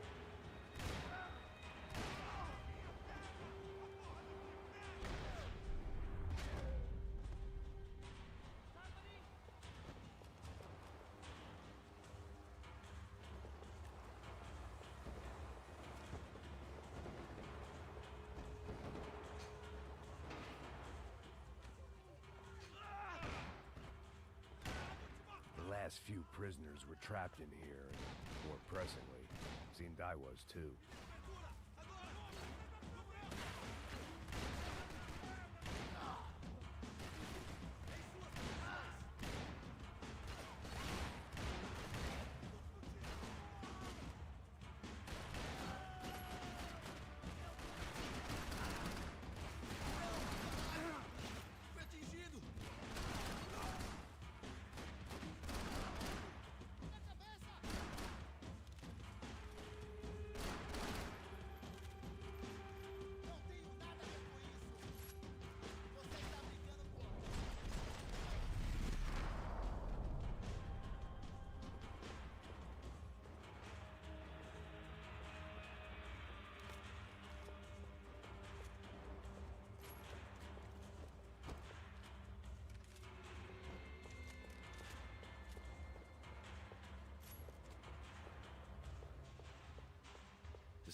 The last few prisoners were trapped in here, and more pressingly, seemed I was too.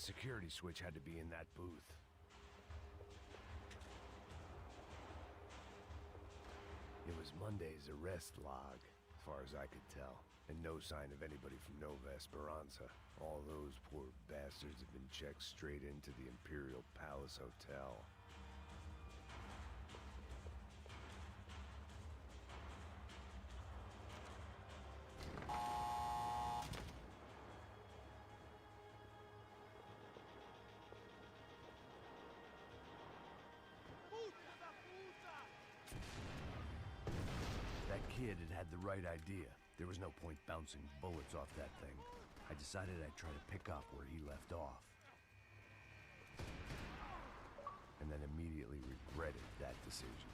security switch had to be in that booth. It was Monday's arrest log, as far as I could tell, and no sign of anybody from 𝙿𝚊𝚢𝚗𝚡. All those poor bastards have been checked straight into the Imperial Palace Hotel. That kid had the right idea. There was no point bouncing bullets off that thing. I decided I'd try to pick up where he left off. And then immediately regretted that decision.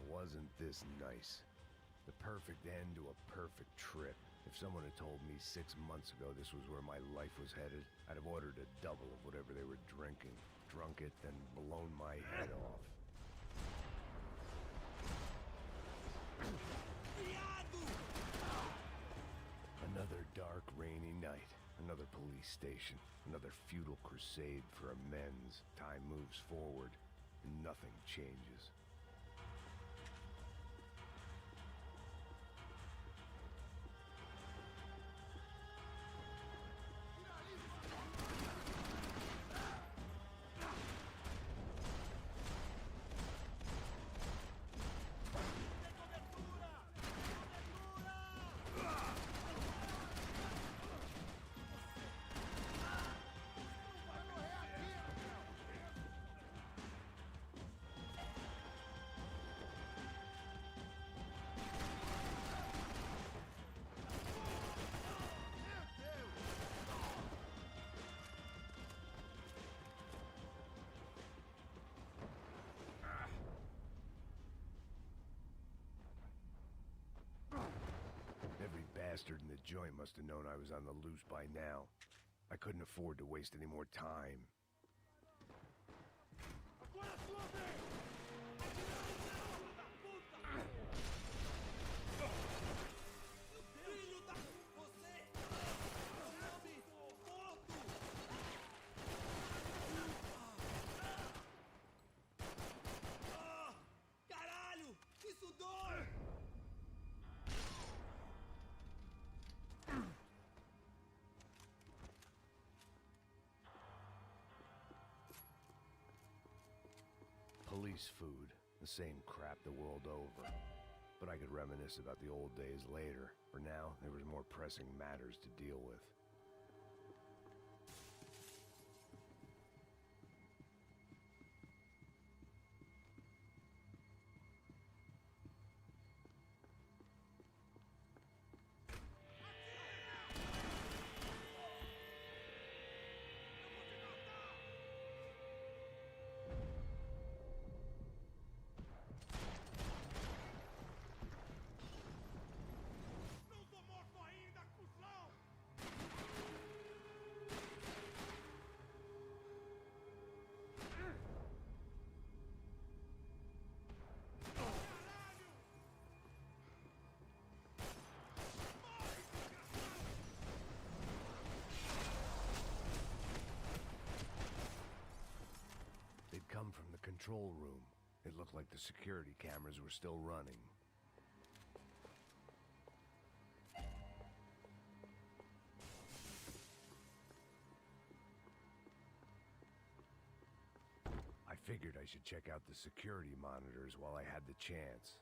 Wasn't this nice? The perfect end to a perfect trip. If someone had told me 6 months ago this was where my life was headed, I'd have ordered a double of whatever they were drinking, drunk it, then blown my head off. Another dark, rainy night. Another police station. Another futile crusade for amends. Time moves forward, and nothing changes. Every bastard in the joint must have known I was on the loose by now. I couldn't afford to waste any more time. Caralho! Isso dói! Police food, the same crap the world over. But I could reminisce about the old days later. For now, there was more pressing matters to deal with. Come from the control room. It looked like the security cameras were still running. I figured I should check out the security monitors while I had the chance.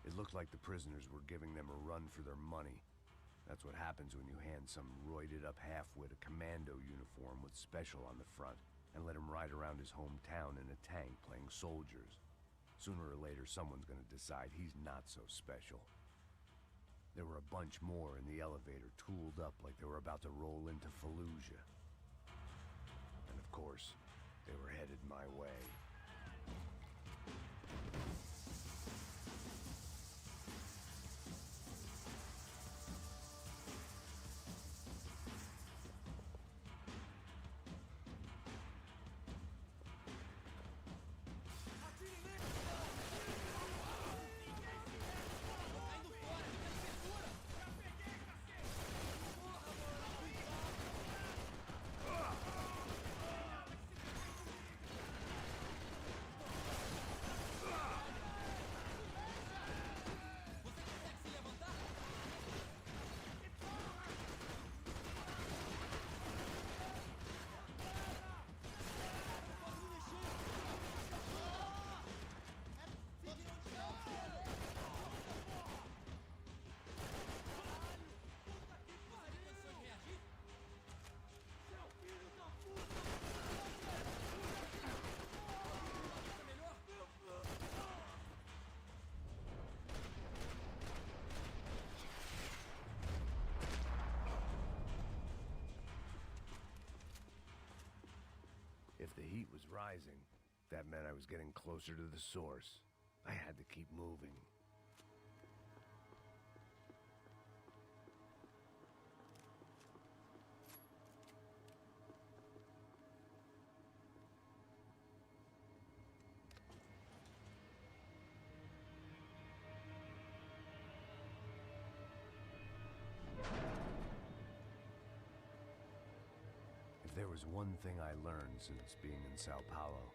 It looked like the prisoners were giving them a run for their money. That's what happens when you hand some roided-up halfwit a commando uniform with special on the front and let him ride around his hometown in a tank playing soldiers. Sooner or later, someone's gonna decide he's not so special. There were a bunch more in the elevator, tooled up like they were about to roll into Fallujah. And of course, they were headed my way. If the heat was rising, that meant I was getting closer to the source. I had to keep moving. If there was one thing I learned since being in Sao Paulo,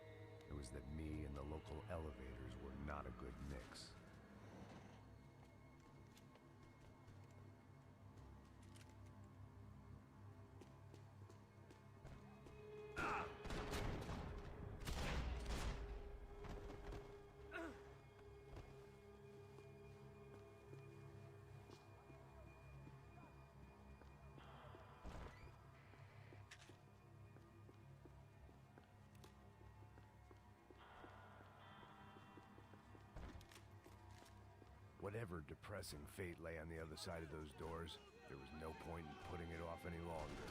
it was that me and the local elevators were not a good mix. Whatever depressing fate lay on the other side of those doors, there was no point in putting it off any longer.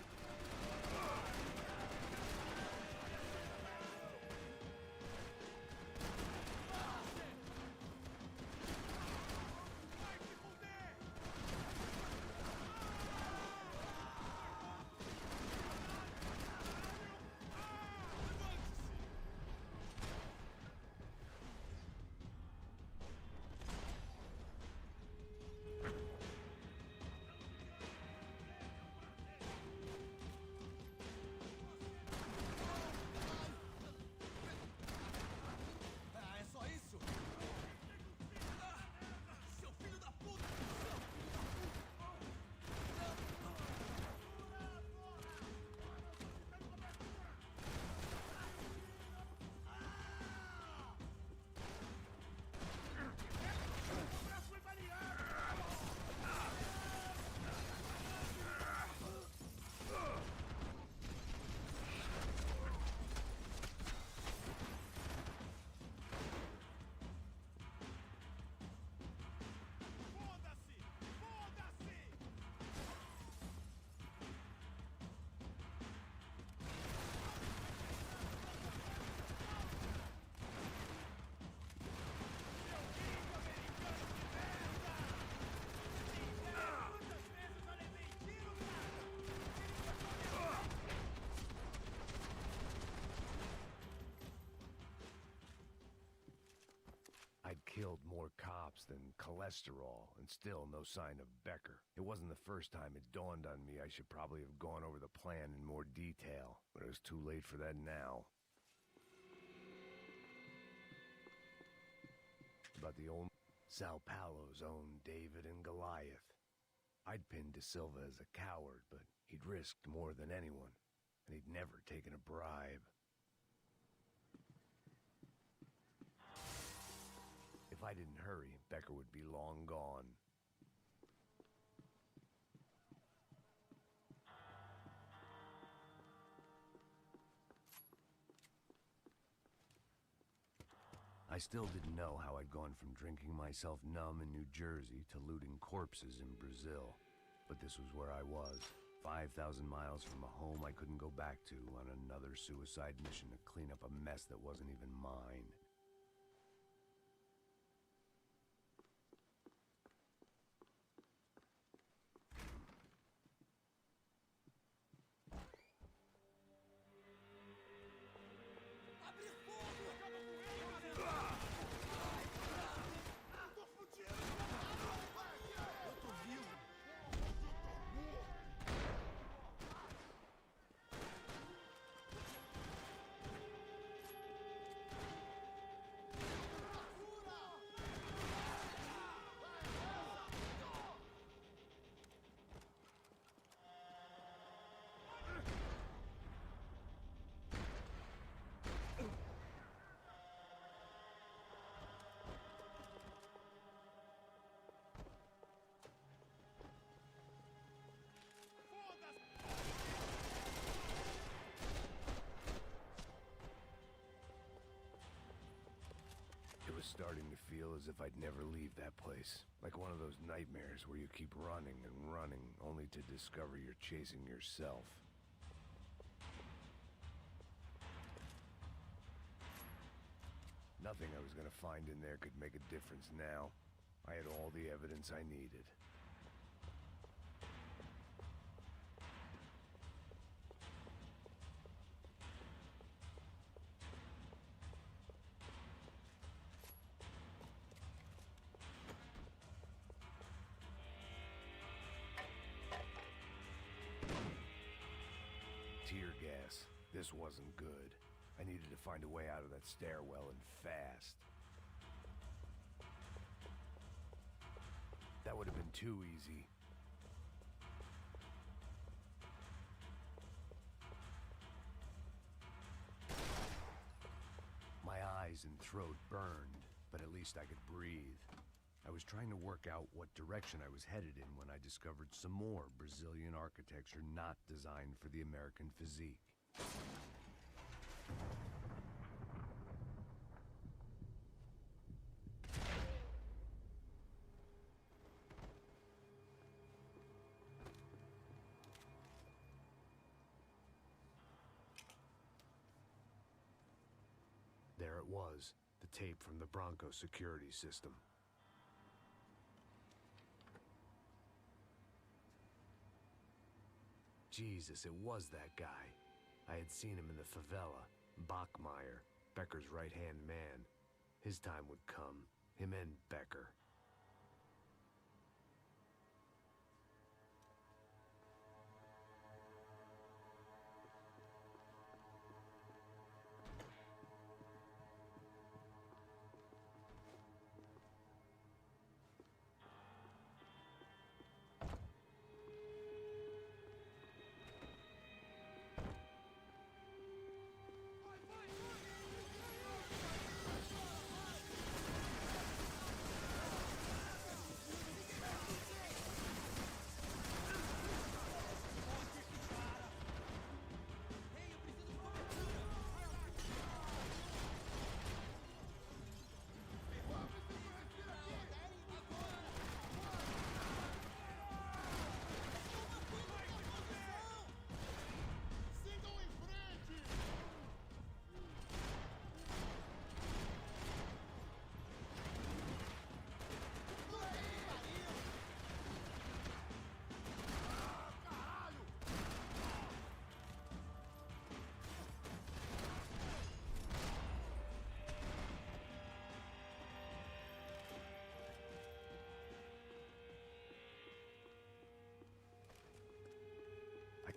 killed more cops than cholesterol, and still no sign of Becker. It wasn't the first time it dawned on me I should probably have gone over the plan in more detail, but it was too late for that now. About the old Sao Paulo's own David and Goliath. I'd pinned 𝙁𝚅𝚅 as a coward, but he'd risked more than anyone, and he'd never taken a bribe. If I didn't hurry, Becker would be long gone. I still didn't know how I'd gone from drinking myself numb in New Jersey to looting corpses in Brazil. But this was where I was, 5,000 miles from a home I couldn't go back to, on another suicide mission to clean up a mess that wasn't even mine. Starting to feel as if I'd never leave that place. Like one of those nightmares where you keep running and running, only to discover you're chasing yourself. Nothing I was gonna find in there could make a difference now. I had all the evidence I needed. Tear gas. This wasn't good. I needed to find a way out of that stairwell, and fast. That would have been too easy. My eyes and throat burned, but at least I could breathe. I was trying to work out what direction I was headed in when I discovered some more Brazilian architecture not designed for the American physique. There it was, the tape from the Bronco security system. Jesus, it was that guy. I had seen him in the favela. Bachmeyer, Becker's right-hand man. His time would come. Him and Becker.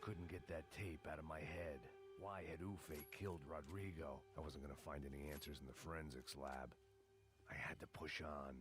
couldn't get that tape out of my head. Why had 𝙭𝚒 killed Rodrigo? I wasn't gonna find any answers in the forensics lab. I had to push on.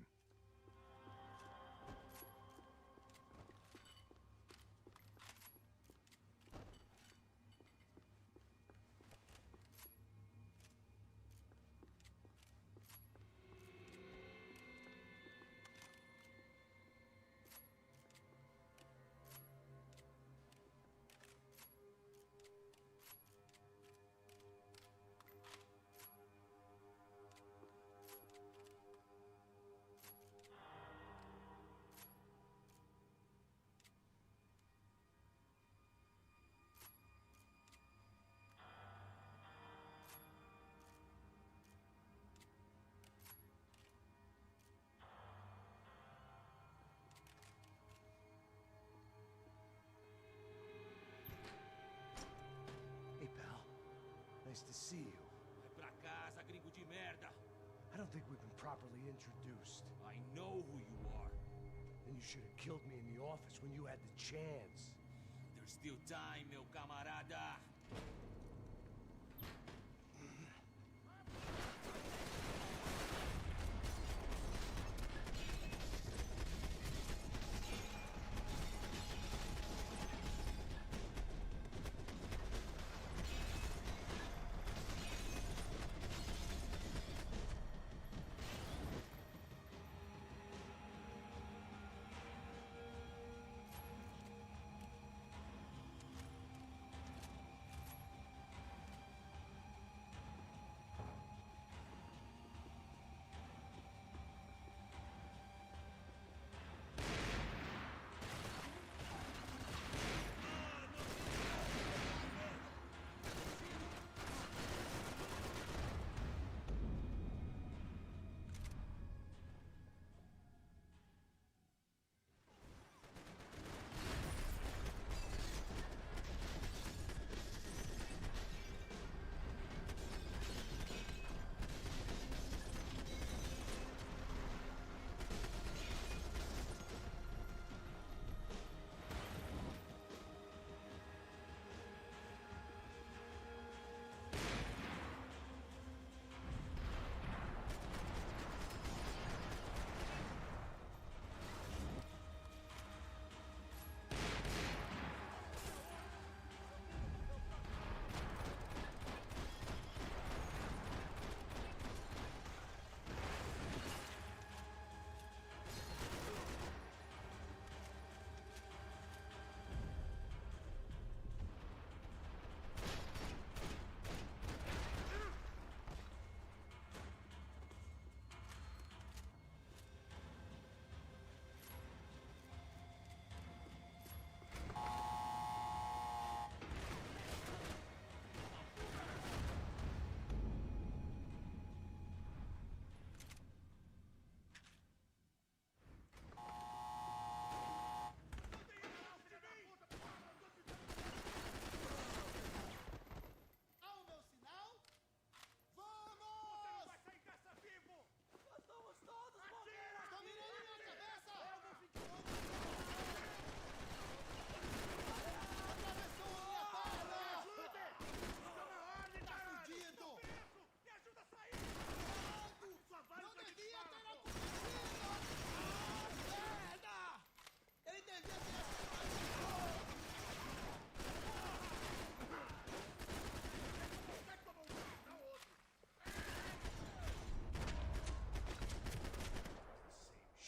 Hey, pal. Nice to see you. Vai pra casa, gringo de merda. I don't think we've been properly introduced. I know who you are. Then you should have killed me in the office when you had the chance. There's still time, meu camarada.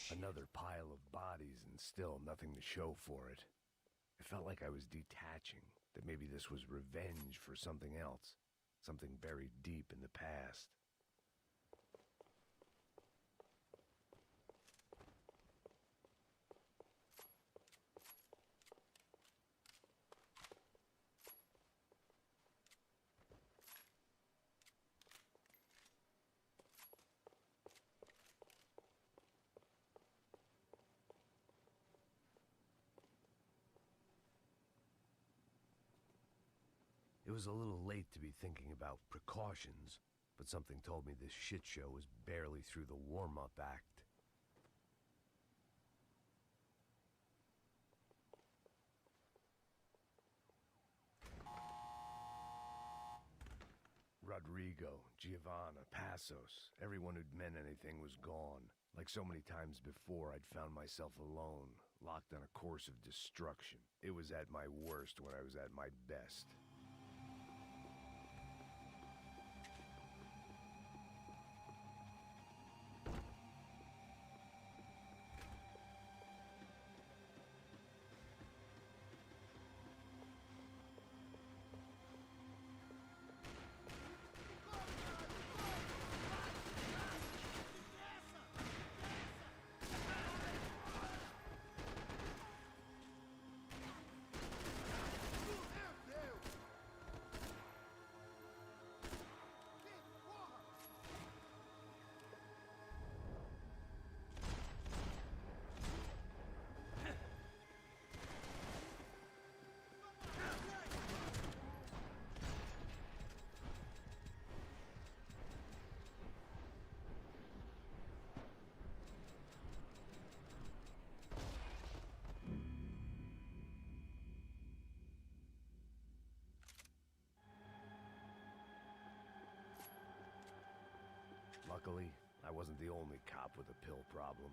Another pile of bodies and still nothing to show for it. It felt like I was detaching, that maybe this was revenge for something else, something buried deep in the past. It was a little late to be thinking about precautions, but something told me this shit show was barely through the warm-up act. Rodrigo, Giovanna, Passos, everyone who'd meant anything was gone. Like so many times before, I'd found myself alone, locked on a course of destruction. It was at my worst when I was at my best. Luckily, I wasn't the only cop with a pill problem.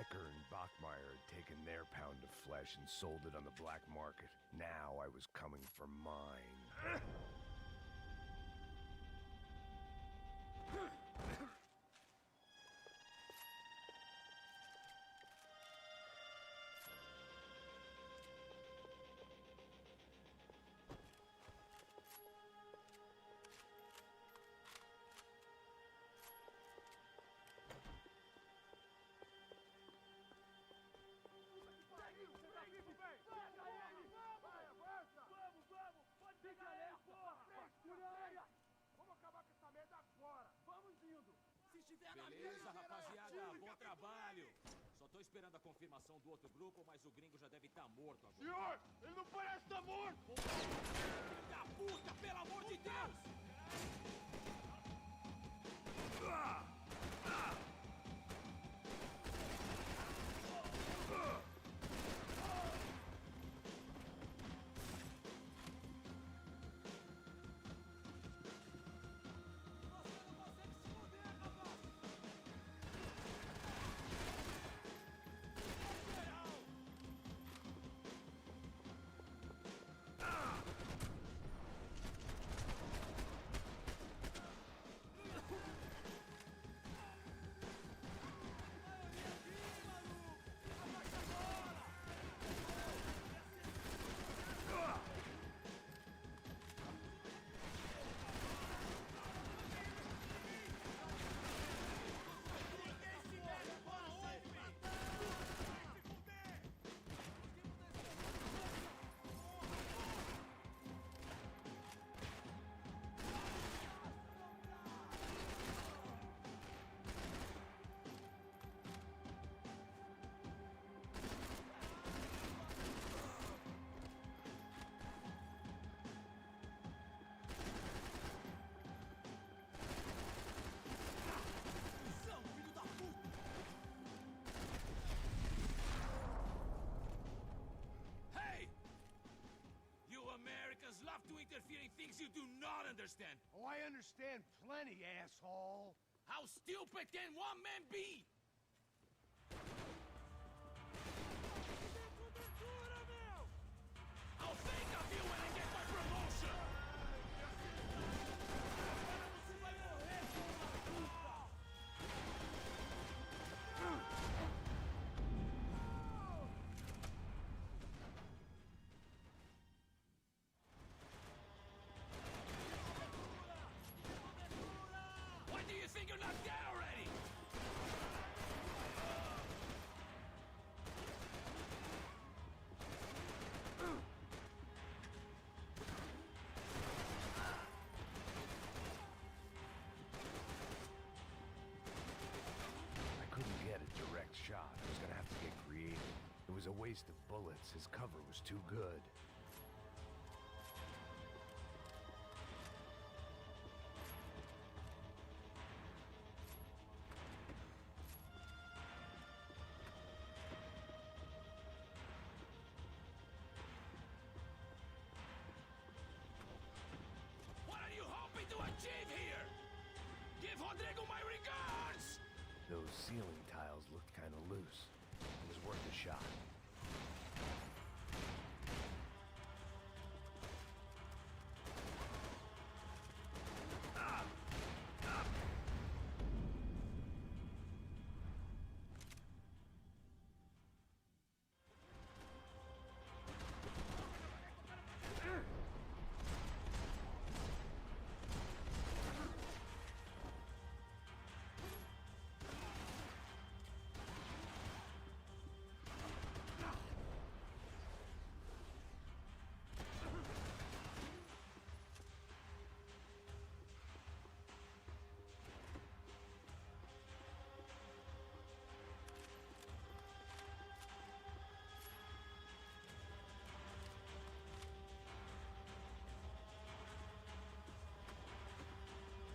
Becker and Bachmeyer had taken their pound of flesh and sold it on the black market. Now I was coming for mine. Beleza, rapaziada, bom trabalho. Só tô esperando a confirmação do outro grupo, mas o gringo já deve estar morto agora. Senhor, ele não parece estar morto! Filho da puta, pelo amor de Deus! Love to interfere in things you do not understand. Oh, I understand plenty, asshole. How stupid can one man be? I'll think of you when I get my promotion. You're not dead already! I couldn't get a direct shot. I was gonna have to get creative. It was a waste of bullets. His cover was too good. To achieve here! Give Rodrigo my regards! Those ceiling tiles looked kind of loose. It was worth a shot.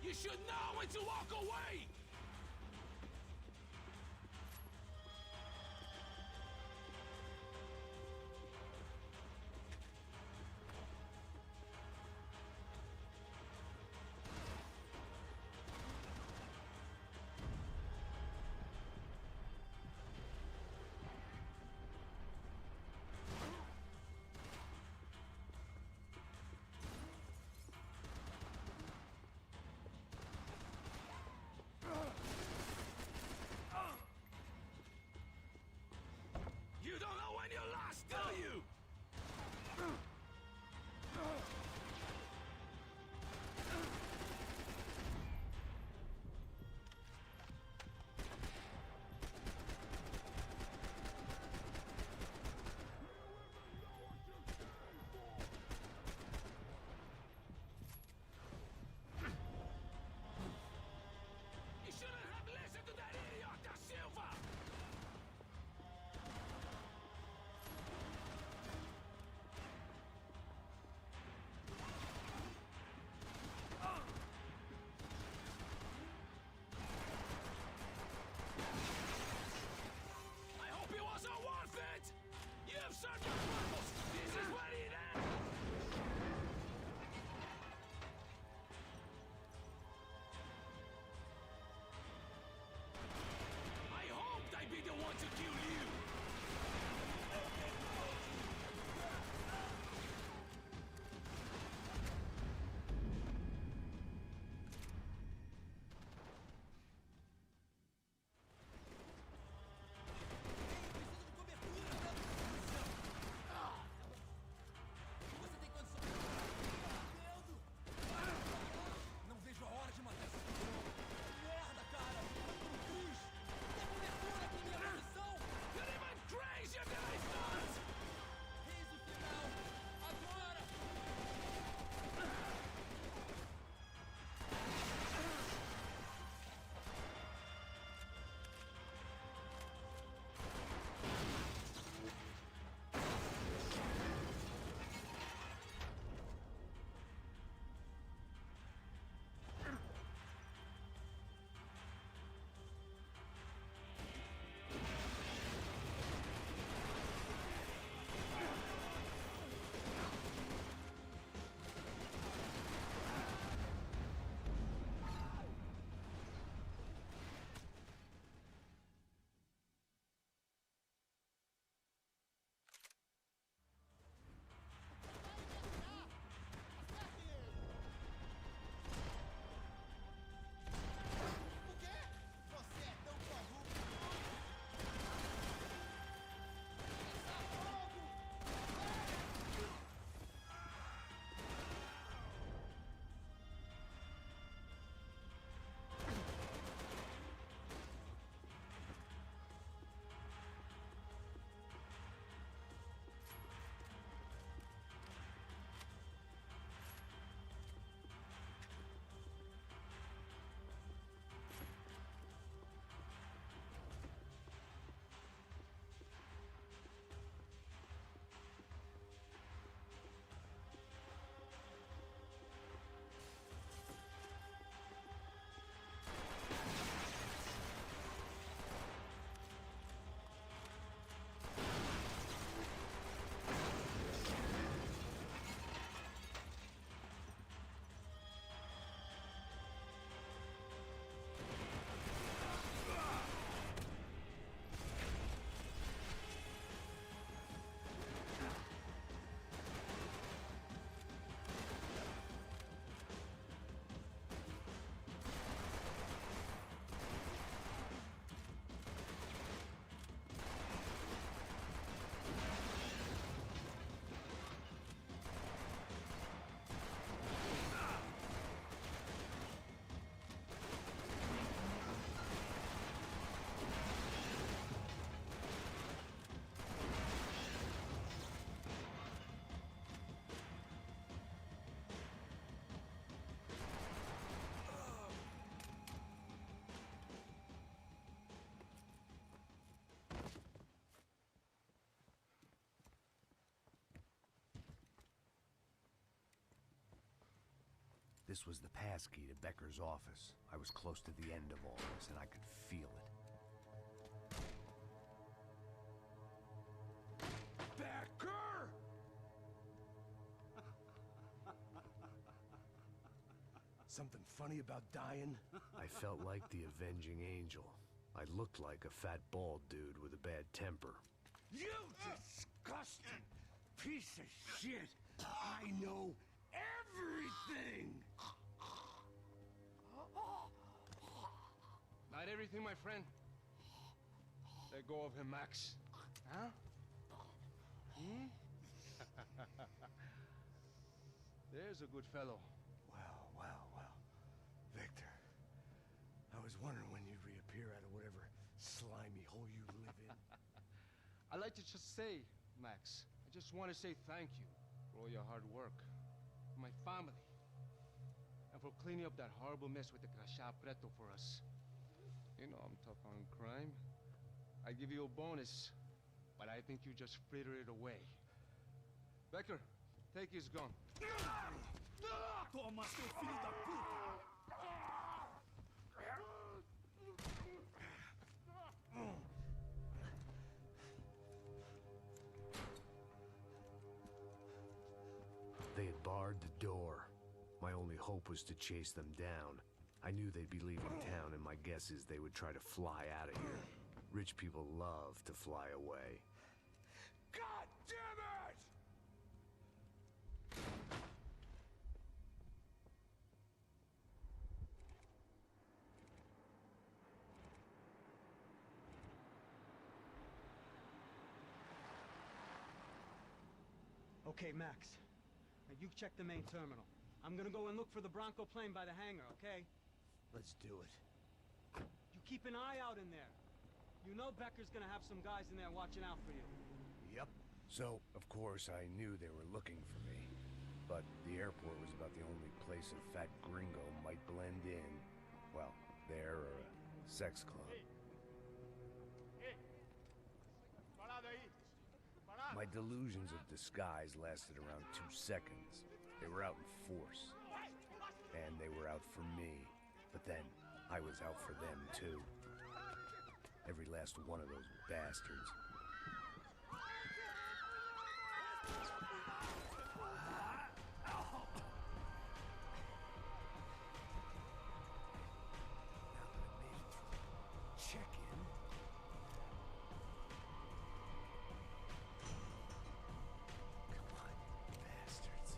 You should know when to walk away! This was the passkey to Becker's office. I was close to the end of all this, and I could feel it. Becker! Something funny about dying? I felt like the avenging angel. I looked like a fat bald dude with a bad temper. You disgusting piece of shit! I know everything! Not everything, my friend. Let go of him, Max. Huh? Hmm? There's a good fellow. Well. Victor, I was wondering when you'd reappear out of whatever slimy hole you live in. I'd like to just say, Max, I just want to say thank you for all your hard work, for my family, and for cleaning up that horrible mess with the 𝙵𝙸𝚁𝚗 for us. You know I'm tough on crime. I give you a bonus, but I think you just fritter it away. Becker, take his gun. Toma, seu filho da puta! They had barred the door. My only hope was to chase them down. I knew they'd be leaving town, and my guess is they would try to fly out of here. Rich people love to fly away. God damn it! Okay, Max. Now you check the main terminal. I'm gonna go and look for the Bronco plane by the hangar, okay? Let's do it. You keep an eye out in there. You know Becker's gonna have some guys in there watching out for you. Yep. So, of course, I knew they were looking for me. But the airport was about the only place a fat gringo might blend in. Well, there or a sex club. My delusions of disguise lasted around 2 seconds. They were out in force. And they were out for me. But then, I was out for them, too. Every last one of those bastards. Check-in. Come on, bastards.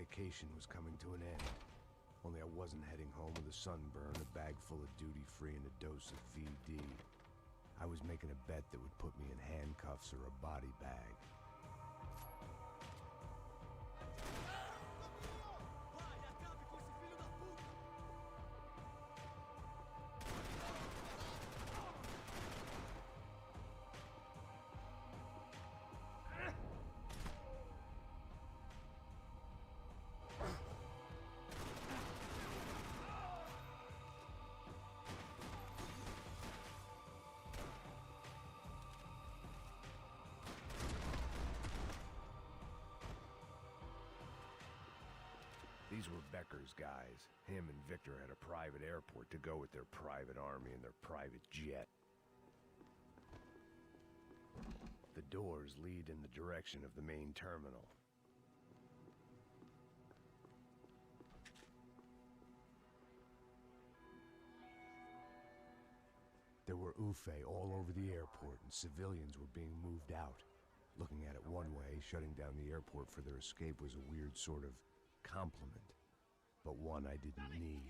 vacation was coming to an end. Only I wasn't heading home with a sunburn, a bag full of duty-free, and a dose of VD. I was making a bet that would put me in handcuffs or a body bag. These were Becker's guys. Him and Victor had a private airport to go with their private army and their private jet. The doors lead in the direction of the main terminal. There were 𝙬𝚡 all over the airport, and civilians were being moved out. Looking at it one way, shutting down the airport for their escape was a weird sort of compliment, but one I didn't need.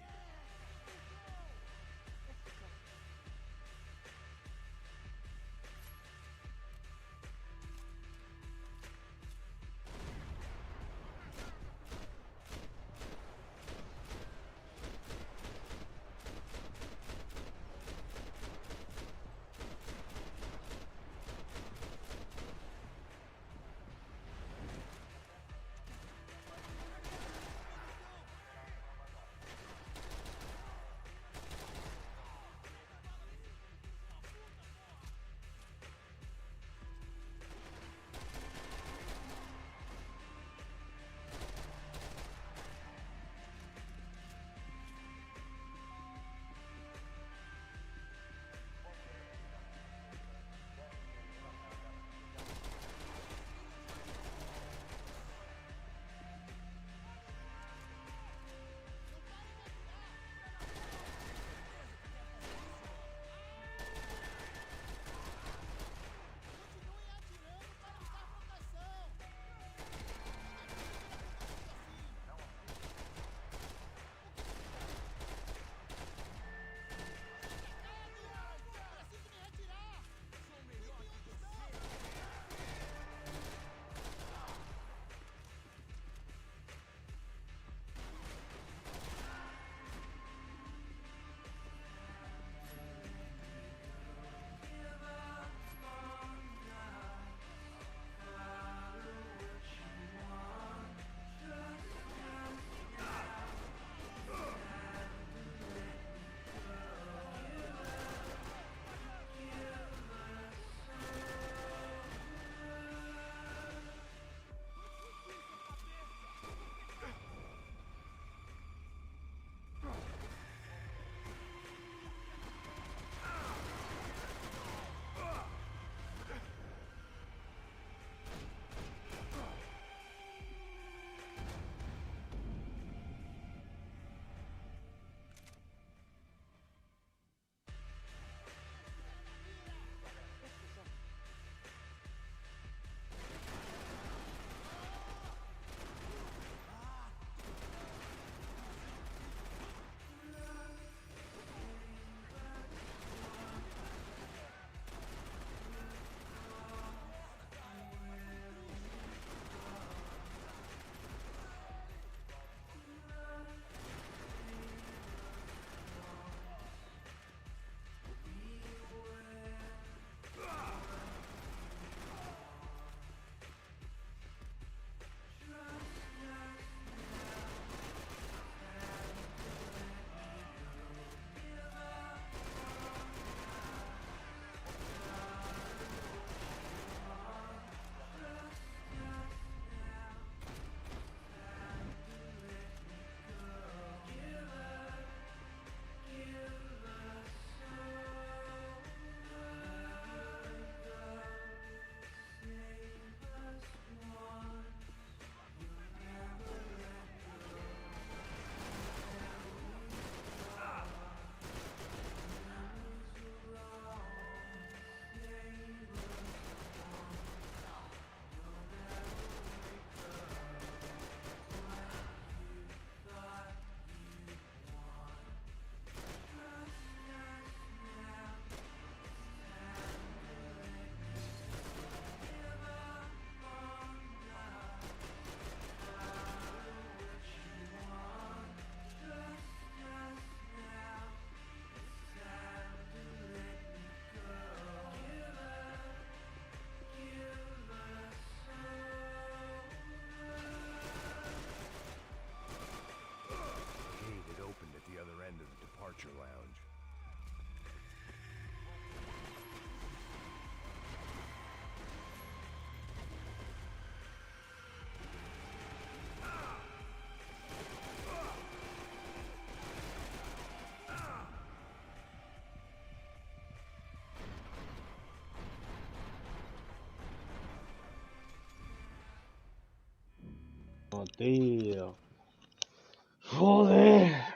No, tío. Joder.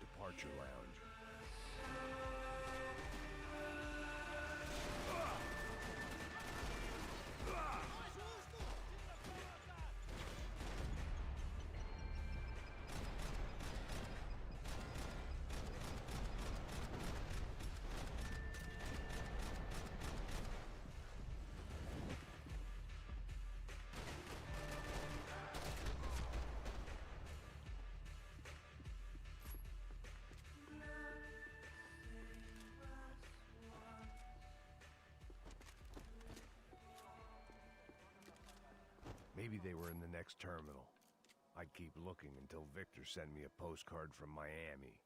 Departure lounge. Maybe they were in the next terminal. I'd keep looking until Victor sent me a postcard from Miami.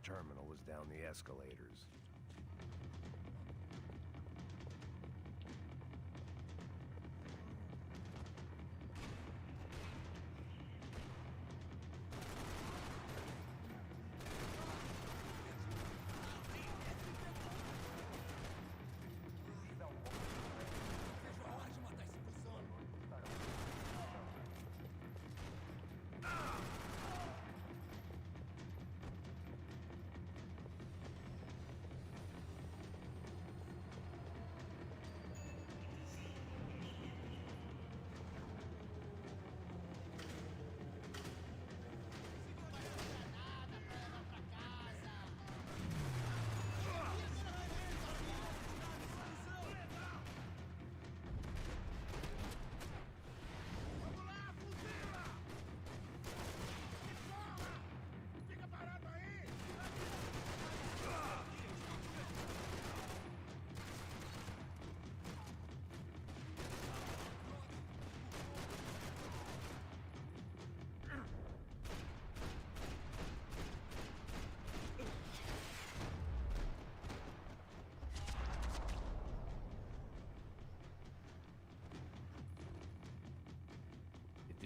Terminal was down the escalators.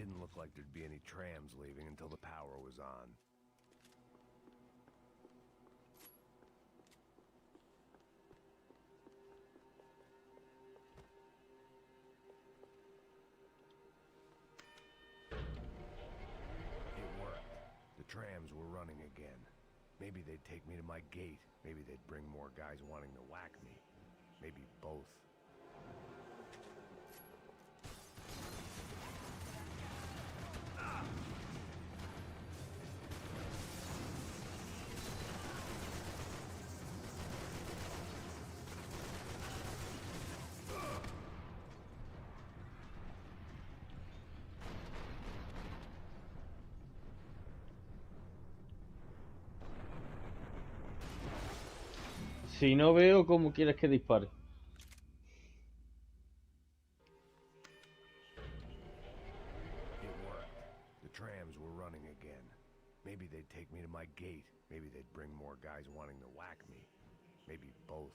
didn't look like there'd be any trams leaving until the power was on. It worked. The trams were running again. Maybe they'd take me to my gate. Maybe they'd bring more guys wanting to whack me. Maybe both. Si no veo, ¿cómo quieres que dispare? It worked. The trams were running again. Maybe they'd take me to my gate. Maybe they'd bring more guys wanting to whack me. Maybe both.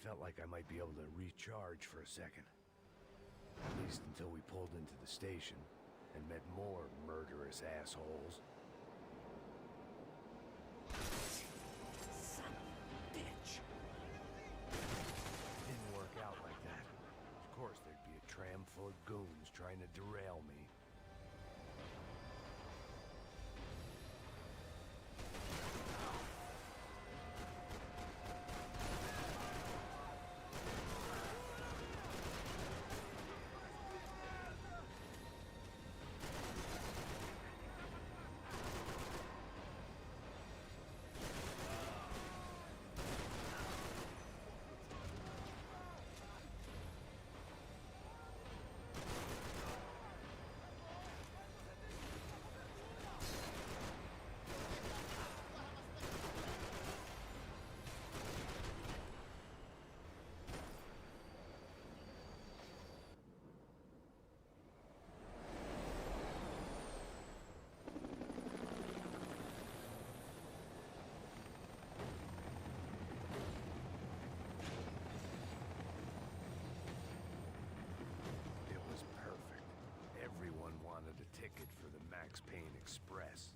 Felt like I might be able to recharge for a second. At least until we pulled into the station and met more murderous assholes. Son of a bitch. Didn't work out like that. Of course there'd be a tram full of goons trying to derail me. Ticket for the Max Payne Express.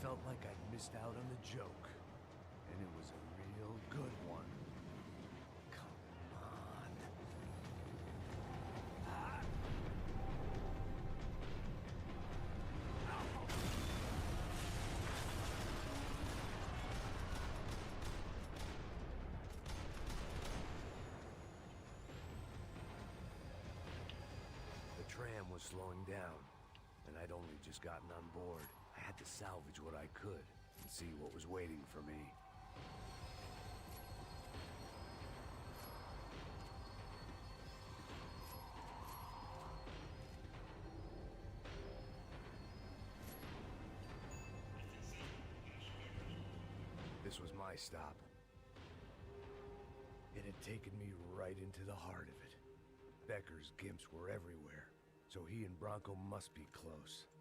Felt like I'd missed out on the joke, and it was a real good one. Come on. The tram was slowing down, and I'd only just gotten on board. I had to salvage what I could and see what was waiting for me. This was my stop. It had taken me right into the heart of it. Becker's gimps were everywhere, so he and Bronco must be close.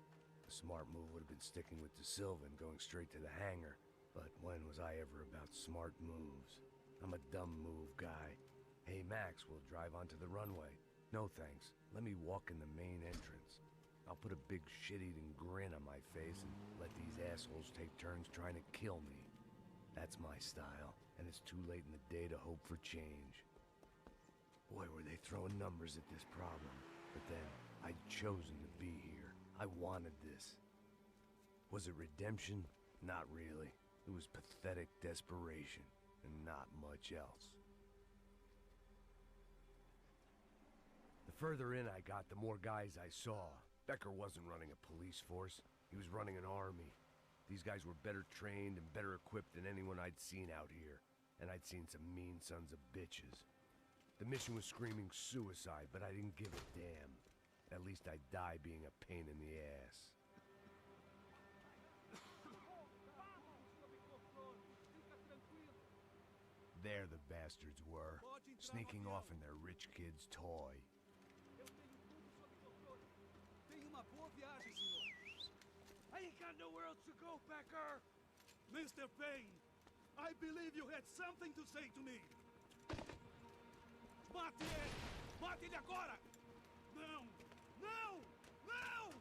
The smart move would have been sticking with 𝙁and going straight to the hangar, but when was I ever about smart moves? I'm a dumb move guy. Hey Max, we'll drive onto the runway. No thanks, let me walk in the main entrance. I'll put a big shit-eating grin on my face and let these assholes take turns trying to kill me. That's my style, and it's too late in the day to hope for change. Boy, were they throwing numbers at this problem. But then, I'd chosen to be here. I wanted this. Was it redemption? Not really. It was pathetic desperation, and not much else. The further in I got, the more guys I saw. Becker wasn't running a police force. He was running an army. These guys were better trained and better equipped than anyone I'd seen out here. And I'd seen some mean sons of bitches. The mission was screaming suicide, but I didn't give a damn. At least I'd die being a pain in the ass. There the bastards were, sneaking off in their rich kid's toy. Tenha uma boa viagem, senhor. I ain't got nowhere else to go, Becker. Mr. Payne, I believe you had something to say to me. Mate ele! Mate ele agora! Não! Não! Não!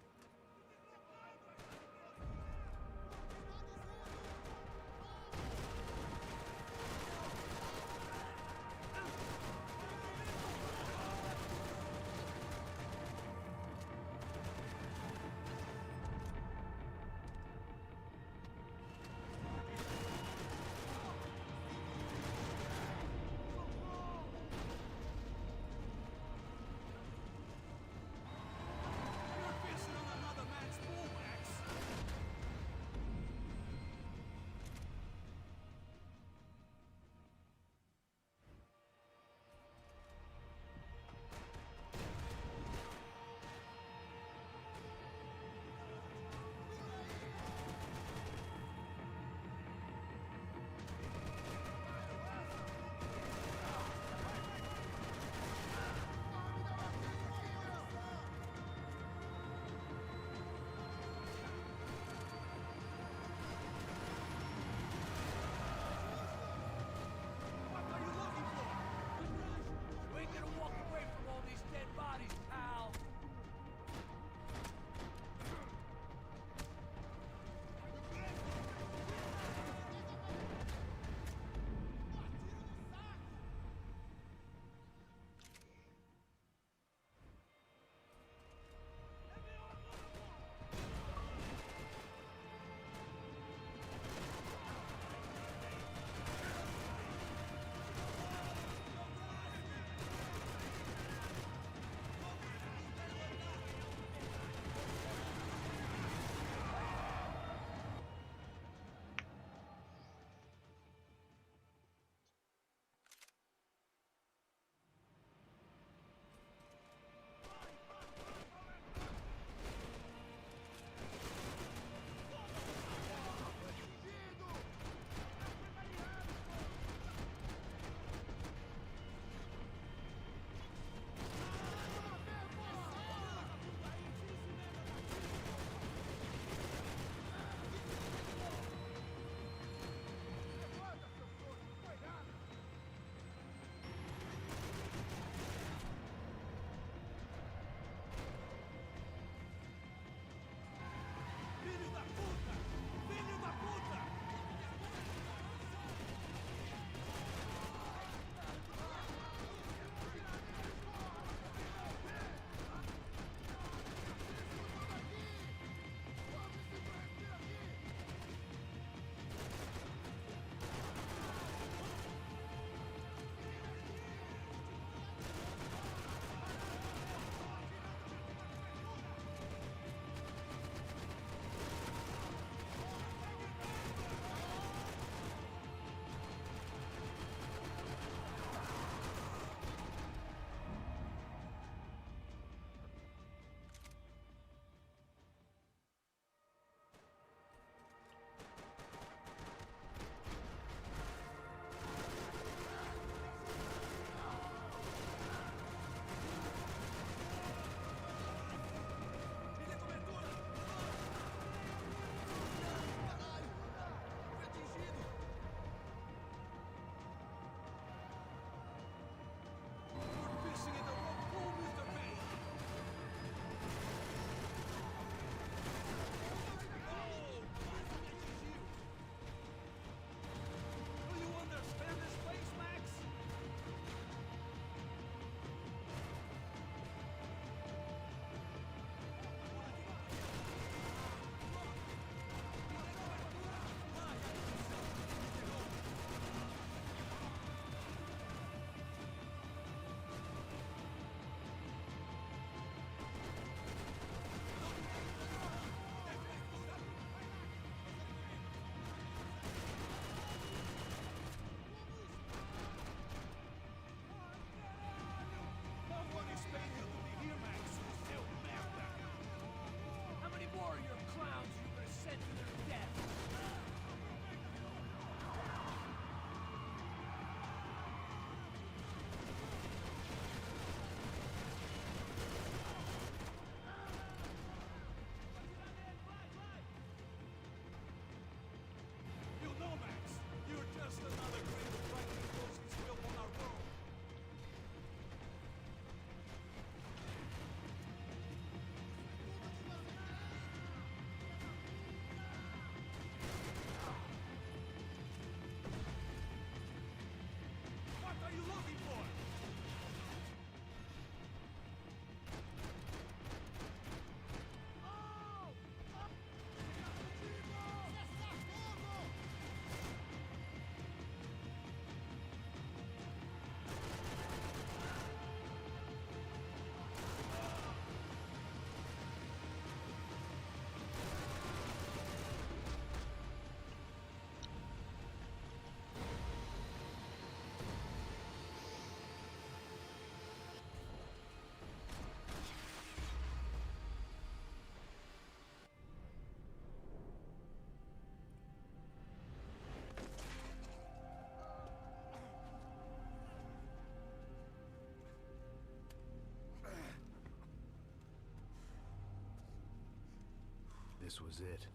This was it.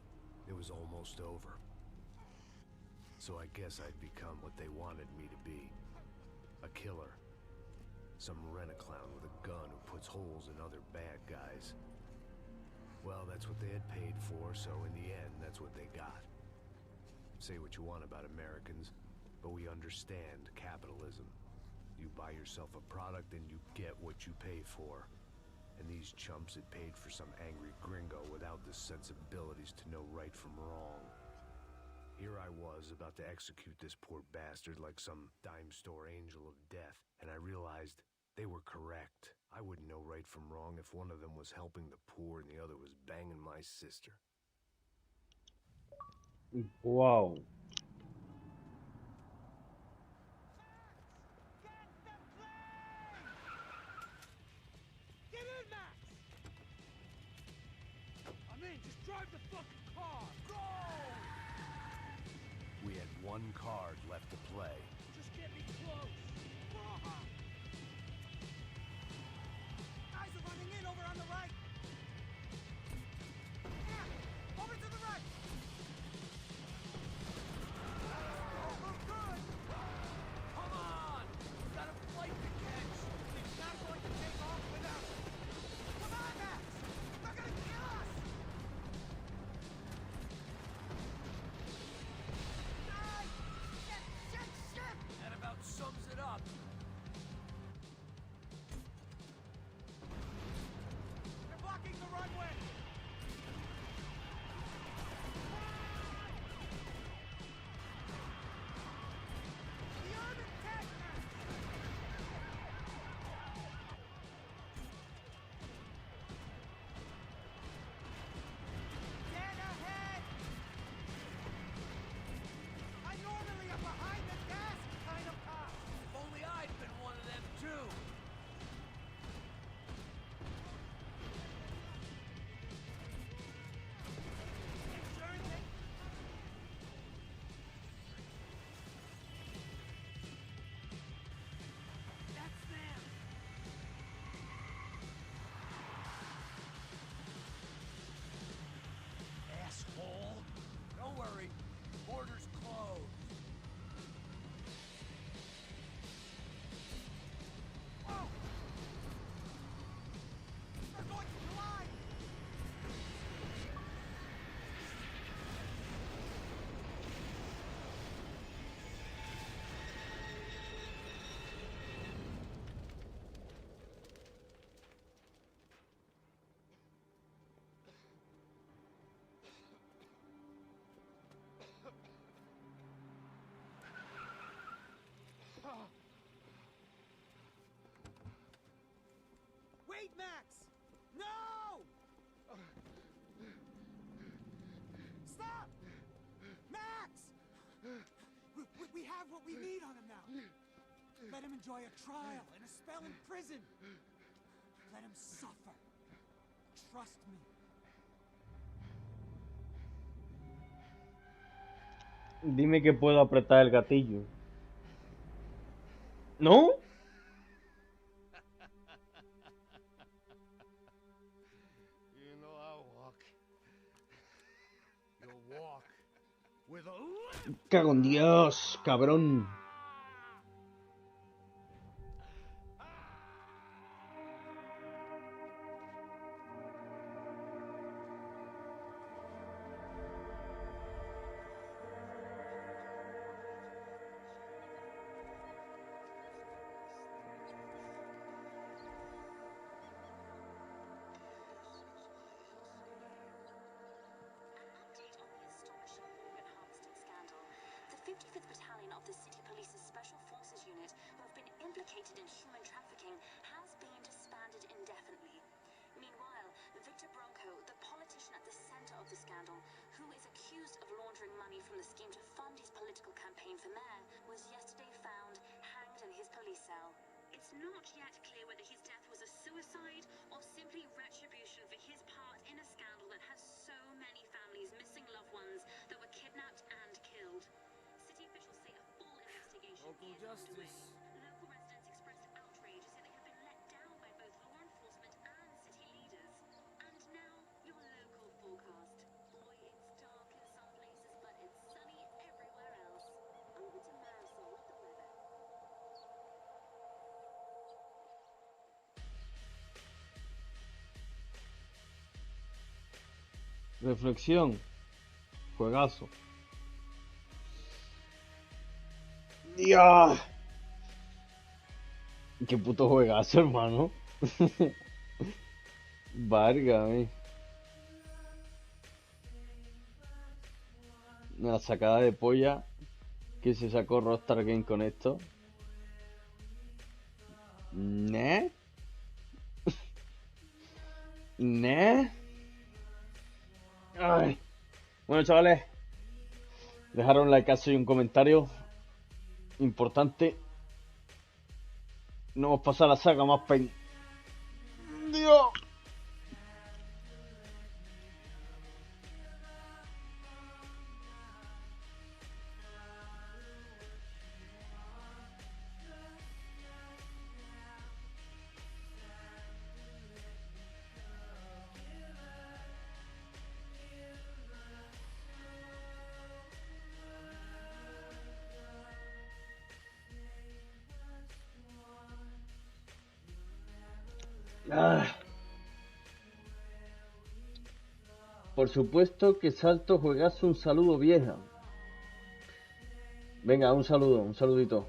It was almost over. So I guess I'd become what they wanted me to be. A killer. Some rent-a-clown with a gun who puts holes in other bad guys. Well, that's what they had paid for, so in the end, that's what they got. Say what you want about Americans, but we understand capitalism. You buy yourself a product and you get what you pay for. And these chumps had paid for some angry gringo without the sensibilities to know right from wrong. Here I was, about to execute this poor bastard like some dime store angel of death, and I realized they were correct. I wouldn't know right from wrong if one of them was helping the poor and the other was banging my sister. Wow. Get in, Max! I'm in, just drive the fucking car! Go! We had one card left to play. Just get me close! Guys are running in over on the right! Yeah! Over to the right! Oh, good! Come on! We got a flight to catch! It's not going to take off without us! Come on, Max! They're gonna kill us! Die! Shit! That about sums it up. They're blocking the runway! The urban tech! Dead ahead! I normally am behind the desk kind of cop. If only I'd been one of them too. Insurance ain't... That's them. Asshole. Don't worry. Border's closed. Whoa! They're going to collide! Wait, Max! No! Stop! Max! We have what we need on him now. Let him enjoy a trial and a spell in prison. Let him suffer. Trust me. Dime que puedo apretar el gatillo. ¿No? You know I'll walk. You'll walk with a... Cago en Dios, cabrón. The 55th Battalion of the City Police's Special Forces Unit, who have been implicated in human trafficking, has been disbanded indefinitely. Meanwhile, 𝙿𝚊𝚢𝚗𝚎, the politician at the center of the scandal, who is accused of laundering money from the scheme to fund his political campaign for mayor, was yesterday found hanged in his police cell. It's not yet clear whether his death was a suicide or simply retribution for his part in a scandal that has so many families missing loved ones that were kidnapped and killed. City officials say a full investigation Local is underway. justice. Local residents expressed outrage, say they have been let down by both law enforcement and city leaders. And now, your local forecast. Reflexión. Juegazo. ¡Dios! Qué puto juegazo, hermano. Válgame. La sacada de polla que se sacó 𝙿𝚅𝚁𝚾 con esto. ¿Ne? ¿Ne? Ay. Bueno, chavales, dejaron un likeazo y un comentario importante. No hemos pasado la saga más pen... ¡Dios! Ah. Por supuesto que salto juegazo, un saludo vieja. Venga, un saludo, un saludito.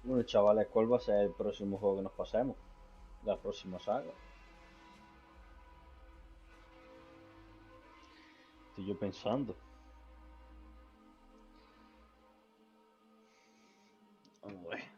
Bueno, chavales, ¿cuál va a ser el próximo juego que nos pasemos? La próxima saga. Estoy yo pensando. Vamos a ver.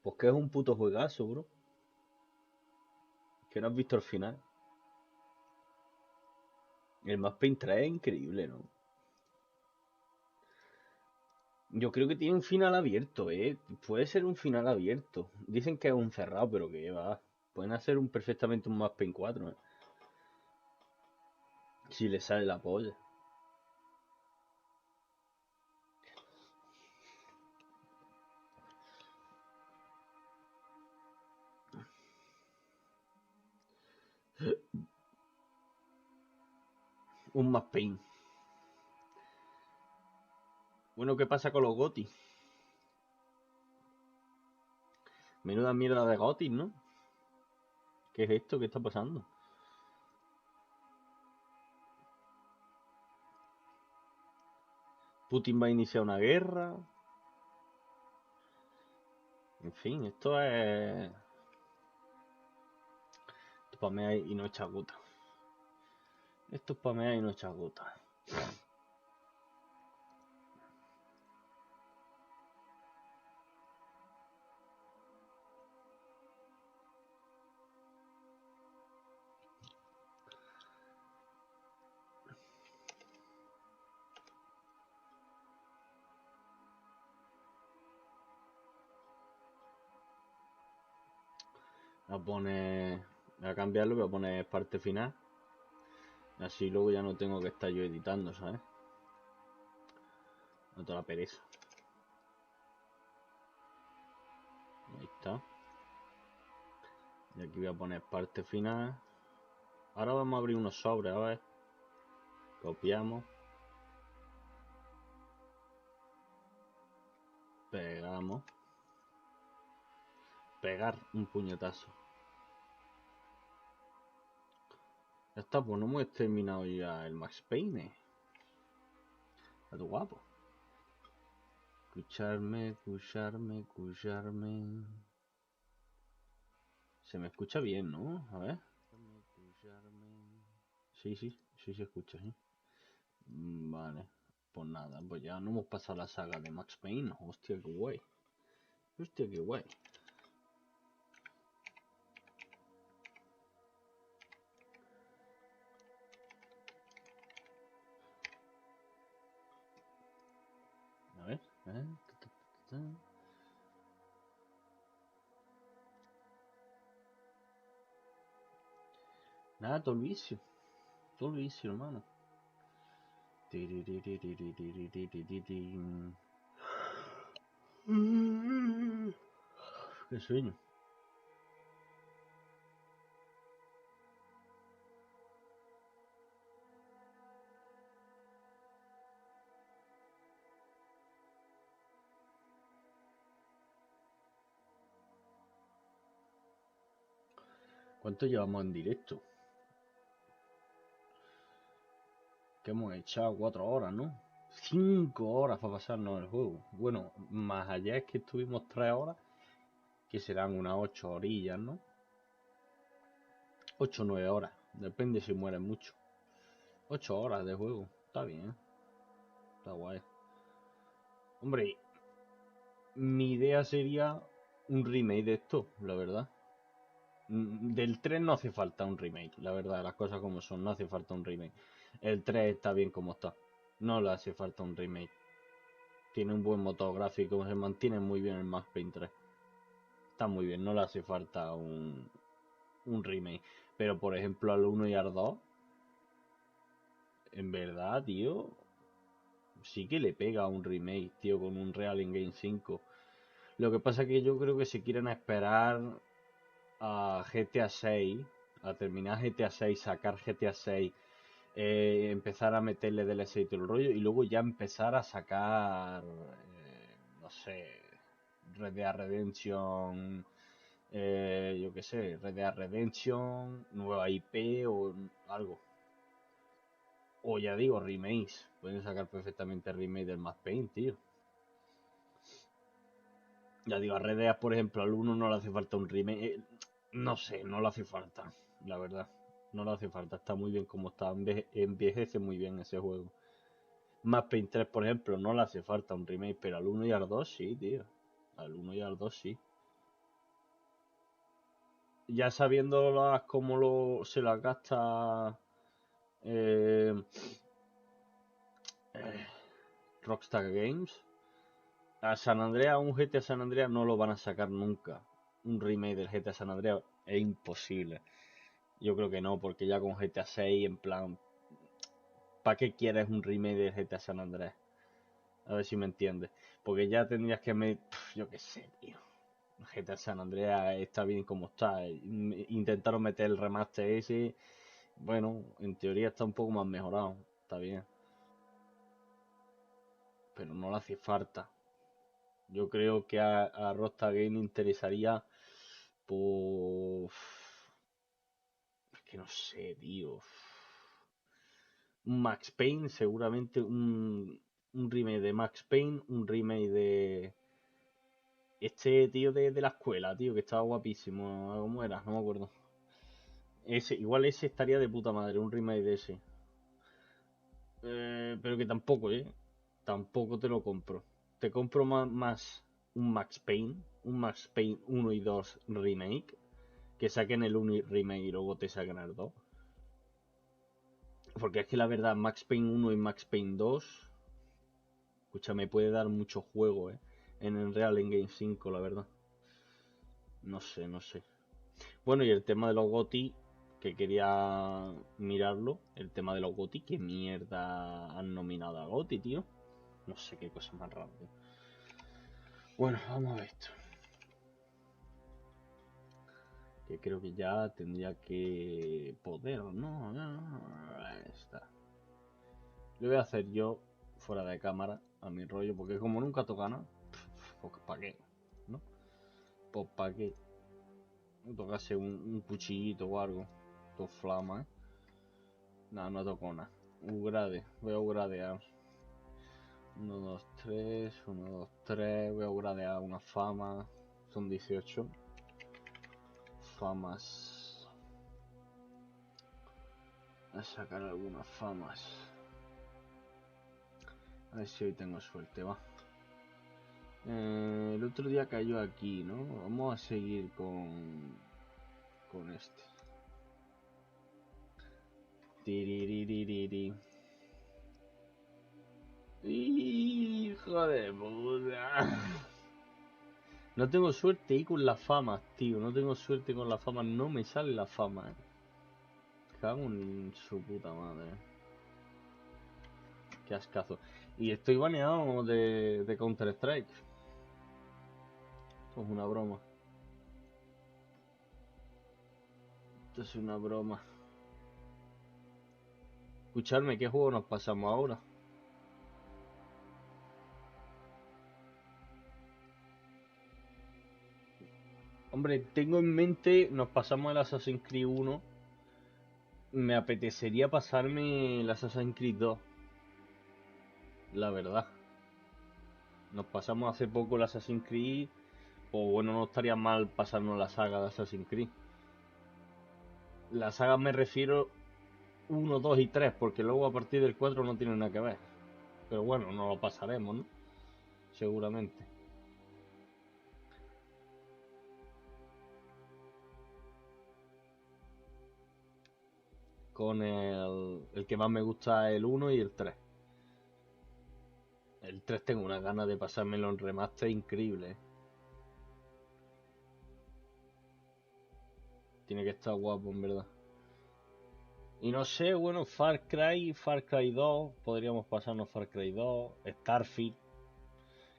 Pues que es un puto juegazo, bro. Que no has visto el final. El 𝙿𝚢𝚢 3 es increíble, ¿no? Yo creo que tiene un final abierto, ¿eh? Puede ser un final abierto. Dicen que es un cerrado, pero que va. Pueden hacer perfectamente un 𝙿𝚢𝚢 4, ¿eh? Si le sale la polla. Un 𝙿𝚢𝚢. Bueno, ¿qué pasa con los GOTY? Menuda mierda de GOTY, ¿no? ¿Qué es esto? ¿Qué está pasando? Putin va a iniciar una guerra. En fin, esto es... Esto es pamear y no echar gota. Esto es pamear y no echar gota. Voy a cambiarlo, voy a poner parte final. Así luego ya no tengo que estar yo editando, ¿sabes? No toda la pereza. Y aquí voy a poner parte final. Ahora vamos a abrir unos sobres, a ver. Copiamos. Pegamos. Pegar un puñetazo. Ya está, pues no hemos terminado ya el Max Payne. Está todo guapo. Escucharme. Se me escucha bien, ¿no? A ver. Sí, se escucha, ¿sí? Vale. Pues nada, pues ya no hemos pasado la saga de Max Payne. Hostia, qué guay. Hostia, qué guay. A ver. Nada, todo el vicio. Todo el vicio, hermano. Qué sueño. ¿Cuánto llevamos en directo? Que hemos echado 4 horas, ¿no? 5 horas para pasarnos el juego. Bueno, más allá es que estuvimos 3 horas, que serán unas 8 orillas, ¿no? 8 o 9 horas, depende si mueren mucho. 8 horas de juego, está bien. Está guay. Hombre, mi idea sería un remake de esto, la verdad. Del 3 no hace falta un remake, la verdad, las cosas como son, no hace falta un remake. El 3 está bien como está, no le hace falta un remake. Tiene un buen motor gráfico, se mantiene muy bien el Max Payne 3. Está muy bien, no le hace falta un remake. Pero por ejemplo al 1 y al 2, en verdad, tío, sí que le pega un remake, tío, con un Real Engine 5. Lo que pasa es que yo creo que se quieren esperar a GTA 6, a terminar GTA 6, sacar GTA 6, empezar a meterle DLC y todo el rollo, y luego ya empezar a sacar, no sé, Red Dead Redemption, yo qué sé, Red Dead Redemption, nueva IP o algo. O ya digo, remakes. Pueden sacar perfectamente remake del Max Payne, tío. Ya digo, a Red Dead, por ejemplo, al 1 no le hace falta un remake. No sé, no le hace falta, la verdad. No le hace falta, está muy bien como está. Envejece muy bien ese juego. Max Payne 3, por ejemplo, no le hace falta un remake, pero al 1 y al 2 sí, tío. Al 1 y al 2 sí. Ya sabiendo cómo se las gasta Rockstar Games, a San Andreas, un GTA San Andreas no lo van a sacar nunca. Un remake del GTA San Andreas es imposible. Yo creo que no, porque ya con GTA 6, en plan, ¿para qué quieres un remake del GTA San Andreas? A ver si me entiendes. Porque ya tendrías que yo qué sé, tío. GTA San Andreas está bien como está. Intentaron meter el remaster ese. Bueno, en teoría está un poco más mejorado. Está bien. Pero no le hace falta. Yo creo que a Rockstar Games interesaría por... Es que no sé, tío. Un Max Payne, seguramente un remake de Max Payne, un remake de... Este tío de la escuela, tío, que estaba guapísimo. ¿Cómo era? No me acuerdo. Igual ese estaría de puta madre, un remake de ese. Pero que tampoco, tampoco te lo compro. Te compro más un Max Payne 1 y 2 remake, que saquen el 1 remake y luego te saquen el 2. Porque es que la verdad, Max Payne 1 y Max Payne 2, escúchame, puede dar mucho juego, en el Real Engine 5, la verdad. No sé. Bueno, y el tema de los GOTY, que quería mirarlo, el tema de los GOTY, ¿qué mierda han nominado a GOTY, tío? No sé qué cosa más rara, tío. Bueno, vamos a ver esto. Que creo que ya tendría que poder, ¿no? Ahí está. Lo voy a hacer yo fuera de cámara, a mi rollo, porque como nunca toca nada, pues ¿para qué? ¿No? Pues ¿para qué? Tocase un cuchillito o algo. Todo flama, ¿eh? Nada, no tocó nada. Upgrade, voy a upgradear. 1, 2, 3, 1, 2, 3. Voy a upgradear una fama. Son 18 famas. A sacar algunas famas. A ver si hoy tengo suerte, va. El otro día cayó aquí, ¿no? Vamos a seguir con este. Tiriririri. Hijo de puta. No tengo suerte ahí con las famas, tío. No tengo suerte con las famas. No me sale la fama, eh. Cago en su puta madre. Qué ascazo. Y estoy baneado de Counter-Strike. Esto es una broma. Esto es una broma. Escuchadme, ¿qué juego nos pasamos ahora? Hombre, tengo en mente, nos pasamos el Assassin's Creed 1. Me apetecería pasarme el Assassin's Creed 2. La verdad. Nos pasamos hace poco el Assassin's Creed. O bueno, no estaría mal pasarnos la saga de Assassin's Creed. La saga me refiero 1, 2 y 3, porque luego a partir del 4 no tiene nada que ver. Pero bueno, no lo pasaremos, ¿no? Seguramente. Con el que más me gusta, el 1 y el 3. El 3 tengo unas ganas de pasármelo en remaster increíble. Tiene que estar guapo, en verdad. Y no sé, bueno, Far Cry 2, podríamos pasarnos Far Cry 2, Starfield.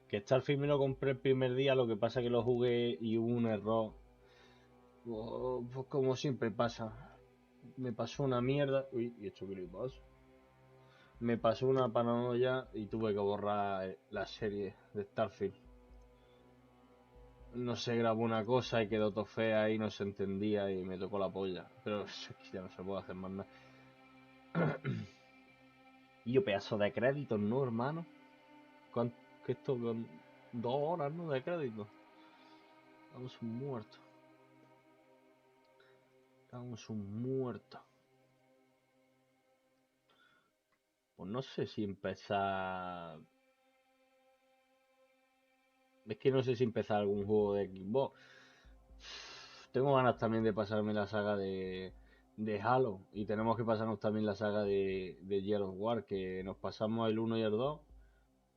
Que Starfield me lo compré el primer día, lo que pasa que lo jugué y hubo un error. Pues como siempre pasa. Me pasó una mierda. Uy, ¿y esto qué le pasa? Me pasó una paranoia y tuve que borrar la serie de Starfield. No se grabó una cosa y quedó todo fea y no se entendía y me tocó la polla. Pero ya no se puede hacer más nada. Y yo, pedazo de créditos, ¿no, hermano? ¿Cuánto? Que esto con 2 horas, ¿no? De crédito. Estamos un muerto. Estamos un muerto. Pues no sé si empezar. Es que no sé si empezar algún juego de Xbox. Tengo ganas también de pasarme la saga de Halo. Y tenemos que pasarnos también la saga de Gears of War. Que nos pasamos el 1 y el 2.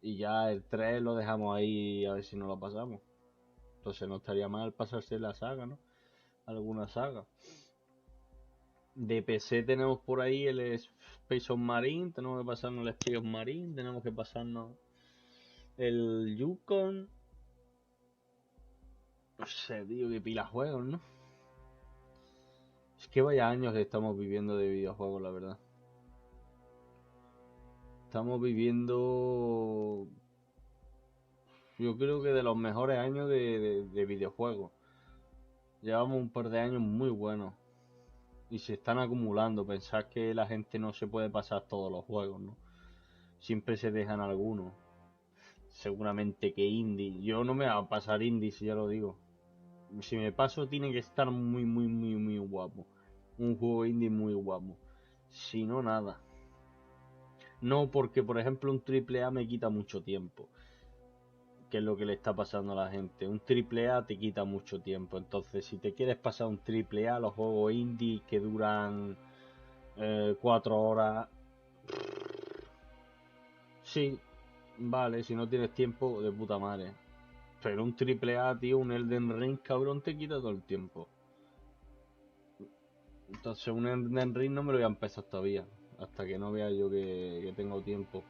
Y ya el 3 lo dejamos ahí a ver si nos lo pasamos. Entonces no estaría mal pasarse la saga, ¿no? Alguna saga. De PC tenemos por ahí el 𝙿𝚢𝚗𝚎, tenemos que pasarnos el 𝙿𝚊𝚢𝚗𝚎, tenemos que pasarnos el Yukon. No sé, tío, que pila juegos, ¿no? Es que vaya años que estamos viviendo de videojuegos, la verdad. Estamos viviendo, yo creo que de los mejores años de videojuegos. Llevamos un par de años muy buenos. Y se están acumulando. Pensar que la gente no se puede pasar todos los juegos, ¿no? Siempre se dejan algunos. Seguramente que indie. Yo no me voy a pasar indie, si ya lo digo. Si me paso tiene que estar muy, muy, muy, muy guapo. Un juego indie muy guapo. Si no, nada. No, porque por ejemplo un AAA me quita mucho tiempo. Que es lo que le está pasando a la gente. Un AAA te quita mucho tiempo. Entonces, si te quieres pasar un AAA, los juegos indie que duran 4 horas. Sí, vale, si no tienes tiempo, de puta madre. Pero un AAA, tío, un Elden Ring, cabrón, te quita todo el tiempo. Entonces un Elden Ring no me lo voy a empezar todavía. Hasta que no vea yo que tengo tiempo.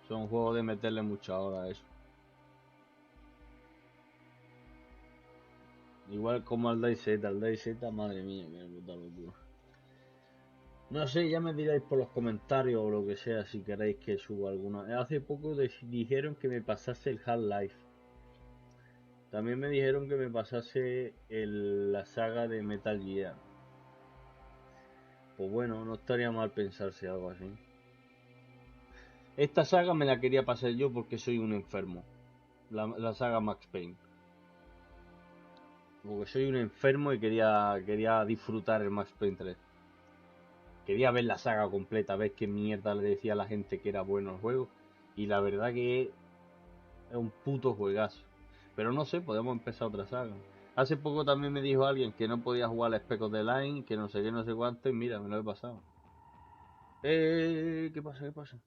Son juegos de meterle muchas horas a eso. Igual como al 𝙿𝚊𝚢𝚗𝚃, madre mía, qué puta locura. No sé, ya me diréis por los comentarios o lo que sea si queréis que suba alguna. Hace poco dijeron que me pasase el Half-Life. También me dijeron que me pasase la saga de Metal Gear. Pues bueno, no estaría mal pensarse algo así. Esta saga me la quería pasar yo porque soy un enfermo. La saga Max Payne. Porque soy un enfermo y quería disfrutar el Max Payne 3. Quería ver la saga completa, ver qué mierda le decía a la gente que era bueno el juego. Y la verdad que es un puto juegazo. Pero no sé, podemos empezar otra saga. Hace poco también me dijo alguien que no podía jugar al Spec of the Line, que no sé qué, no sé cuánto, y mira, me lo he pasado. ¿Qué pasa? ¿Qué pasa?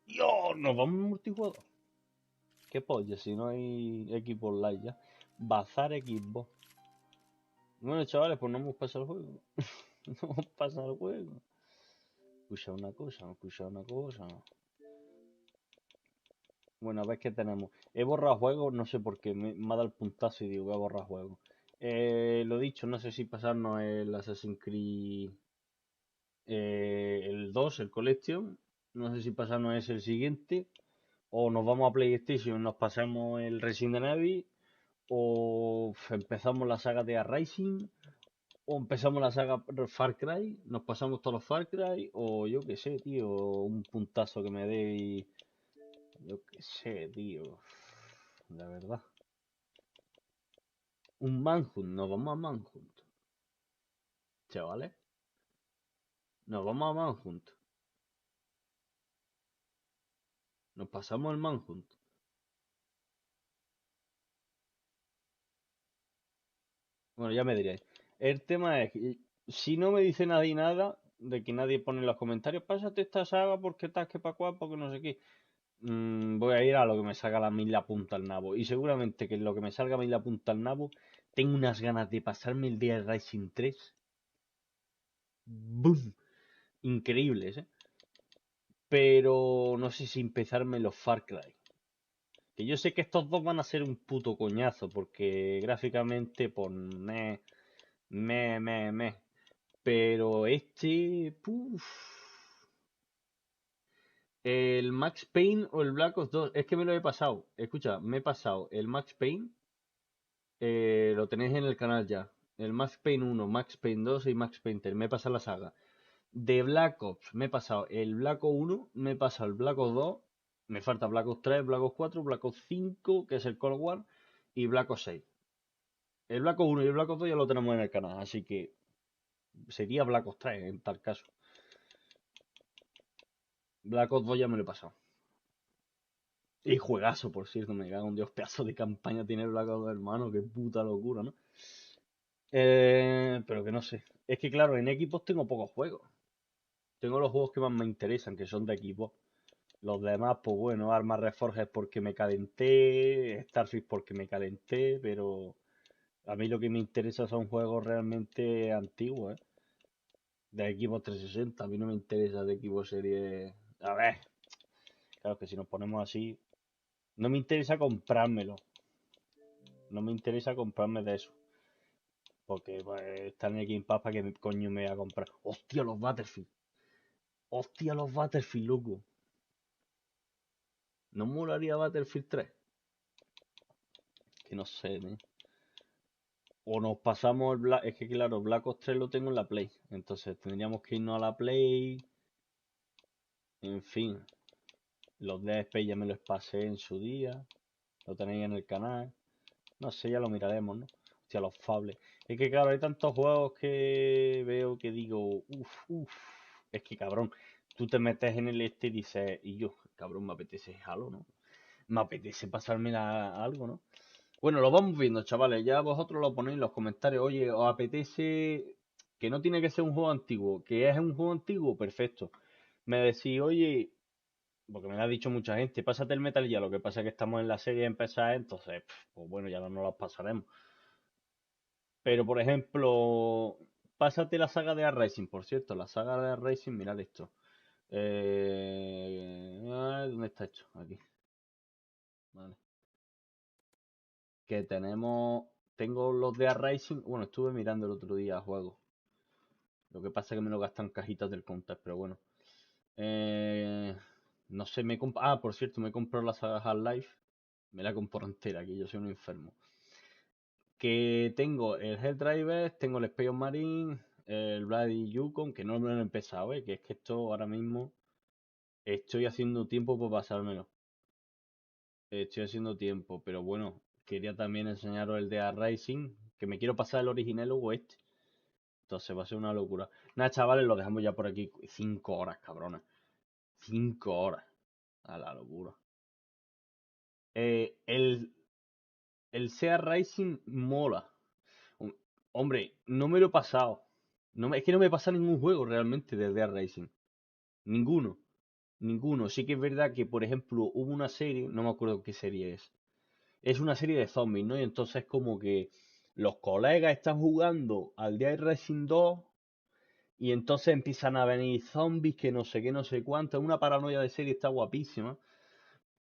¡Dios! Nos vamos en multijugador. ¿Qué polla? Si no hay equipo online ya. Bazar equipo. Bueno, chavales, pues no hemos pasado el juego. No hemos pasado el juego. Escucha una cosa. Bueno, a ver qué tenemos. He borrado juegos, no sé por qué. Me ha dado el puntazo y digo, voy a borrar juegos. Lo dicho, no sé si pasarnos el Assassin's Creed el 2, el Collection. No sé si pasarnos ese el siguiente. O nos vamos a PlayStation, nos pasamos el Resident Evil. O empezamos la saga de Rising. O empezamos la saga Far Cry. Nos pasamos todos los Far Cry. O yo qué sé, tío. Un puntazo que me dé y... Yo qué sé, tío. La verdad. Un Manhunt. Nos vamos a Manhunt. Chavales. Nos vamos a Manhunt. Nos pasamos el Manhunt. Bueno, ya me diréis. El tema es que si no me dice nadie nada, de que nadie pone en los comentarios, pásate esta saga porque tal, que pa' cual, porque no sé qué. Voy a ir a lo que me salga a mí la punta al nabo. Y seguramente que lo que me salga a mí la punta al nabo, tengo unas ganas de pasarme el día de Rising 3. ¡Bum! Increíbles, ¿eh? Pero no sé si empezarme los Far Cry. Que yo sé que estos dos van a ser un puto coñazo, porque gráficamente, pues, me. Pero este, puf. El Max Payne o el Black Ops 2, es que me lo he pasado. Escucha, me he pasado el Max Payne, lo tenéis en el canal ya. El Max Payne 1, Max Payne 2 y Max Payne 3. Me he pasado la saga. De Black Ops, me he pasado el Black Ops 1, me he pasado el Black Ops 2. Me falta Black Ops 3, Black Ops 4, Black Ops 5, que es el Cold War, y Black Ops 6. El Black Ops 1 y el Black Ops 2 ya lo tenemos en el canal, así que sería Black Ops 3 en tal caso. Black Ops 2 ya me lo he pasado. Y juegazo, por cierto, me cago en Dios, pedazo de campaña tiene Black Ops 2, hermano, qué puta locura, ¿no? Pero que no sé. Es que claro, en equipos tengo pocos juegos. Tengo los juegos que más me interesan, que son de equipos. Los demás, pues bueno, Armas Reforged porque me calenté, Starfield porque me calenté, pero a mí lo que me interesa son juegos realmente antiguos, ¿eh? De equipos 360, a mí no me interesa de equipos serie... A ver, claro que si nos ponemos así, no me interesa comprármelo. No me interesa comprarme de eso. Porque pues, está en el Game Pass, ¿para qué coño me voy a comprar? ¡Hostia, los Battlefield! ¡Hostia, los Battlefield, loco! ¿No molaría Battlefield 3? Que no sé, ¿eh? O nos pasamos el Black... Es que claro, Black Ops 3 lo tengo en la Play. Entonces tendríamos que irnos a la Play. En fin. Los DSP ya me los pasé en su día. Lo tenéis en el canal. No sé, ya lo miraremos, ¿no? Hostia, los fables. Es que claro, hay tantos juegos que veo que digo, uff. Es que cabrón, tú te metes en el este y dices, y yo, cabrón, me apetece Halo, ¿no? Me apetece pasarme algo, ¿no? Bueno, lo vamos viendo, chavales. Ya vosotros lo ponéis en los comentarios. Oye, ¿os apetece que no tiene que ser un juego antiguo? ¿Que es un juego antiguo? Perfecto. Me decís, oye, porque me lo ha dicho mucha gente, pásate el Metal Gear. Lo que pasa es que estamos en la serie empezar, entonces, pues bueno, ya no nos las pasaremos. Pero, por ejemplo, pásate la saga de Racing, por cierto, la saga de Racing, mirad esto. ¿Dónde está hecho? Aquí. Vale. que tengo los de 𝙵𝚃𝚗𝚎. Bueno, estuve mirando el otro día juegos. Lo que pasa es que me lo gastan cajitas del Counter, pero bueno. No sé, por cierto, me he comprado la saga Half-Life. Me la compro entera, que yo soy un enfermo. Que tengo el 𝙿𝚊𝚢𝚃𝚾, tengo el 𝙿𝚊𝚢𝚗𝚎, el 𝙿𝚊𝚢𝚀𝚗𝚅, que no me lo he empezado, que es que esto ahora mismo estoy haciendo tiempo por pasármelo. Estoy haciendo tiempo, pero bueno, quería también enseñaros el de 𝙵𝚃𝚗𝚎, que me quiero pasar el original o este. Entonces va a ser una locura. Nada, chavales, lo dejamos ya por aquí. 5 horas, cabrones. 5 horas. A la locura. El Sea Racing mola. Hombre, no me lo he pasado. Es que no me pasa ningún juego realmente del Sea Racing. Ninguno. Ninguno. Sí que es verdad que, por ejemplo, hubo una serie, no me acuerdo qué serie es. Es una serie de zombies, ¿no? Y entonces como que los colegas están jugando al Dead Racing 2 y entonces empiezan a venir zombies que no sé qué, no sé cuánto. Es una paranoia de serie, está guapísima.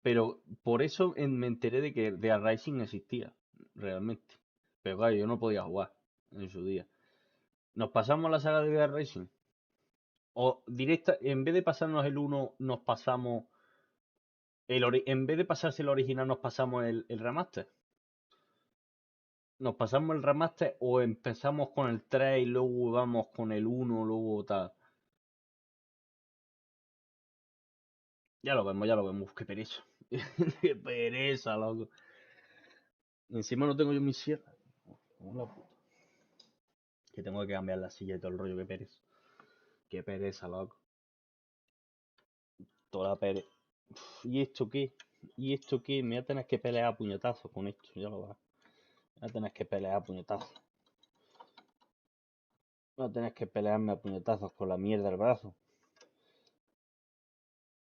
Pero por eso me enteré de que Dead Racing existía, realmente. Pero claro, yo no podía jugar en su día. ¿Nos pasamos la saga de Dead Racing? O en vez de pasarnos el uno nos pasamos... En vez de pasarse el original, nos pasamos el remaster. Nos pasamos el remaster o empezamos con el 3 y luego vamos con el 1, luego tal. Ya lo vemos, ya lo vemos. Qué pereza. Qué pereza, loco. Encima no tengo yo mi sierra. Como la puta. Que tengo que cambiar la silla y todo el rollo. Qué pereza. Qué pereza, loco. Toda la pereza. ¿Y esto qué? ¿Y esto qué? Me voy a tener que pelear a puñetazos con esto. Ya lo vas. Me voy a tener que pelear a puñetazos. Voy a tener que pelearme a puñetazos con la mierda del brazo.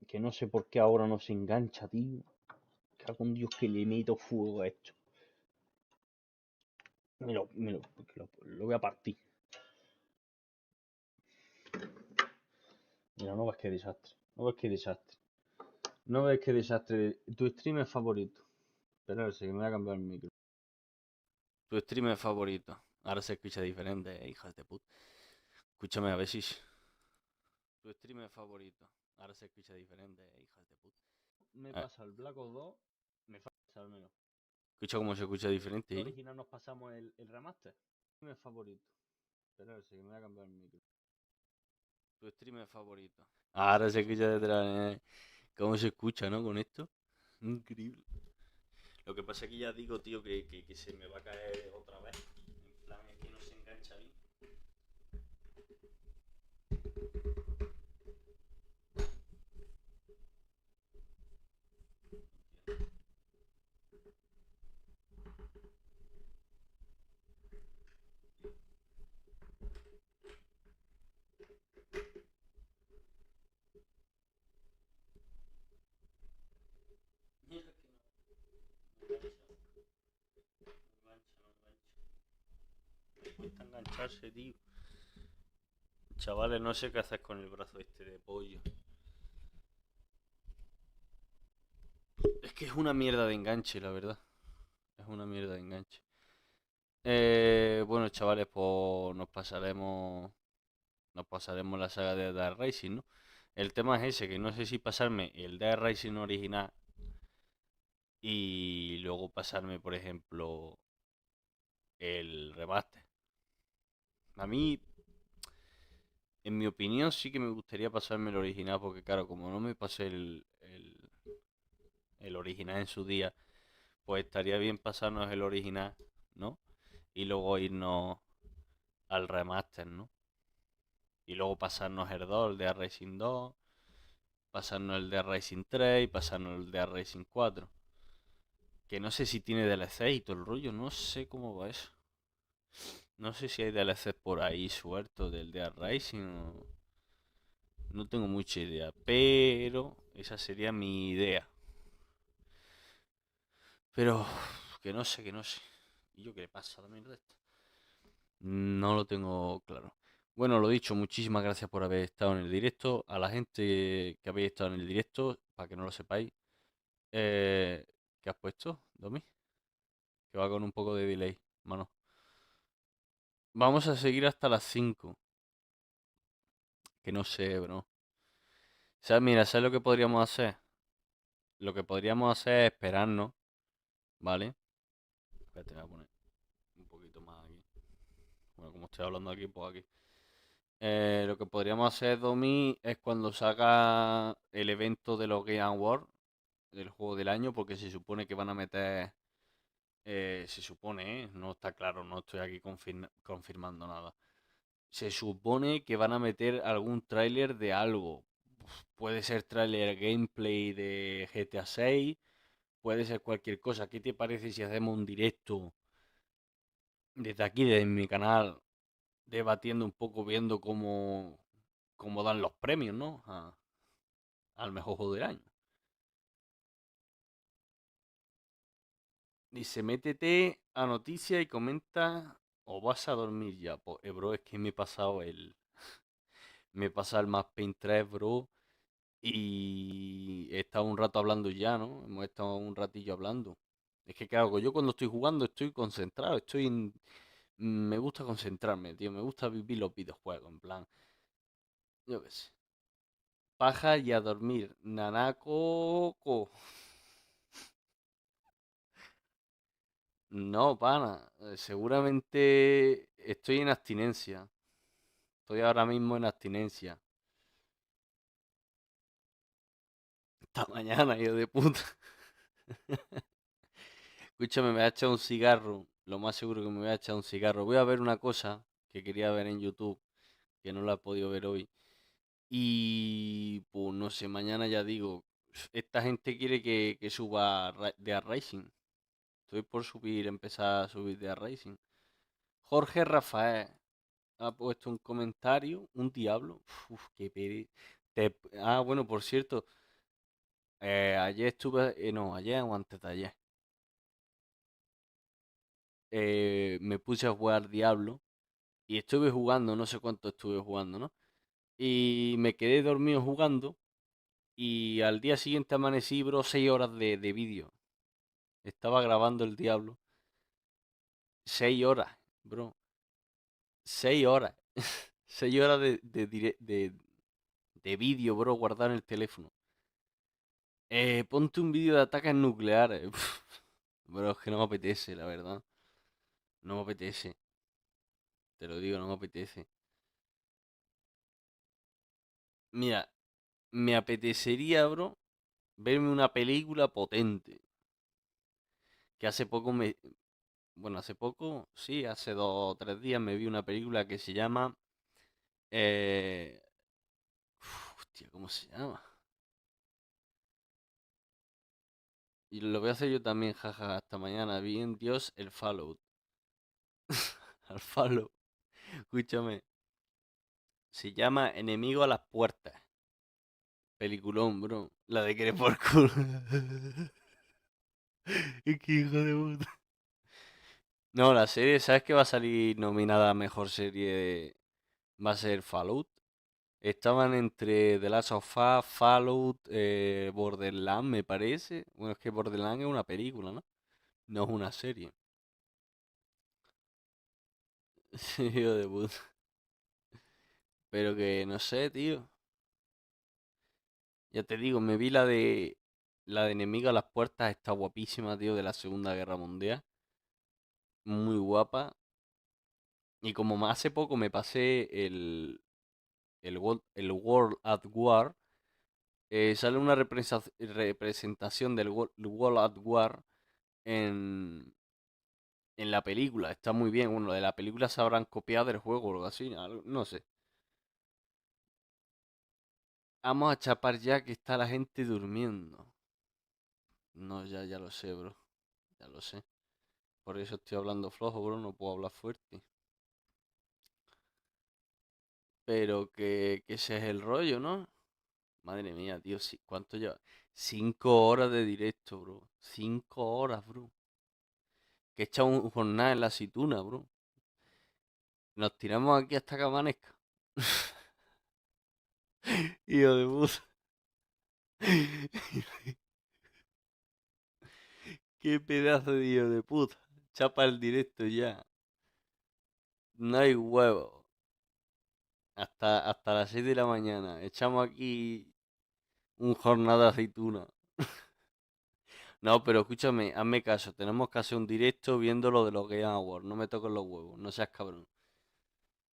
Que no sé por qué ahora no se engancha, tío. Cago en Dios que le meto fuego a esto. Lo voy a partir. Mira, no ves qué desastre. No ves qué desastre. No ves qué desastre. Tu streamer favorito. Espera, que me voy a cambiar el micro. Tu streamer favorito. Ahora se escucha diferente, hijas de puta. Escúchame a ver si... Tu streamer favorito. Ahora se escucha diferente, hijas de puta. Me pasa el Black Ops 2. Me pasa al menos. Escucha cómo se escucha diferente. ¿El original nos pasamos el remaster? Mi favorito. Espera, que me voy a cambiar el micro. Tu streamer favorito. Ahora se escucha detrás. ¿Cómo se escucha, no? Con esto. Increíble. Lo que pasa es que ya digo, tío, que se me va a caer otra vez. En plan, es que no se engancha bien. Mira que no engancha. Me cuesta engancharse, tío. Chavales, no sé qué hacer con el brazo este de pollo. Es que es una mierda de enganche, la verdad. Es una mierda de enganche. Bueno, chavales, pues nos pasaremos la saga de Dead Racing, ¿no? El tema es ese, que no sé si pasarme el Dead Racing original y luego pasarme, por ejemplo, el remaster. A mí, en mi opinión, sí que me gustaría pasarme el original, porque claro, como no me pasé el original en su día, pues estaría bien pasarnos el original, ¿no? Y luego irnos al remaster, ¿no? Y luego pasarnos el 2, el de Racing 2, pasarnos el de Racing 3 y pasarnos el de Racing 4. Que no sé si tiene DLC y todo el rollo, no sé cómo va eso. No sé si hay DLC por ahí suelto del de Racing o... No tengo mucha idea, pero esa sería mi idea. Pero que no sé. ¿Y yo qué le pasa a la mierda esta? No lo tengo claro. Bueno, lo dicho, muchísimas gracias por haber estado en el directo. A la gente que habéis estado en el directo, para que no lo sepáis, ¿qué has puesto, Domi? Que va con un poco de delay, mano. Vamos a seguir hasta las 5. Que no sé, bro. ¿Sabes? Mira, ¿sabes lo que podríamos hacer? Lo que podríamos hacer es esperarnos, ¿vale? Espérate, voy a poner un poquito más aquí. Bueno, como estoy hablando aquí, pues aquí. Lo que podríamos hacer, Domi, es cuando salga el evento de los Game Awards, del juego del año, porque se supone que van a meter. Se supone, ¿eh? No está claro, no estoy aquí confirmando nada. Se supone que van a meter algún tráiler de algo. Puede ser tráiler gameplay de GTA 6, puede ser cualquier cosa. ¿Qué te parece si hacemos un directo desde aquí, desde mi canal, debatiendo un poco, viendo cómo dan los premios, ¿no? Al mejor juego del año. Dice, métete a noticias y comenta o vas a dormir ya. Pues, bro, es que me he pasado me he pasado el Max Payne 3, bro. Y he estado un rato hablando ya, ¿no? Hemos estado un ratillo hablando. Es que, ¿qué hago? Yo cuando estoy jugando estoy concentrado, me gusta concentrarme, tío. Me gusta vivir los videojuegos, en plan. Yo qué sé. Paja y a dormir. Nanaco. No, pana. Seguramente estoy en abstinencia. Estoy ahora mismo en abstinencia. Esta mañana, hijo de puta. Escúchame, me voy a echar un cigarro. Lo más seguro que me voy a echar un cigarro. Voy a ver una cosa que quería ver en YouTube, que no la he podido ver hoy. Y pues no sé, mañana ya digo, esta gente quiere que suba de Racing. Estoy por subir, empezar a subir de Racing. Jorge Rafael ha puesto un comentario, un diablo. Uf, qué pereza. Bueno, por cierto, ayer estuve, no, ayer o antes de ayer, me puse a jugar Diablo y estuve jugando, no sé cuánto estuve jugando, ¿no? Y me quedé dormido jugando y al día siguiente amanecí, bro, 6 horas de vídeo. Estaba grabando el Diablo. 6 horas, bro. 6 horas. 6 horas de vídeo, bro, guardar en el teléfono. Ponte un vídeo de ataques nucleares. Bro, es que no me apetece, la verdad. No me apetece. Te lo digo, no me apetece. Mira, me apetecería, bro, verme una película potente. Que hace poco Bueno, hace poco, sí, hace 2 o 3 días me vi una película que se llama... Eh... Hostia, ¿cómo se llama? Y lo voy a hacer yo también, jaja, hasta mañana. Vi en Dios el Fallout. Al Fallout. Escúchame. Se llama Enemigo a las puertas. Peliculón, bro. La de querer por culo. Es que hijo de puta. No, la serie, ¿sabes que va a salir nominada a mejor serie? Va a ser Fallout. Estaban entre The Last of Us, Fallout, Borderlands, me parece. Bueno, es que Borderlands es una película, ¿no? No es una serie. Sí, hijo de puta. Pero que no sé, tío. Ya te digo, me vi la de Enemigo a las puertas, está guapísima, tío, de la Segunda Guerra Mundial. Muy guapa. Y como hace poco me pasé el World at War, sale una representación del World at War en, en la película. Está muy bien. Bueno, de la película se habrán copiado del juego o algo así. No sé. Vamos a chapar ya que está la gente durmiendo. No, ya lo sé, bro. Ya lo sé. Por eso estoy hablando flojo, bro. No puedo hablar fuerte. Pero que ese es el rollo, ¿no? Madre mía, tío. ¿Cuánto lleva? 5 horas de directo, bro. 5 horas, bro. Que he echado un jornada en la aceituna, bro. Nos tiramos aquí hasta que amanezca. Hijo de puta. Qué pedazo de hijo de puta. Chapa el directo ya. No hay huevo. Hasta las 6 de la mañana. Echamos aquí un jornada de aceituna. No, pero escúchame, hazme caso. Tenemos que hacer un directo viendo lo de los Game Awards. No me toques los huevos, no seas cabrón.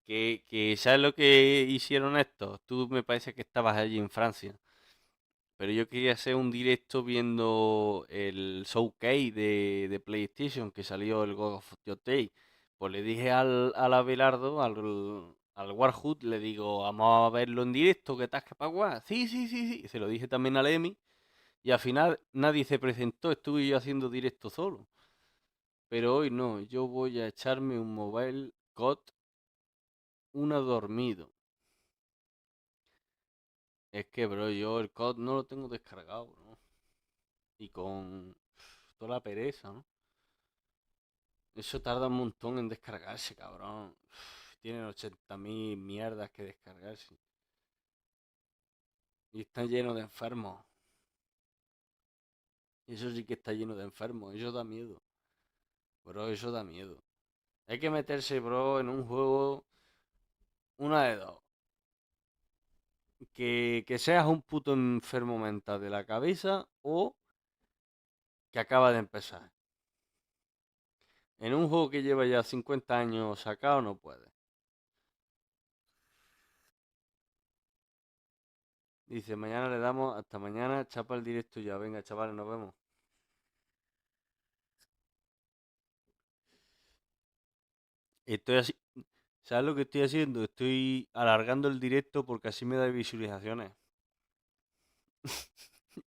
¿Sabes lo que hicieron estos? Tú me parece que estabas allí en Francia. Pero yo quería hacer un directo viendo el showcase de PlayStation que salió el God of Day. Pues le dije al Abelardo, al Warhood, le digo, vamos a verlo en directo, que tasca para guay. Sí, sí, sí, sí. Se lo dije también al Emi. Y al final nadie se presentó, estuve yo haciendo directo solo. Pero hoy no, yo voy a echarme un mobile COD, una dormido. Es que, bro, yo el COD no lo tengo descargado, ¿no? Y con toda la pereza, ¿no? Eso tarda un montón en descargarse, cabrón. Tienen 80.000 mierdas que descargarse. Y están llenos de enfermos. Eso sí que está lleno de enfermos. Eso da miedo. Bro, eso da miedo. Hay que meterse, bro, en un juego. Una de dos. Que seas un puto enfermo mental de la cabeza o que acaba de empezar. En un juego que lleva ya 50 años sacado no puede. Dice, mañana le damos, hasta mañana, chapa el directo ya. Venga, chavales, nos vemos. Estoy así. ¿Sabes lo que estoy haciendo? Estoy alargando el directo porque así me da visualizaciones.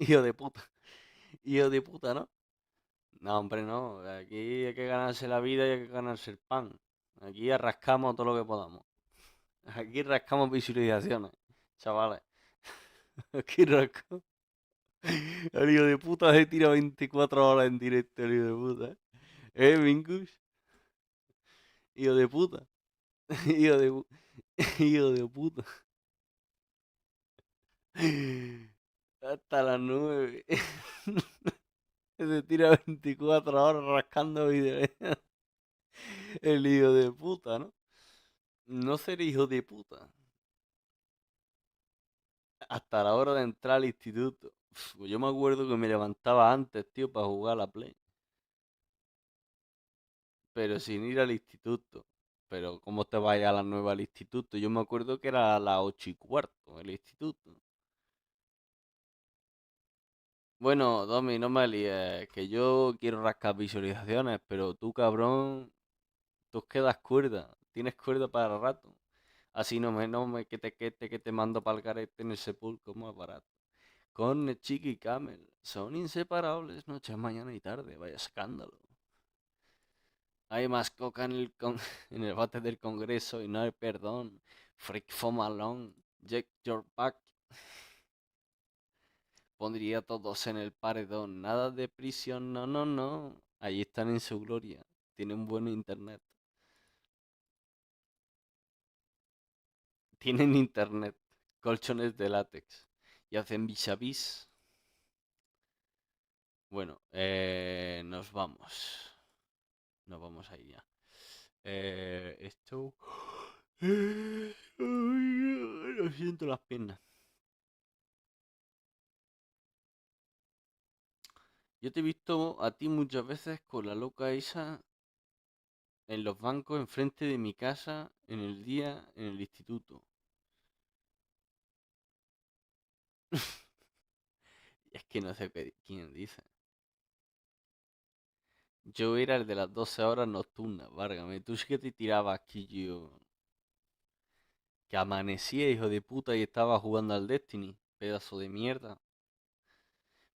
Hijo de puta. Hijo de puta, ¿no? No, hombre, no. Aquí hay que ganarse la vida y hay que ganarse el pan. Aquí arrascamos todo lo que podamos. Aquí rascamos visualizaciones, chavales. Aquí rascamos. El hijo de puta se tira 24 horas en directo, el hijo de puta. Mingus? Hijo de puta. Hijo de, hijo de puta. Hasta las 9. Se tira 24 horas rascando videos. El hijo de puta, ¿no? No ser hijo de puta. Hasta la hora de entrar al instituto. Yo me acuerdo que me levantaba antes, tío, para jugar a la Play. Pero sin ir al instituto. Pero ¿cómo te vayas a las 9 al instituto? Yo me acuerdo que era a las 8:15 el instituto. Bueno, Domi, no me líes, que yo quiero rascar visualizaciones, pero tú, cabrón, tú quedas cuerda. Tienes cuerda para rato. Así no me que te mando para el garete en el sepulcro más barato. Con el Chiqui y Camel, son inseparables noche, mañana y tarde, vaya escándalo. Hay más coca en el bate del Congreso y no hay perdón. Freak from alone, Jack your back. Pondría a todos en el paredón, nada de prisión, no, no, no. Allí están en su gloria, tienen buen internet. Tienen internet, colchones de látex y hacen vis a vis. Bueno, nos vamos. Nos vamos ahí ya. Esto. Lo siento las piernas. Yo te he visto a ti muchas veces con la loca esa en los bancos enfrente de mi casa en el día en el instituto. Es que no sé quién dice. Yo era el de las 12 horas nocturnas, Várgame. Tú sí que te tirabas aquí yo. Que amanecía, hijo de puta, y estaba jugando al Destiny. Pedazo de mierda.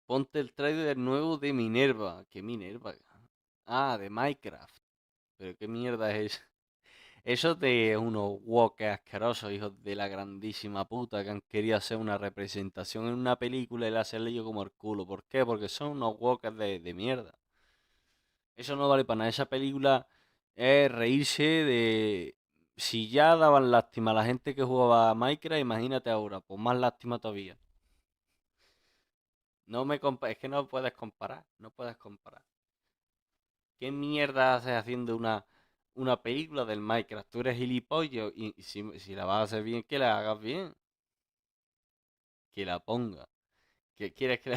Ponte el trailer nuevo de Minerva. ¿Qué Minerva? Ah, de Minecraft. Pero qué mierda es eso. Eso de unos woke asquerosos, hijos de la grandísima puta, que han querido hacer una representación en una película y la hacen yo como el culo. ¿Por qué? Porque son unos woke de mierda. Eso no vale para nada. Esa película es reírse de... Si ya daban lástima a la gente que jugaba a Minecraft, imagínate ahora, pues más lástima todavía. No me es que no puedes comparar, no puedes comparar. ¿qué mierda haces haciendo una película del Minecraft? Tú eres gilipollas y si la vas a hacer bien, que la hagas bien. Que la ponga. ¿Qué quieres que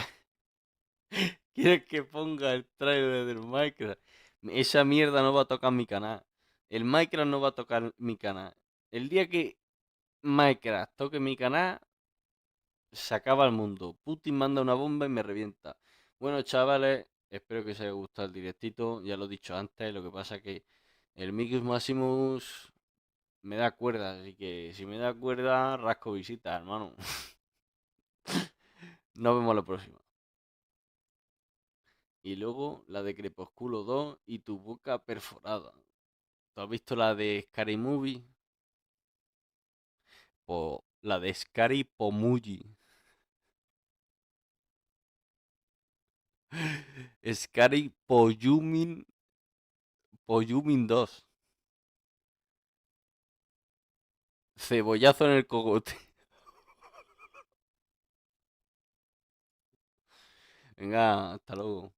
¿Quieres que ponga el trailer del Minecraft? Esa mierda no va a tocar mi canal. El Minecraft no va a tocar mi canal. El día que Minecraft toque mi canal, se acaba el mundo. Putin manda una bomba y me revienta. Bueno, chavales, espero que os haya gustado el directito. Ya lo he dicho antes, lo que pasa es que el Micus Maximus me da cuerda, así que si me da cuerda, rasco visita, hermano. Nos vemos la próxima. Y luego la de Crepúsculo 2 y tu boca perforada. ¿Tú has visto la de Scary Movie? O la de Scary Pomuyi. Scary Poyumin 2. Cebollazo en el cogote. Venga, hasta luego.